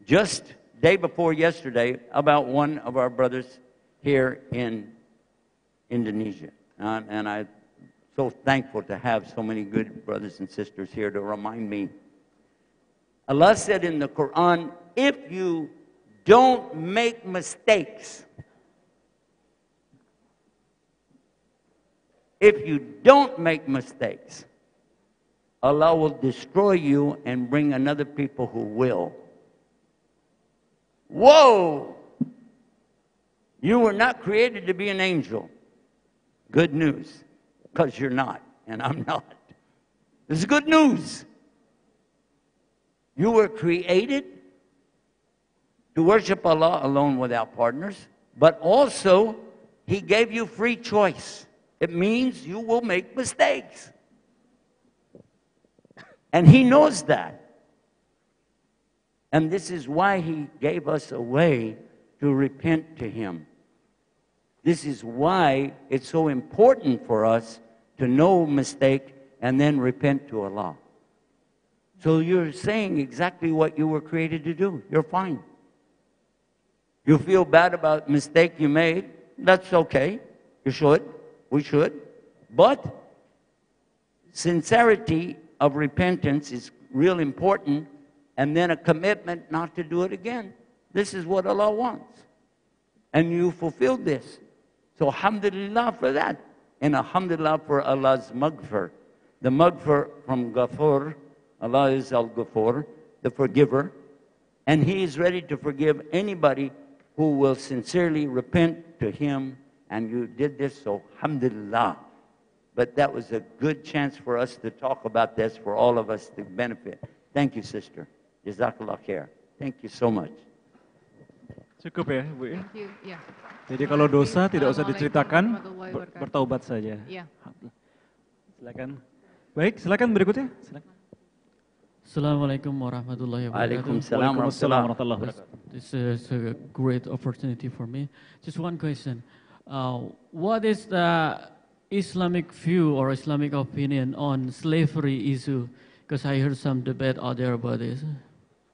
just day before yesterday about one of our brothers here in Indonesia. And I'm so thankful to have so many good brothers and sisters here to remind me. Allah said in the Quran, if you don't make mistakes, if you don't make mistakes, Allah will destroy you and bring another people who will. Whoa! You were not created to be an angel. Good news, because you're not, and I'm not. This is good news. You were created to worship Allah alone without partners, but also He gave you free choice. It means you will make mistakes. And He knows that. And this is why He gave us a way to repent to Him. This is why it's so important for us to know mistake and then repent to Allah. So you're saying exactly what you were created to do. You're fine. You feel bad about mistake you made, that's okay. You should. We should. But sincerity of repentance is real important, and then a commitment not to do it again. This is what Allah wants. And you fulfilled this. So alhamdulillah for that. And alhamdulillah for Allah's maghfir. The maghfir from Ghafur, Allah is al-Ghafur, the forgiver. And He is ready to forgive anybody who will sincerely repent to Him. And you did this, so alhamdulillah. But that was a good chance for us to talk about this, for all of us to benefit. Thank you, sister. Jazakallah khair. Thank you so much. Cukup ya, Bu ya? Thank you. Yeah. Jadi kalau dosa tidak usah Assalamualaikum diceritakan, warahmatullahi wabarakatuh. bertaubat saja. Yeah. Silakan. Baik, silakan berikutnya. Silakan. Assalamualaikum warahmatullahi wabarakatuh. Waalaikumsalam warahmatullahi wabarakatuh. This is a great opportunity for me. Just one question. What is the Islamic view or Islamic opinion on slavery issue? Because I heard some debate out there about this.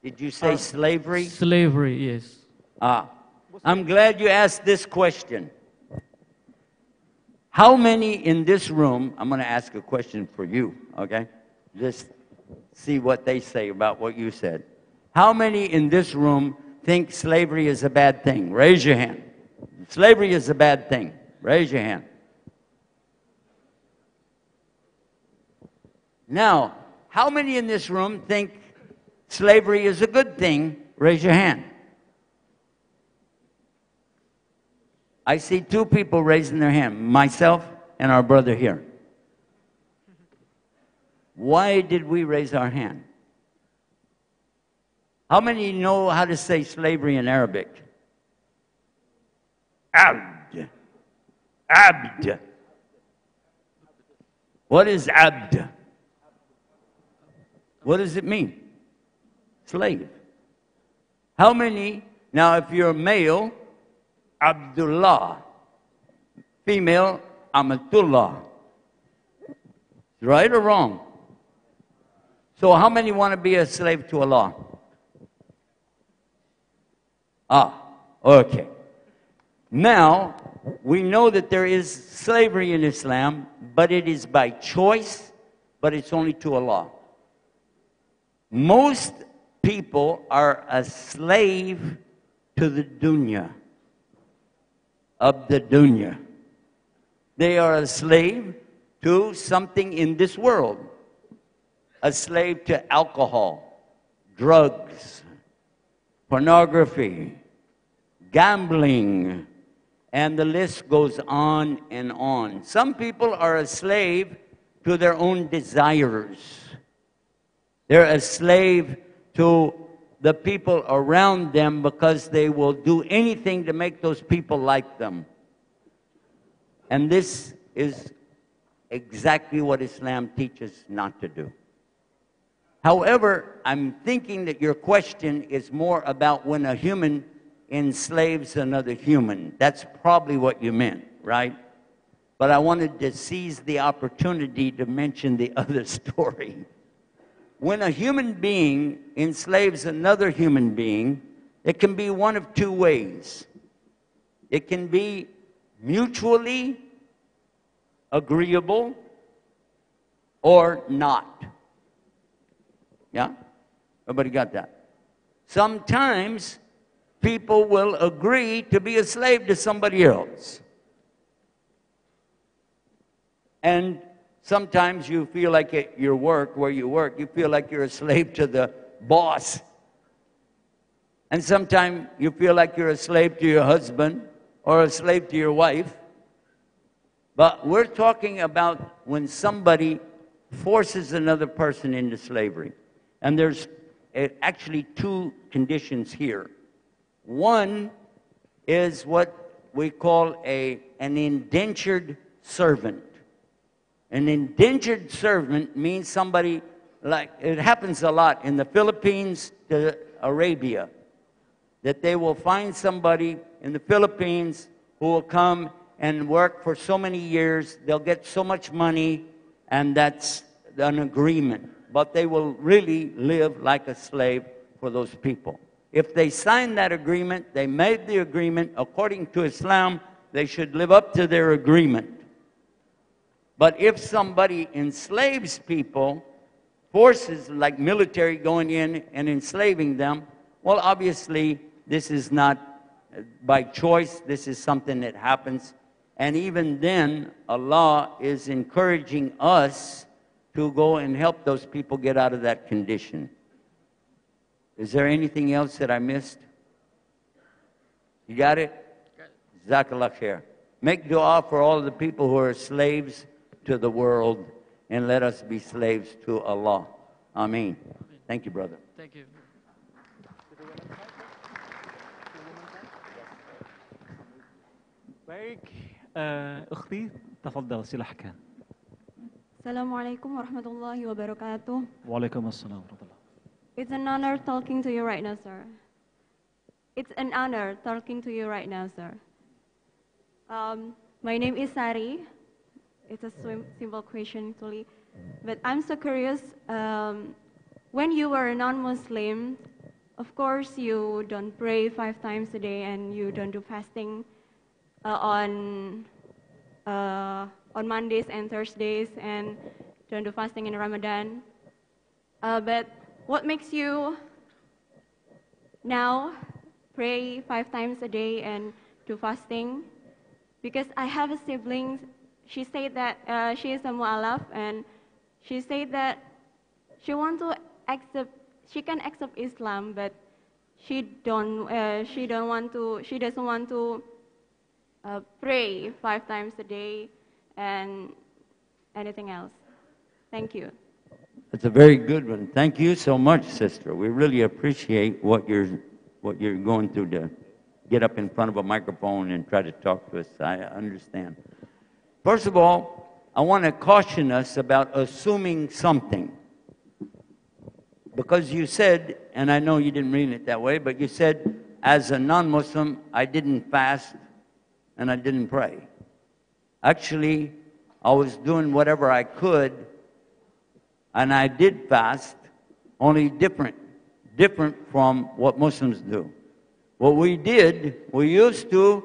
Did you say slavery? Slavery, yes. I'm glad you asked this question. How many in this room, I'm going to ask a question for you, okay? Just see what they say about what you said. How many in this room think slavery is a bad thing? Raise your hand. Slavery is a bad thing. Raise your hand. Now, how many in this room think slavery is a good thing? Raise your hand. I see two people raising their hand, myself and our brother here. Why did we raise our hand? How many know how to say slavery in Arabic? Abd. Abd. What is abd? What does it mean? Slave. How many, now if you're male, Abdullah. Female, Amatullah. Right or wrong? So how many want to be a slave to Allah? Okay. Now, we know that there is slavery in Islam, but it is by choice, but it's only to Allah. Most people are a slave to the dunya, of the dunya. They are a slave to something in this world. A slave to alcohol, drugs, pornography, gambling, and the list goes on and on. Some people are a slave to their own desires. They're a slave to the people around them because they will do anything to make those people like them. And this is exactly what Islam teaches not to do. However, I'm thinking that your question is more about when a human enslaves another human. That's probably what you meant, right? But I wanted to seize the opportunity to mention the other story. When a human being enslaves another human being, it can be one of two ways. It can be mutually agreeable or not. Yeah? Everybody got that? Sometimes people will agree to be a slave to somebody else. And sometimes you feel like at your work, where you work, you feel like you're a slave to the boss. And sometimes you feel like you're a slave to your husband or a slave to your wife. But we're talking about when somebody forces another person into slavery. And there's actually two conditions here. One is what we call an indentured servant. An indentured servant means somebody, like, it happens a lot in the Philippines to Arabia, that they will find somebody in the Philippines who will come and work for so many years, they'll get so much money, and that's an agreement. But they will really live like a slave for those people. If they sign that agreement, they made the agreement, according to Islam, they should live up to their agreement. But if somebody enslaves people, forces like military going in and enslaving them, well, obviously, this is not by choice. This is something that happens. And even then, Allah is encouraging us to go and help those people get out of that condition. Is there anything else that I missed? You got it? Jazakallah khair. Make dua for all of the people who are slaves to the world, and let us be slaves to Allah. Ameen. Thank you, brother. Thank you. Baik, Ukhti, tafadhal silahkan. Assalamualaikum warahmatullahi wabarakatuh. Waalaikumsalam warahmatullahi. It's an honor talking to you right now, sir. It's an honor talking to you right now, sir. My name is Sari. It's a simple question, actually. But I'm so curious, when you were a non-Muslim, of course you don't pray 5 times a day and you don't do fasting on Mondays and Thursdays and don't do fasting in Ramadan. But what makes you now pray 5 times a day and do fasting? Because I have a sibling, she said that she is a mu'alaf, and she said that she can accept Islam, but she doesn't want to pray 5 times a day and anything else. Thank you. That's a very good one. Thank you so much, sister. We really appreciate what you're going through to get up in front of a microphone and try to talk to us. I understand. First of all, I want to caution us about assuming something. Because you said, and I know you didn't mean it that way, but you said, as a non-Muslim, I didn't fast and I didn't pray. Actually, I was doing whatever I could, and I did fast, only different from what Muslims do. What we did, we used to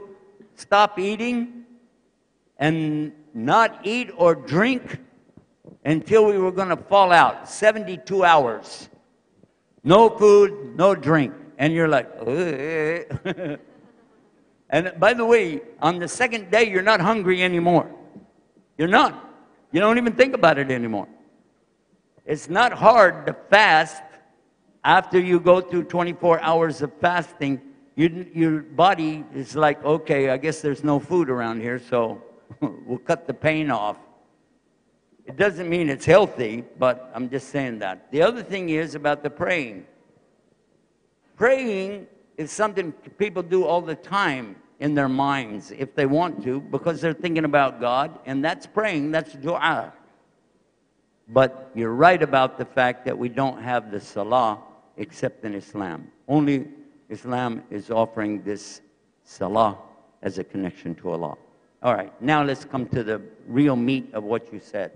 stop eating and not eat or drink until we were going to fall out, 72 hours. No food, no drink. And you're like, ugh. And by the way, on the second day, you're not hungry anymore. You're not. You don't even think about it anymore. It's not hard to fast after you go through 24 hours of fasting. Your body is like, okay, I guess there's no food around here, so we'll cut the pain off. It doesn't mean it's healthy, but I'm just saying that. The other thing is about the praying. Praying is something people do all the time in their minds, if they want to, because they're thinking about God, and that's praying, that's dua. But you're right about the fact that we don't have the salah except in Islam. Only Islam is offering this salah as a connection to Allah. All right, now let's come to the real meat of what you said.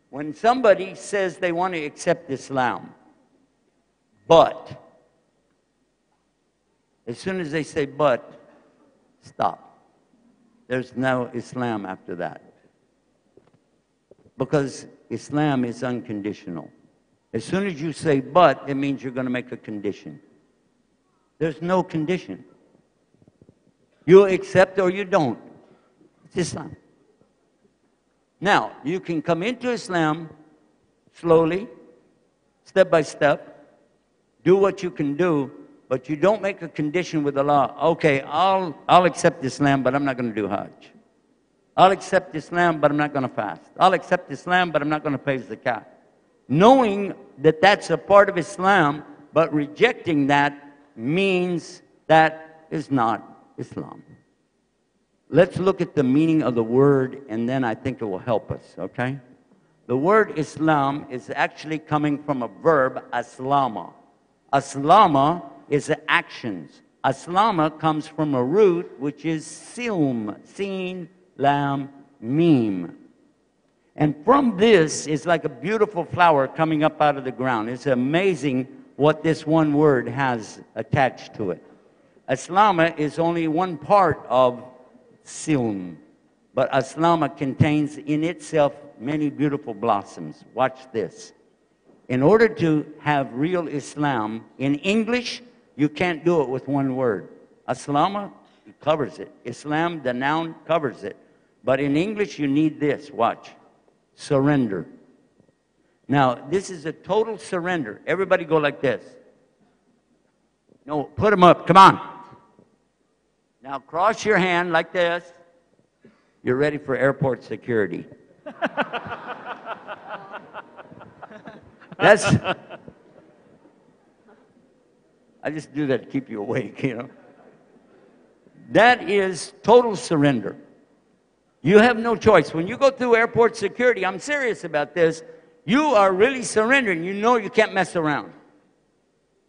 When somebody says they want to accept Islam, but, as soon as they say but, stop. There's no Islam after that. Because Islam is unconditional. As soon as you say but, it means you're going to make a condition. There's no condition. You accept or you don't. It's Islam. Now, you can come into Islam slowly, step by step, do what you can do, but you don't make a condition with Allah. Okay, I'll accept Islam, but I'm not going to do Hajj. I'll accept Islam, but I'm not going to fast. I'll accept Islam, but I'm not going to pay zakat. Knowing that that's a part of Islam, but rejecting that means that is not Islam. Let's look at the meaning of the word, and then I think it will help us, okay? The word Islam is actually coming from a verb, aslama. Aslama is actions. Aslama comes from a root, which is silm, sin, lam, mim. And from this is like a beautiful flower coming up out of the ground. It's amazing what this one word has attached to it. Aslama is only one part of silm, but aslama contains in itself many beautiful blossoms. Watch this. In order to have real Islam, in English, you can't do it with one word. Aslama covers it. Islam, the noun, covers it. But in English, you need this. Watch. Surrender. Now, this is a total surrender. Everybody go like this. No, put them up. Come on. Now, cross your hand like this. You're ready for airport security. I just do that to keep you awake, you know. That is total surrender. You have no choice. When you go through airport security, I'm serious about this, you are really surrendering. You know you can't mess around.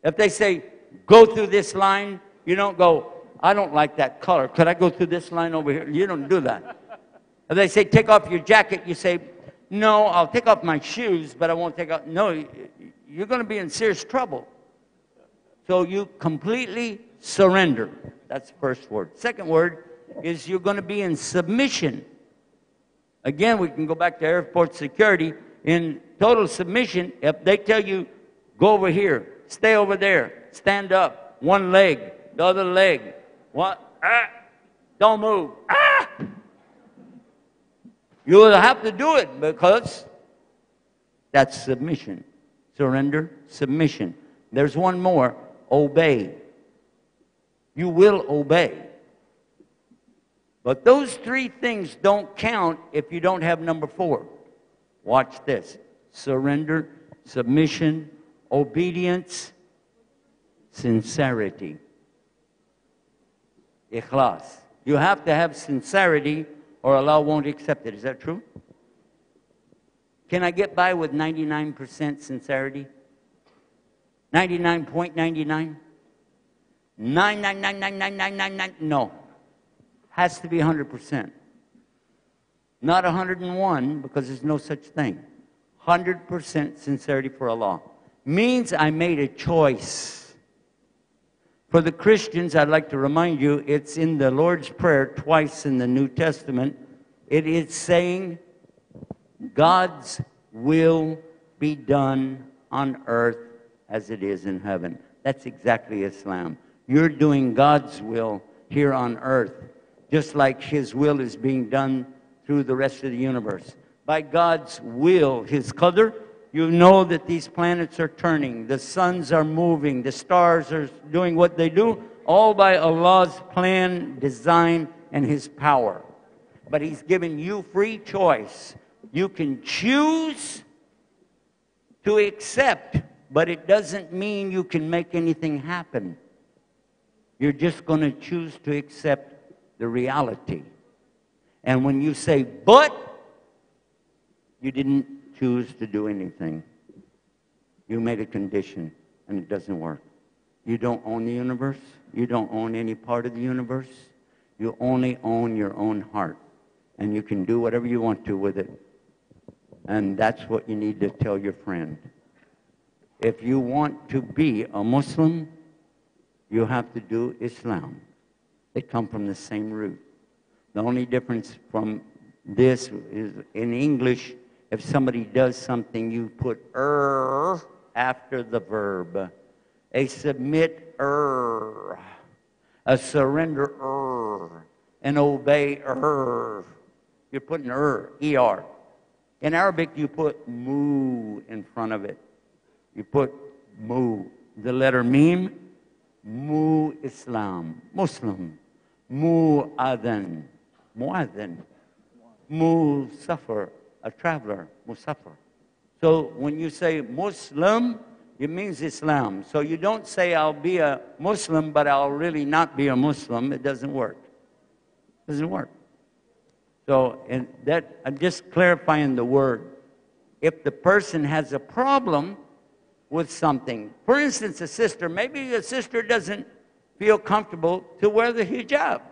If they say, go through this line, you don't go, I don't like that color. Could I go through this line over here? You don't do that. If they say, take off your jacket, you say, no, I'll take off my shoes, but I won't take off. No, you're going to be in serious trouble. So you completely surrender. That's the first word. Second word is you're going to be in submission. Again, we can go back to airport security. In total submission, if they tell you, go over here, stay over there, stand up, one leg, the other leg, don't move. You will have to do it because that's submission. Surrender, submission. There's one more, obey. You will obey. But those three things don't count if you don't have number 4. Watch this. Surrender, submission, obedience, sincerity. Ikhlas. You have to have sincerity or Allah won't accept it. Is that true? Can I get by with 99% sincerity? 99.99? 9999999? No. Has to be 100%. Not 101 because there's no such thing. 100% sincerity for Allah. Means I made a choice. For the Christians, I'd like to remind you, it's in the Lord's Prayer twice in the New Testament. It is saying, God's will be done on earth as it is in heaven. That's exactly Islam. You're doing God's will here on earth, just like His will is being done through the rest of the universe. By God's will, His qadr, you know that these planets are turning, the suns are moving, the stars are doing what they do, all by Allah's plan, design, and His power. But He's given you free choice. You can choose to accept, but it doesn't mean you can make anything happen. You're just going to choose to accept the reality. And when you say, but, you didn't choose to do anything. You made a condition, and it doesn't work. You don't own the universe. You don't own any part of the universe. You only own your own heart. And you can do whatever you want to with it. And that's what you need to tell your friend. If you want to be a Muslim, you have to do Islam. They come from the same root. The only difference from this is in English, if somebody does something, you put after the verb. A submit a surrender an obey You're putting er. In Arabic, you put mu in front of it. You put mu. The letter mim, mu Islam, Muslim. Mu'adhan, mu'adhan. Musafir, a traveler, musafir. So when you say Muslim, it means Islam. So you don't say I'll be a Muslim, but I'll really not be a Muslim. It doesn't work. It doesn't work. So and that I'm just clarifying the word. If the person has a problem with something, for instance, a sister, maybe a sister doesn't feel comfortable to wear the hijab.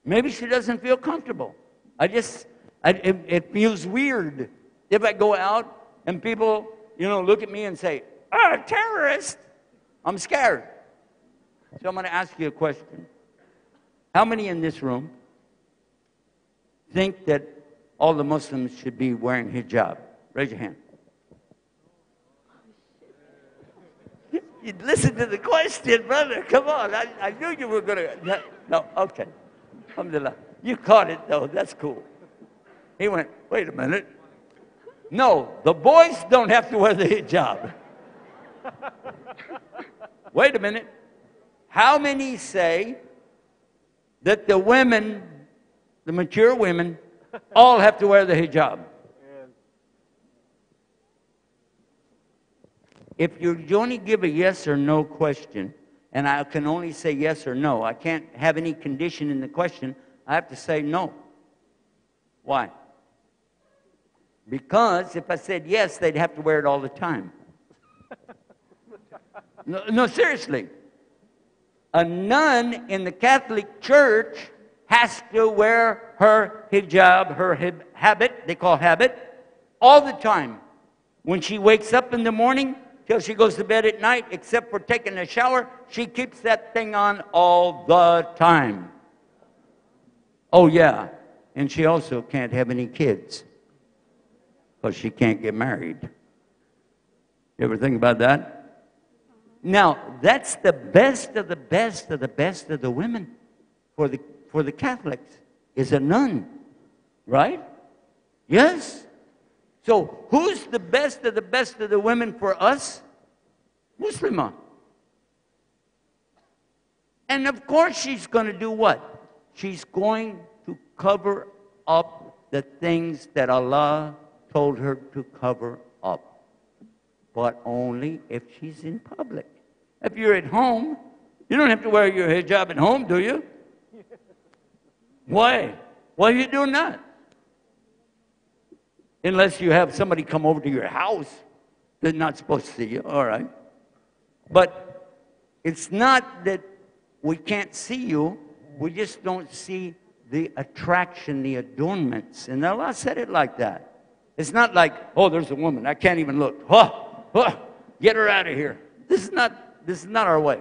Maybe she doesn't feel comfortable. It feels weird if I go out and people, look at me and say, terrorist. I'm scared. So I'm going to ask you a question. How many in this room think that all the Muslims should be wearing hijab? Raise your hand. You listen to the question, brother. Come on. I knew you were going to. No, okay. Alhamdulillah. You caught it, though. That's cool. He went, wait a minute. No, the boys don't have to wear the hijab. Wait a minute. How many say that the women, the mature women, all have to wear the hijab? If you only give a yes or no question, And I can only say yes or no. I can't have any condition in the question. I have to say no. Why? Because if I said yes, they'd have to wear it all the time. No, seriously. A nun in the Catholic Church has to wear her hijab, her habit, they call habit, all the time. When she wakes up in the morning till she goes to bed at night, except for taking a shower, she keeps that thing on all the time. Oh, yeah. And she also can't have any kids because she can't get married. You ever think about that? Now, that's the best of the best of the best of the women for the Catholics, is a nun, right? Yes. So, who's the best of the women for us? Muslimah. And of course she's going to do what? She's going to cover up the things that Allah told her to cover up. But only if she's in public. If you're at home, you don't have to wear your hijab at home, do you? Why? Why are you doing that? Unless you have somebody come over to your house, they're not supposed to see you, all right. But it's not that we can't see you, we just don't see the attraction, the adornments. And Allah said it like that. It's not like, oh, there's a woman, I can't even look. Get her out of here. This is not our way.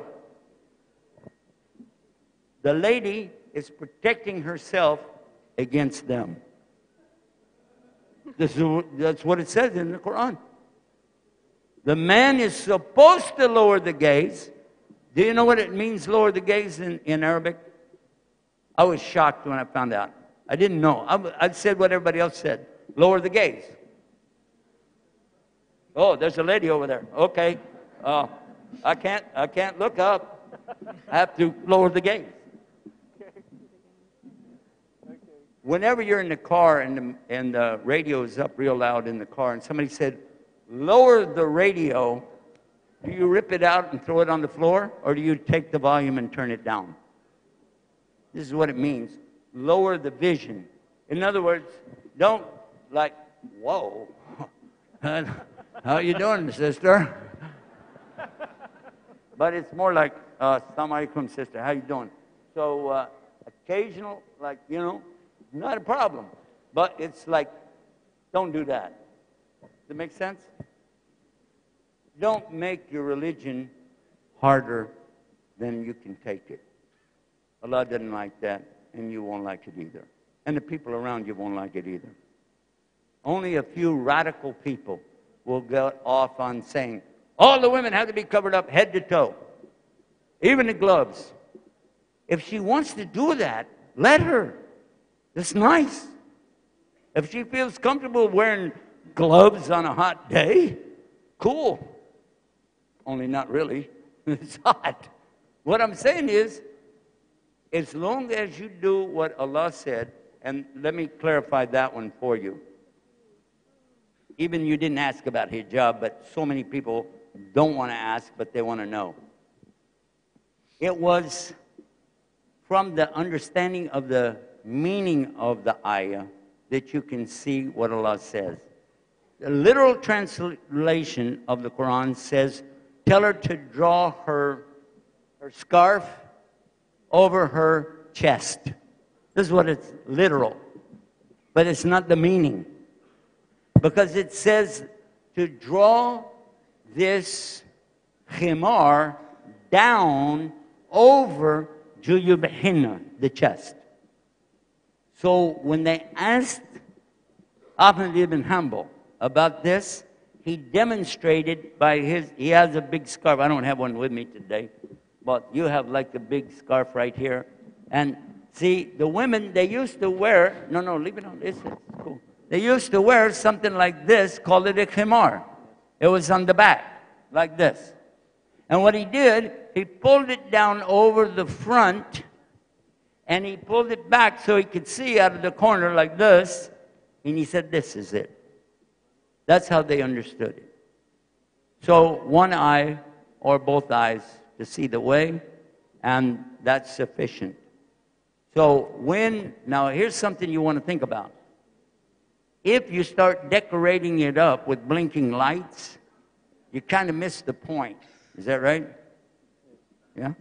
The lady is protecting herself against them. That's what it says in the Quran. The man is supposed to lower the gaze. Do you know what it means, lower the gaze, in Arabic? I was shocked when I found out. I didn't know. I said what everybody else said. Lower the gaze. Oh, there's a lady over there. Okay. I can't look up. I have to lower the gaze. Whenever you're in the car and the radio is up real loud in the car and somebody said, lower the radio, do you rip it out and throw it on the floor, or do you take the volume and turn it down? This is what it means. Lower the vision. In other words, don't like, whoa, how you doing, sister? But it's more like, Assalamu alaikum, sister, how you doing? So occasional, like, you know, not a problem. But it's like, don't do that. Does it make sense? Don't make your religion harder than you can take it. Allah doesn't like that, and you won't like it either. And the people around you won't like it either. Only a few radical people will go off on saying, all the women have to be covered up head to toe, even the gloves. If she wants to do that, let her. It's nice. If she feels comfortable wearing gloves on a hot day, cool. Only not really. It's hot. What I'm saying is, as long as you do what Allah said, and let me clarify that one for you. Even you didn't ask about hijab, but so many people don't want to ask, but they want to know. It was from the understanding of the meaning of the ayah that you can see what Allah says. The literal translation of the Quran says, tell her to draw her scarf over her chest. This is what it's literal. But it's not the meaning. Because it says to draw this khimar down over juyubhinna, the chest. So when they asked Ahmad ibn Hanbal about this, he demonstrated by he has a big scarf. I don't have one with me today, but you have like a big scarf right here. And see, the women, they used to wear, no, leave it on, this is cool. They used to wear something like this, called it a khimar. It was on the back, like this. And what he did, he pulled it down over the front, and he pulled it back so he could see out of the corner like this, and he said, this is it. That's how they understood it. So one eye or both eyes to see the way, and that's sufficient. So now here's something you want to think about. If you start decorating it up with blinking lights, you kind of miss the point. Is that right? Yeah?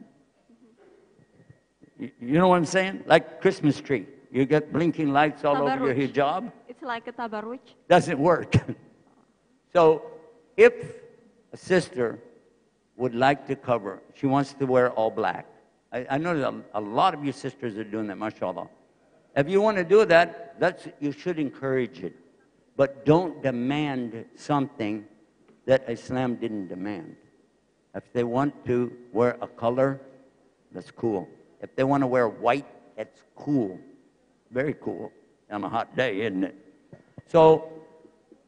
You know what I'm saying? Like Christmas tree. You get blinking lights all over your hijab. It's like a tabarruj. Doesn't work. So if a sister would like to cover, she wants to wear all black. I know that a lot of you sisters are doing that, mashallah. If you want to do that, you should encourage it. But don't demand something that Islam didn't demand. If they want to wear a color, that's cool. If they want to wear white, that's cool. Very cool on a hot day, isn't it? So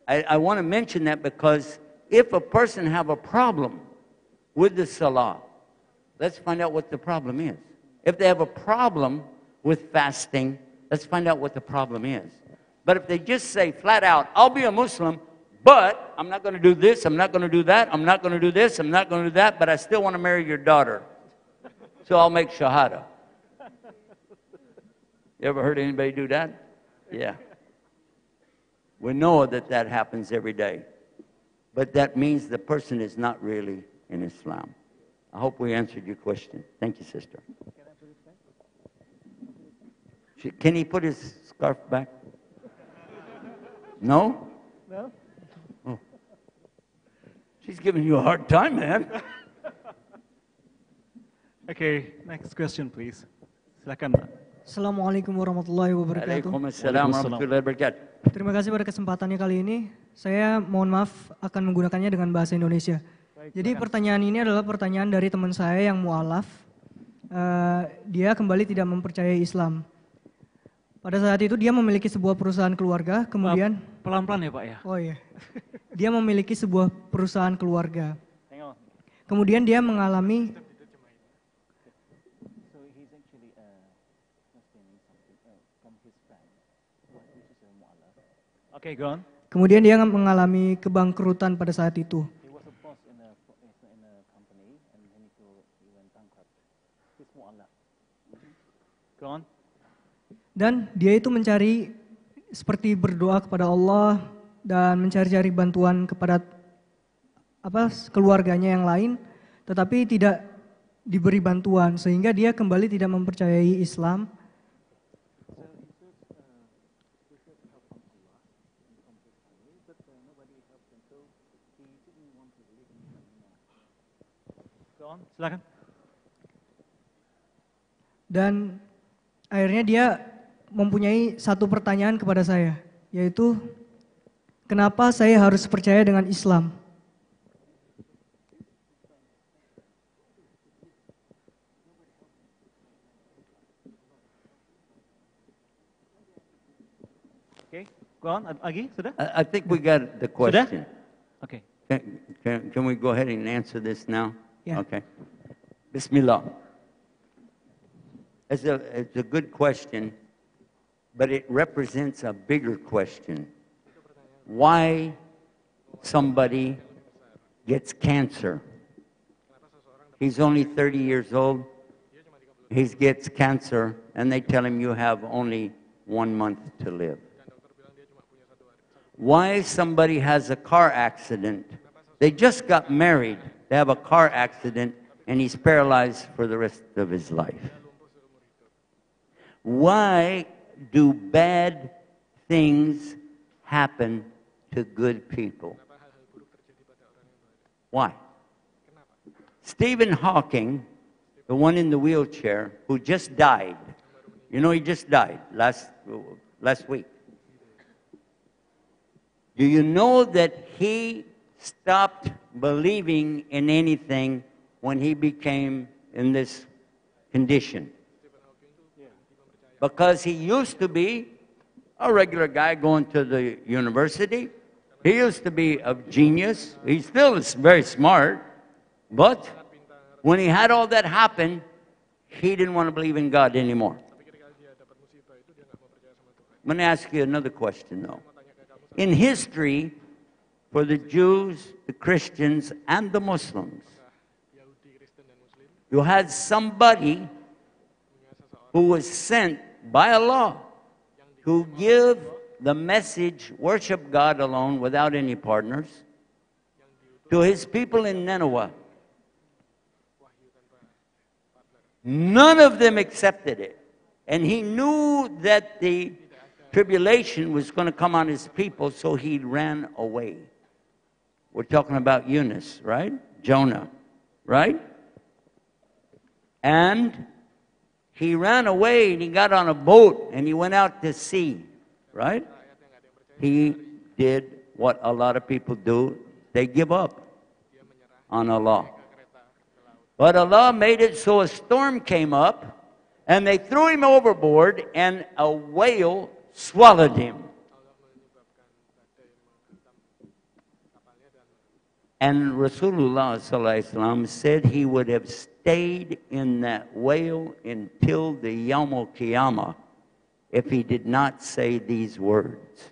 I want to mention that because if a person have a problem with the salah, let's find out what the problem is. If they have a problem with fasting, let's find out what the problem is. But if they just say flat out, I'll be a Muslim, but I'm not going to do this, I'm not going to do that, I'm not going to do this, I'm not going to do that, but I still want to marry your daughter. So I'll make Shahada. You ever heard anybody do that? Yeah. We know that that happens every day. But that means the person is not really in Islam. I hope we answered your question. Thank you, sister. Can he put his scarf back? No? No. Oh. She's giving you a hard time, man. Okay, next question, please. Silakan, Mbak. Assalamualaikum warahmatullahi wabarakatuh. Waalaikumsalam warahmatullahi wabarakatuh. Terima kasih pada kesempatannya kali ini. Saya mohon maaf akan menggunakannya dengan bahasa Indonesia. Jadi pertanyaan ini adalah pertanyaan dari teman saya yang mu'alaf. Dia kembali tidak mempercayai Islam. Pada saat itu dia memiliki sebuah perusahaan keluarga, kemudian... Pelan-pelan ya Pak ya? Oh iya. Dia memiliki sebuah perusahaan keluarga. Kemudian dia mengalami... Okay, go on. Kemudian dia mengalami kebangkrutan pada saat itu. Go on. Dan dia itu mencari seperti berdoa kepada Allah dan mencari-cari bantuan kepada keluarganya yang lain, tetapi tidak diberi bantuan sehingga dia kembali tidak mempercayai Islam. Silakan. Dan akhirnya dia mempunyai satu pertanyaan kepada saya, yaitu kenapa saya harus percaya dengan Islam? Okay, go on. Lagi, sudah? I think we got the question. Sudah? Okay. Can we go ahead and answer this now? Yeah. Okay. Bismillah. It's a good question, but it represents a bigger question. Why somebody gets cancer? He's only 30 years old. He gets cancer, and they tell him you have only 1 month to live. Why somebody has a car accident? They just got married. They have a car accident, and he's paralyzed for the rest of his life. Why do bad things happen to good people? Why? Stephen Hawking, the one in the wheelchair, who just died. You know, he just died last week. Do you know that he stopped believing in anything when he became in this condition? Because he used to be a regular guy going to the university. He used to be a genius. He still is very smart. But when he had all that happen, he didn't want to believe in God anymore. Let me ask you another question, though. In history, for the Jews, the Christians, and the Muslims, You had somebody who was sent by Allah to give the message, worship God alone without any partners, to his people in Nineveh. None of them accepted it. And he knew that the tribulation was going to come on his people, so he ran away. We're talking about Yunus, right? Jonah, right? And he ran away and he got on a boat and he went out to sea, right? He did what a lot of people do. They give up on Allah. But Allah made it so a storm came up and they threw him overboard and a whale swallowed him. And Rasulullah ﷺ said he would have stayed in that whale until the Yawm al-Qiyamah if he did not say these words.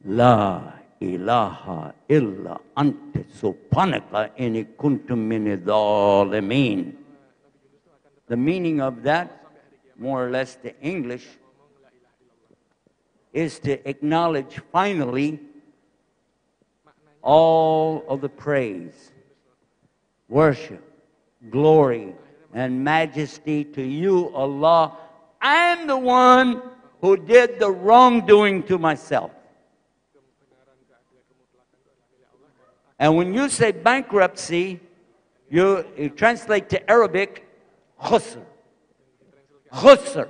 La ilaha illa anta subhanaka inni kuntum min adh-dhalimin. The meaning of that, more or less the English, is to acknowledge finally all of the praise, worship, glory, and majesty to you, Allah. I'm the one who did the wrongdoing to myself. And when you say bankruptcy, you translate to Arabic, khusr. Khusr.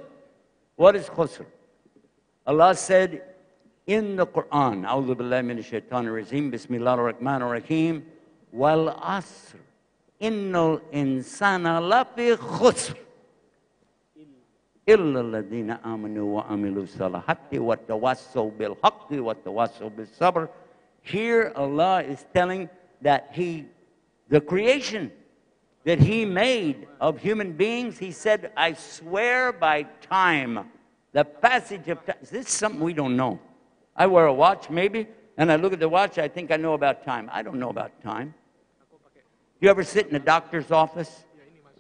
What is khusr? Allah said in the Quran, A'udhu billahi minash shaitanir rajim, Bismillahir Rahmaanir Rahiim, wal asr, innal insana lafi khusr, illa alladhina amanu wa amilu salihati wa tawassaw bil haqqi wa tawassaw bis sabr. Here Allah is telling that the creation that He made of human beings, He said, I swear by time, the passage of time. This is something we don't know. I wear a watch maybe, and I look at the watch, I think I know about time. I don't know about time. You ever sit in a doctor's office?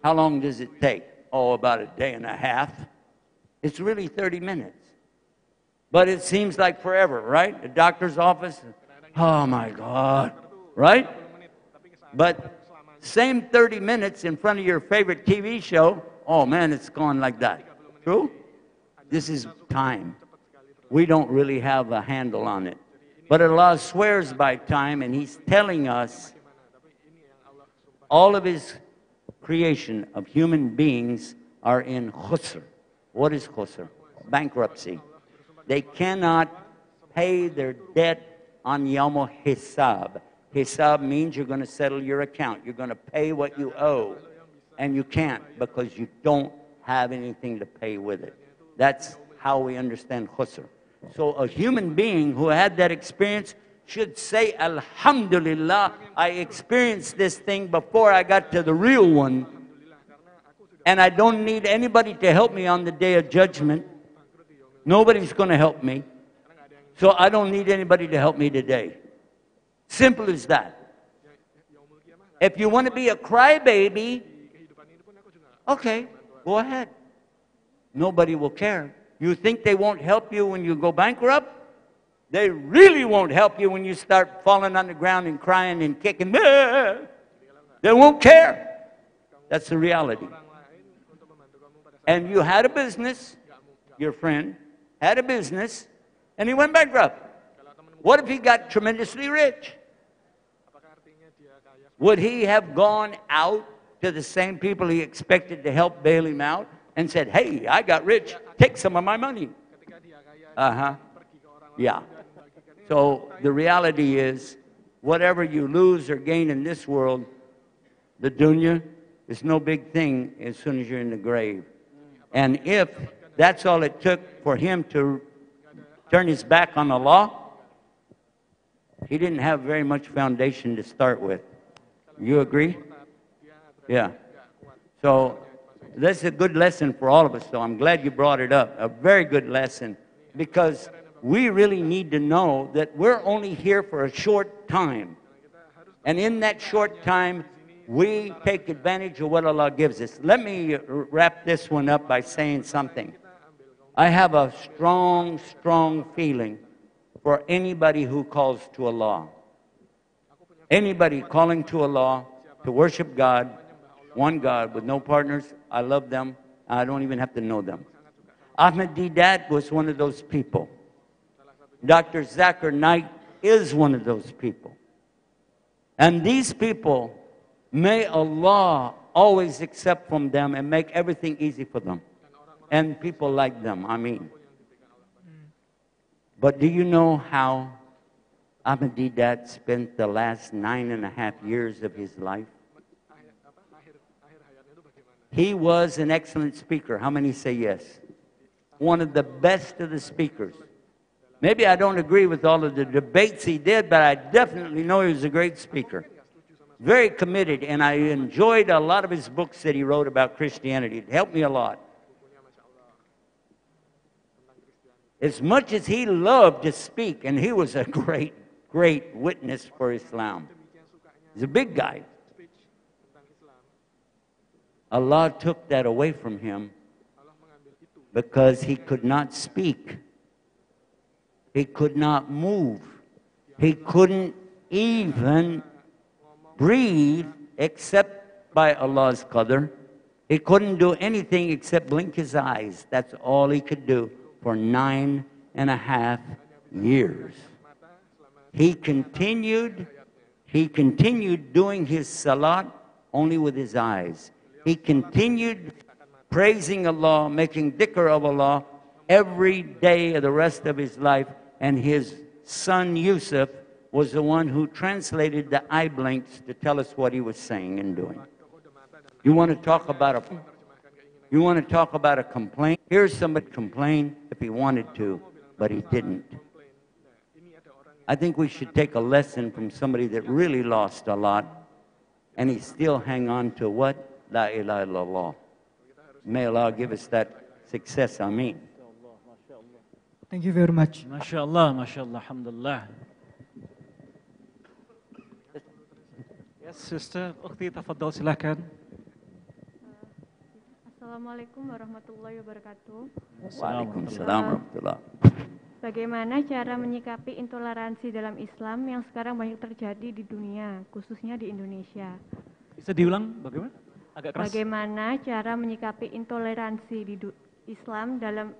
How long does it take? Oh, about a day and a half. It's really 30 minutes. But it seems like forever, right? A doctor's office, oh my God, right? But same 30 minutes in front of your favorite TV show, oh man, it's gone like that. True? This is time. We don't really have a handle on it. But Allah swears by time, and He's telling us all of His creation of human beings are in khusr. What is khusr? Bankruptcy. They cannot pay their debt on Yawm al-Hisab. Hisab means you're going to settle your account. You're going to pay what you owe. And you can't because you don't have anything to pay with it. That's how we understand khusr. So a human being who had that experience should say, Alhamdulillah, I experienced this thing before I got to the real one. And I don't need anybody to help me on the day of judgment. Nobody's going to help me. So I don't need anybody to help me today. Simple as that. If you want to be a crybaby, okay, go ahead. Nobody will care. You think they won't help you when you go bankrupt? They really won't help you when you start falling on the ground and crying and kicking. They won't care. That's the reality. And you had a business, your friend had a business, and he went bankrupt. What if he got tremendously rich? Would he have gone out to the same people he expected to help bail him out and said, hey, I got rich, take some of my money? Yeah. So the reality is, whatever you lose or gain in this world, the dunya is no big thing as soon as you're in the grave. And if that's all it took for him to turn his back on Allah, he didn't have very much foundation to start with. You agree? Yeah. So that's a good lesson for all of us, though. I'm glad you brought it up. A very good lesson, because we really need to know that we're only here for a short time. And in that short time, we take advantage of what Allah gives us. Let me wrap this one up by saying something. I have a strong, strong feeling for anybody who calls to Allah. Anybody calling to Allah to worship God, one God with no partners, I love them. I don't even have to know them. Ahmed Deedat was one of those people. Dr. Zakir Naik is one of those people. And these people, may Allah always accept from them and make everything easy for them. And people like them, I mean. But do you know how Ahmed Deedat spent the last 9.5 years of his life? He was an excellent speaker. How many say yes? One of the best of the speakers. Maybe I don't agree with all of the debates he did, but I definitely know he was a great speaker. Very committed, and I enjoyed a lot of his books that he wrote about Christianity. It helped me a lot. As much as he loved to speak, and he was a great, great witness for Islam. He's a big guy. Allah took that away from him because he could not speak. He could not move. He couldn't even breathe except by Allah's qadr. He couldn't do anything except blink his eyes. That's all he could do for 9.5 years. He continued doing his salat only with his eyes. He continued praising Allah, making dhikr of Allah every day of the rest of his life. And his son Yusuf was the one who translated the eye blinks to tell us what he was saying and doing. You want to talk about a complaint? Here's somebody complain if he wanted to, but he didn't. I think we should take a lesson from somebody that really lost a lot, and he still hang on to what? La ilaha illallah. May Allah give us that success. Ameen. Thank you very much. MashaAllah, MashaAllah, Alhamdulillah. Yes, sister, Ukhti, tafaddal, silakan. Assalamualaikum warahmatullahi wabarakatuh. Waalaikumsalam warahmatullah. Bagaimana cara menyikapi intoleransi dalam Islam yang sekarang banyak terjadi di dunia, khususnya di Indonesia? Bisa diulang bagaimana? Agak keras. Bagaimana cara menyikapi intoleransi di Islam dalam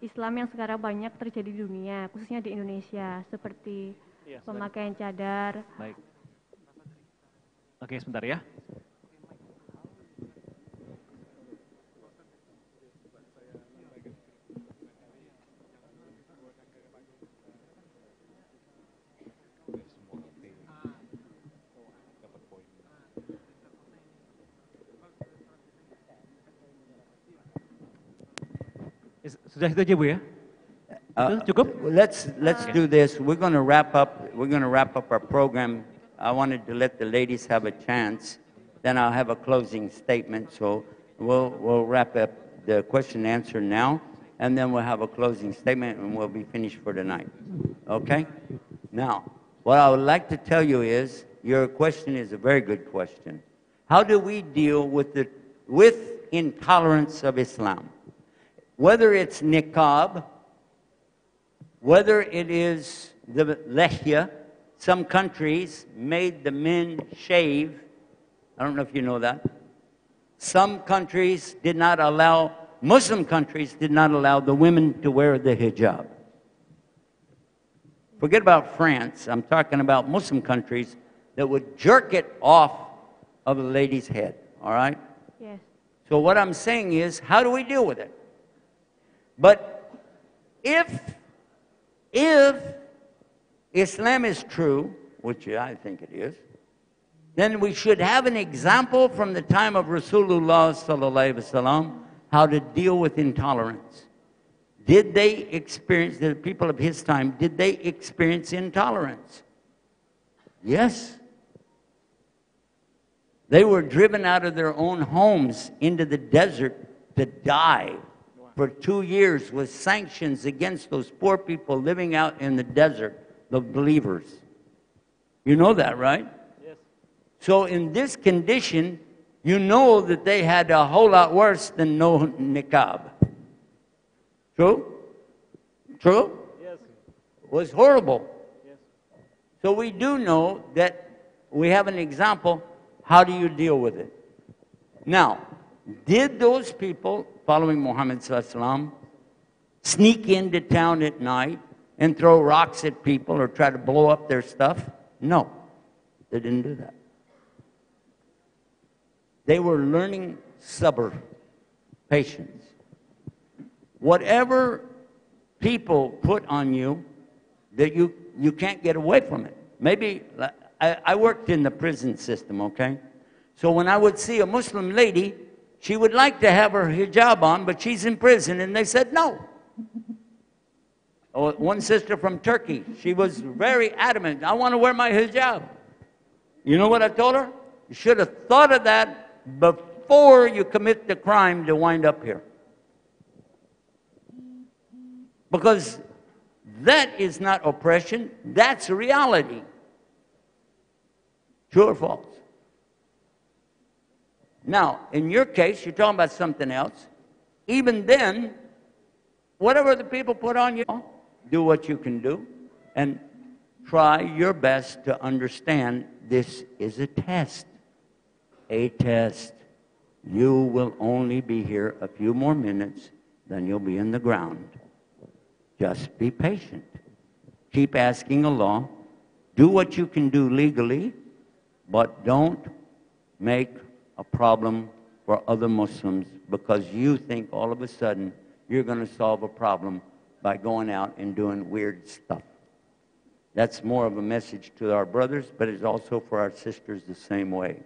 Islam yang sekarang banyak terjadi di dunia, khususnya di Indonesia, seperti pemakaian cadar. Baik. Oke, sebentar ya. Sudah itu aja Bu ya? Cukup? Let's do this. We're going to wrap up our program. I wanted to let the ladies have a chance. Then I'll have a closing statement. So we'll wrap up the question and answer now, and then we'll have a closing statement, and we'll be finished for tonight. Okay? Now, what I would like to tell you is your question is a very good question. How do we deal with intolerance of Islam? Whether it's niqab, whether it is the lehya, some countries made the men shave. I don't know if you know that. Some countries did not allow, Muslim countries did not allow the women to wear the hijab. Forget about France. I'm talking about Muslim countries that would jerk it off of a lady's head, all right? Yes. So what I'm saying is, how do we deal with it? But if Islam is true, which I think it is, then we should have an example from the time of Rasulullah sallallahu alaihi wasallam how to deal with intolerance. Did they experience, the people of his time, did they experience intolerance? Yes. They were driven out of their own homes into the desert to die for 2 years with sanctions against those poor people living out in the desert, the believers. You know that, right? Yes. So in this condition, you know that they had a whole lot worse than no niqab. True? True? Yes. It was horrible. Yes. So we do know that we have an example. How do you deal with it? Now, did those people following Muhammad Sallallahu Alaihi Wasallam sneak into town at night and throw rocks at people or try to blow up their stuff? No, they didn't do that. They were learning sabr, patience. Whatever people put on you, that you can't get away from it. Maybe, I worked in the prison system, okay? So when I would see a Muslim lady, she would like to have her hijab on, but she's in prison, and they said no. Oh, one sister from Turkey, she was very adamant, I want to wear my hijab. You know what I told her? You should have thought of that before you commit the crime to wind up here. Because that is not oppression, that's reality. True or false? Now, in your case, you're talking about something else. Even then, whatever the people put on you, do what you can do and try your best to understand this is a test. A test. You will only be here a few more minutes, then you'll be in the ground. Just be patient. Keep asking Allah. Do what you can do legally, but don't make a problem for other Muslims because you think all of a sudden you're going to solve a problem by going out and doing weird stuff. That's more of a message to our brothers, but it's also for our sisters the same way.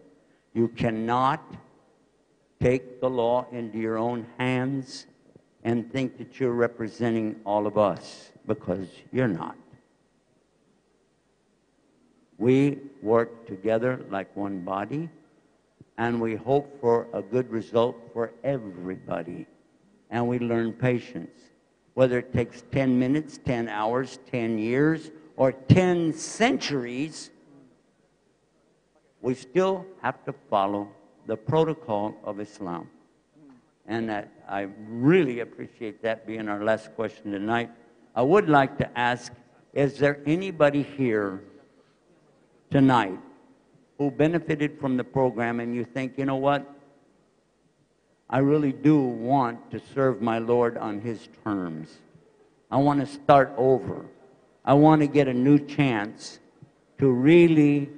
You cannot take the law into your own hands and think that you're representing all of us, because you're not. We work together like one body, and we hope for a good result for everybody. And we learn patience. Whether it takes 10 minutes, 10 hours, 10 years, or 10 centuries, we still have to follow the protocol of Islam. And I really appreciate that being our last question tonight. I would like to ask, is there anybody here tonight who benefited from the program and you think, you know what, I really do want to serve my Lord on His terms. I want to start over. I want to get a new chance to really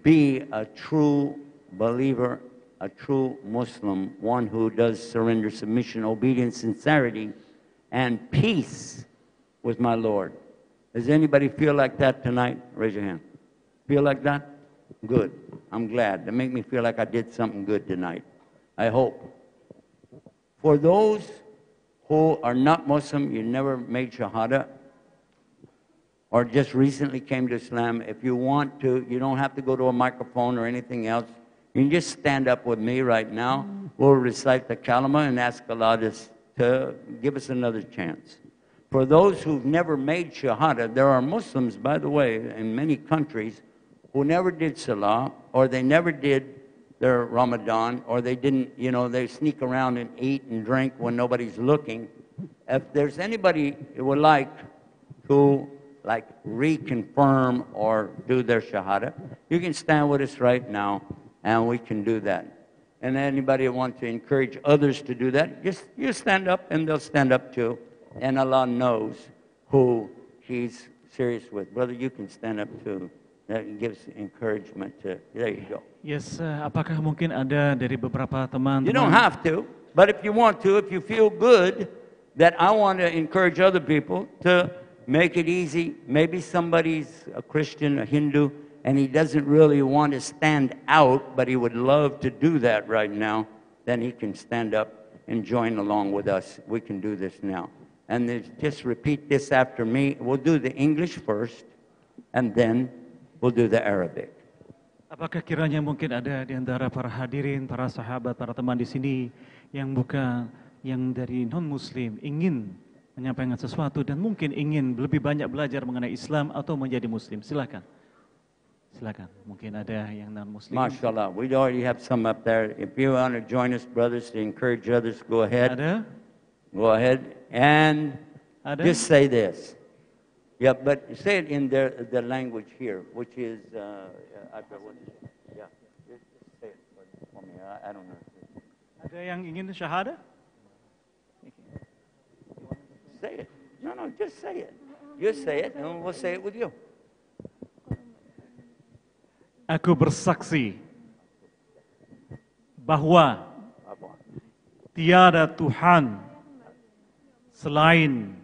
be a true believer, a true Muslim, one who does surrender, submission, obedience, sincerity, and peace with my Lord. Does anybody feel like that tonight? Raise your hand. Feel like that? Good. I'm glad. That make me feel like I did something good tonight. I hope. For those who are not Muslim, you never made Shahada, or just recently came to Islam, if you want to, you don't have to go to a microphone or anything else. You can just stand up with me right now. We'll recite the Kalima and ask Allah to give us another chance. For those who've never made Shahada, there are Muslims, by the way, in many countries who never did Salah, or they never did their Ramadan, or they didn't, you know, they sneak around and eat and drink when nobody's looking. If there's anybody who would like to reconfirm or do their Shahada, you can stand with us right now and we can do that. And anybody who wants to encourage others to do that, just you stand up and they'll stand up too. And Allah knows who He's serious with. Brother, you can stand up too. That gives encouragement to, there you go. Yes, apakah mungkin ada dari beberapa teman-teman? You don't have to, but if you want to, if you feel good, that I want to encourage other people to make it easy. Maybe somebody's a Christian, a Hindu, and he doesn't really want to stand out, but he would love to do that right now, then he can stand up and join along with us. We can do this now. And just repeat this after me. We'll do the English first, and then we'll do the Arabic. Apakah kiranya mungkin ada di antara para hadirin, para sahabat, para teman di sini yang bukan, yang dari non-Muslim ingin menyampaikan sesuatu dan mungkin ingin lebih banyak belajar mengenai Islam atau menjadi Muslim? Silakan. Silakan, mungkin ada yang non-muslim. MashaAllah, we already have some up there. If you want to join us, brothers, to encourage others, go ahead. Ada? Go ahead. And Ada? just say this. Yeah, but say it in the language here, which is, yeah, just say it for me. I don't know. Ada yang ingin syahada? Say it. No, just say it. You say it, and we'll say it with you. Aku bersaksi bahwa tiada Tuhan selain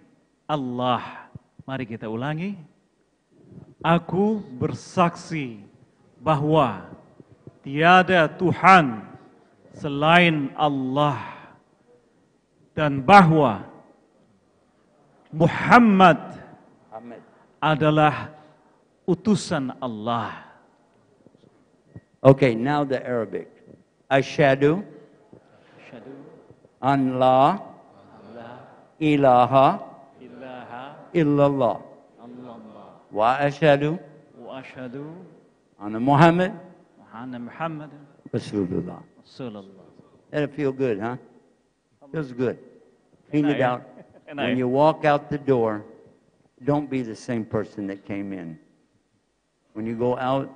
Allah. Mari kita ulangi. Aku bersaksi bahwa tiada Tuhan selain Allah dan bahwa Muhammad adalah utusan Allah. Okay, now the Arabic. Ashhadu an la ilaha illallah. Wa ashhadu anna Muhammad Rasulullah. That'll feel good, huh? Feels good. Feel it out. When you walk out the door, don't be the same person that came in. When you go out,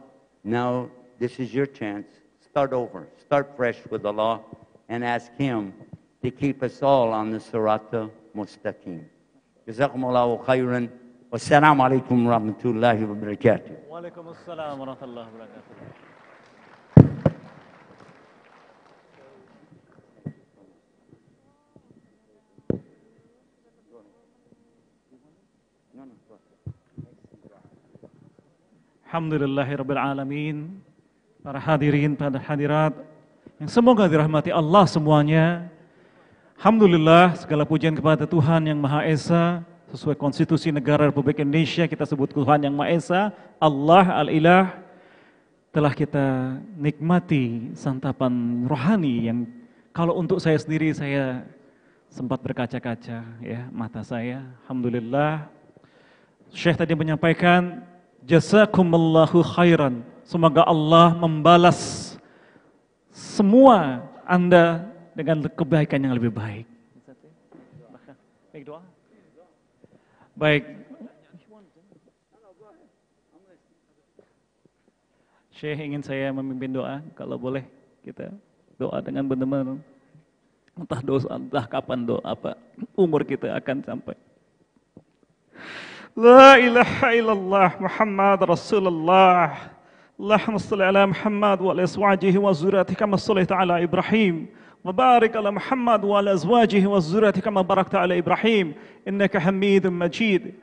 now this is your chance. Start over. Start fresh with Allah and ask Him to keep us all on the Sirata Mustaqim. Jazakumullahu khairan. Wassalamu alaikum warahmatullahi wabarakatuh. Waalaikumsalam warahmatullahi wabarakatuh. Alhamdulillahirabbil alamin. Para hadirin, para hadirat yang semoga dirahmati Allah semuanya. Alhamdulillah, segala pujian kepada Tuhan yang Maha Esa. Sesuai konstitusi negara Republik Indonesia, kita sebut Tuhan yang Maha Esa, Allah Al-Ilah. Telah kita nikmati santapan rohani yang kalau untuk saya sendiri, saya sempat berkaca-kaca ya mata saya. Alhamdulillah. Syekh tadi menyampaikan, jazakumullahu khairan. Semoga Allah membalas semua Anda dengan kebaikan yang lebih baik. Baik. Syekh ingin saya memimpin doa, kalau boleh kita doa dengan benar-benar entah dosa, entah kapan doa apa umur kita akan sampai. La ilaha illallah Muhammad Rasulullah. Allahumma salli ala Muhammad wa ala azwajihi wa zurriyyatihi kama shallaita ala Ibrahim wa barik ala Muhammad wa ala azwajihi wa zurriyyatihi kama barakta ala Ibrahim innaka Hamidum Majid.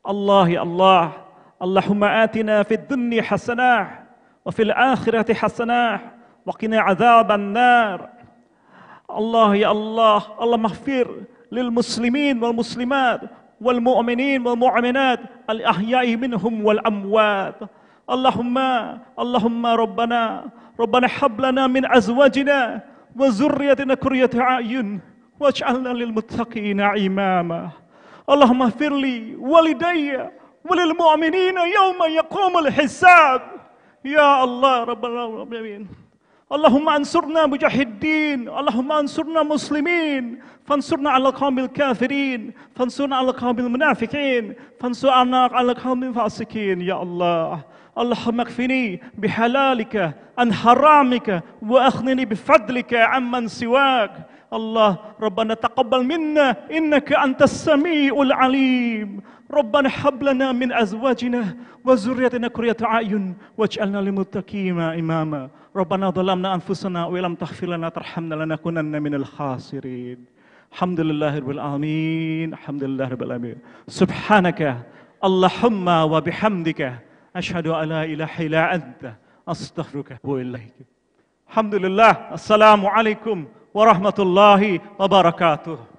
Allah ya Allah, Allahumma atina fid dunya hasanah wa fil akhirati hasanah wa qina adzaban nar. Allah ya Allah, Allah maghfir lil muslimin wal muslimat wal mu'minin wal mu'minat al ahya'i minhum wal amwat. Allahumma Rabbana hab lana min azwajina wa zurriyatina qurrata a'yun waj'alna lil muttaqina imama. Allahumma ighfir li walidayya walil mu'minina yawma yaqumul hisab. Ya Allah Rabbal alamin. Allahumma ansurna mujahidin, Allahumma ansurna muslimin, fansurna ala qawmil kafirin, fansurna ala qawmil munafiqin, fansurna ala qawmil fasikin. Ya Allah, Allahumma kfini bihalalika an haramika wa akhnini bifadlika amman siwak. Allah, Rabbana taqabbal minna innaka antas sami'ul alim. Rabbana hab lana min azwajina wa zurriyatina qurrata a'yun waj'alna lil muttaqina imama. Rabbana dhalamna anfusana wa lam taghfir lana tarhamna lanakunanna minal khasirin. Alhamdulillahirabbil alamin. Alhamdulillahirabbil alamin. Subhanaka Allahumma wa bihamdika asyhadu an la ilaha illa anta astaghfiruka wa ilaik. Alhamdulillah. Assalamualaikum warahmatullahi wabarakatuh.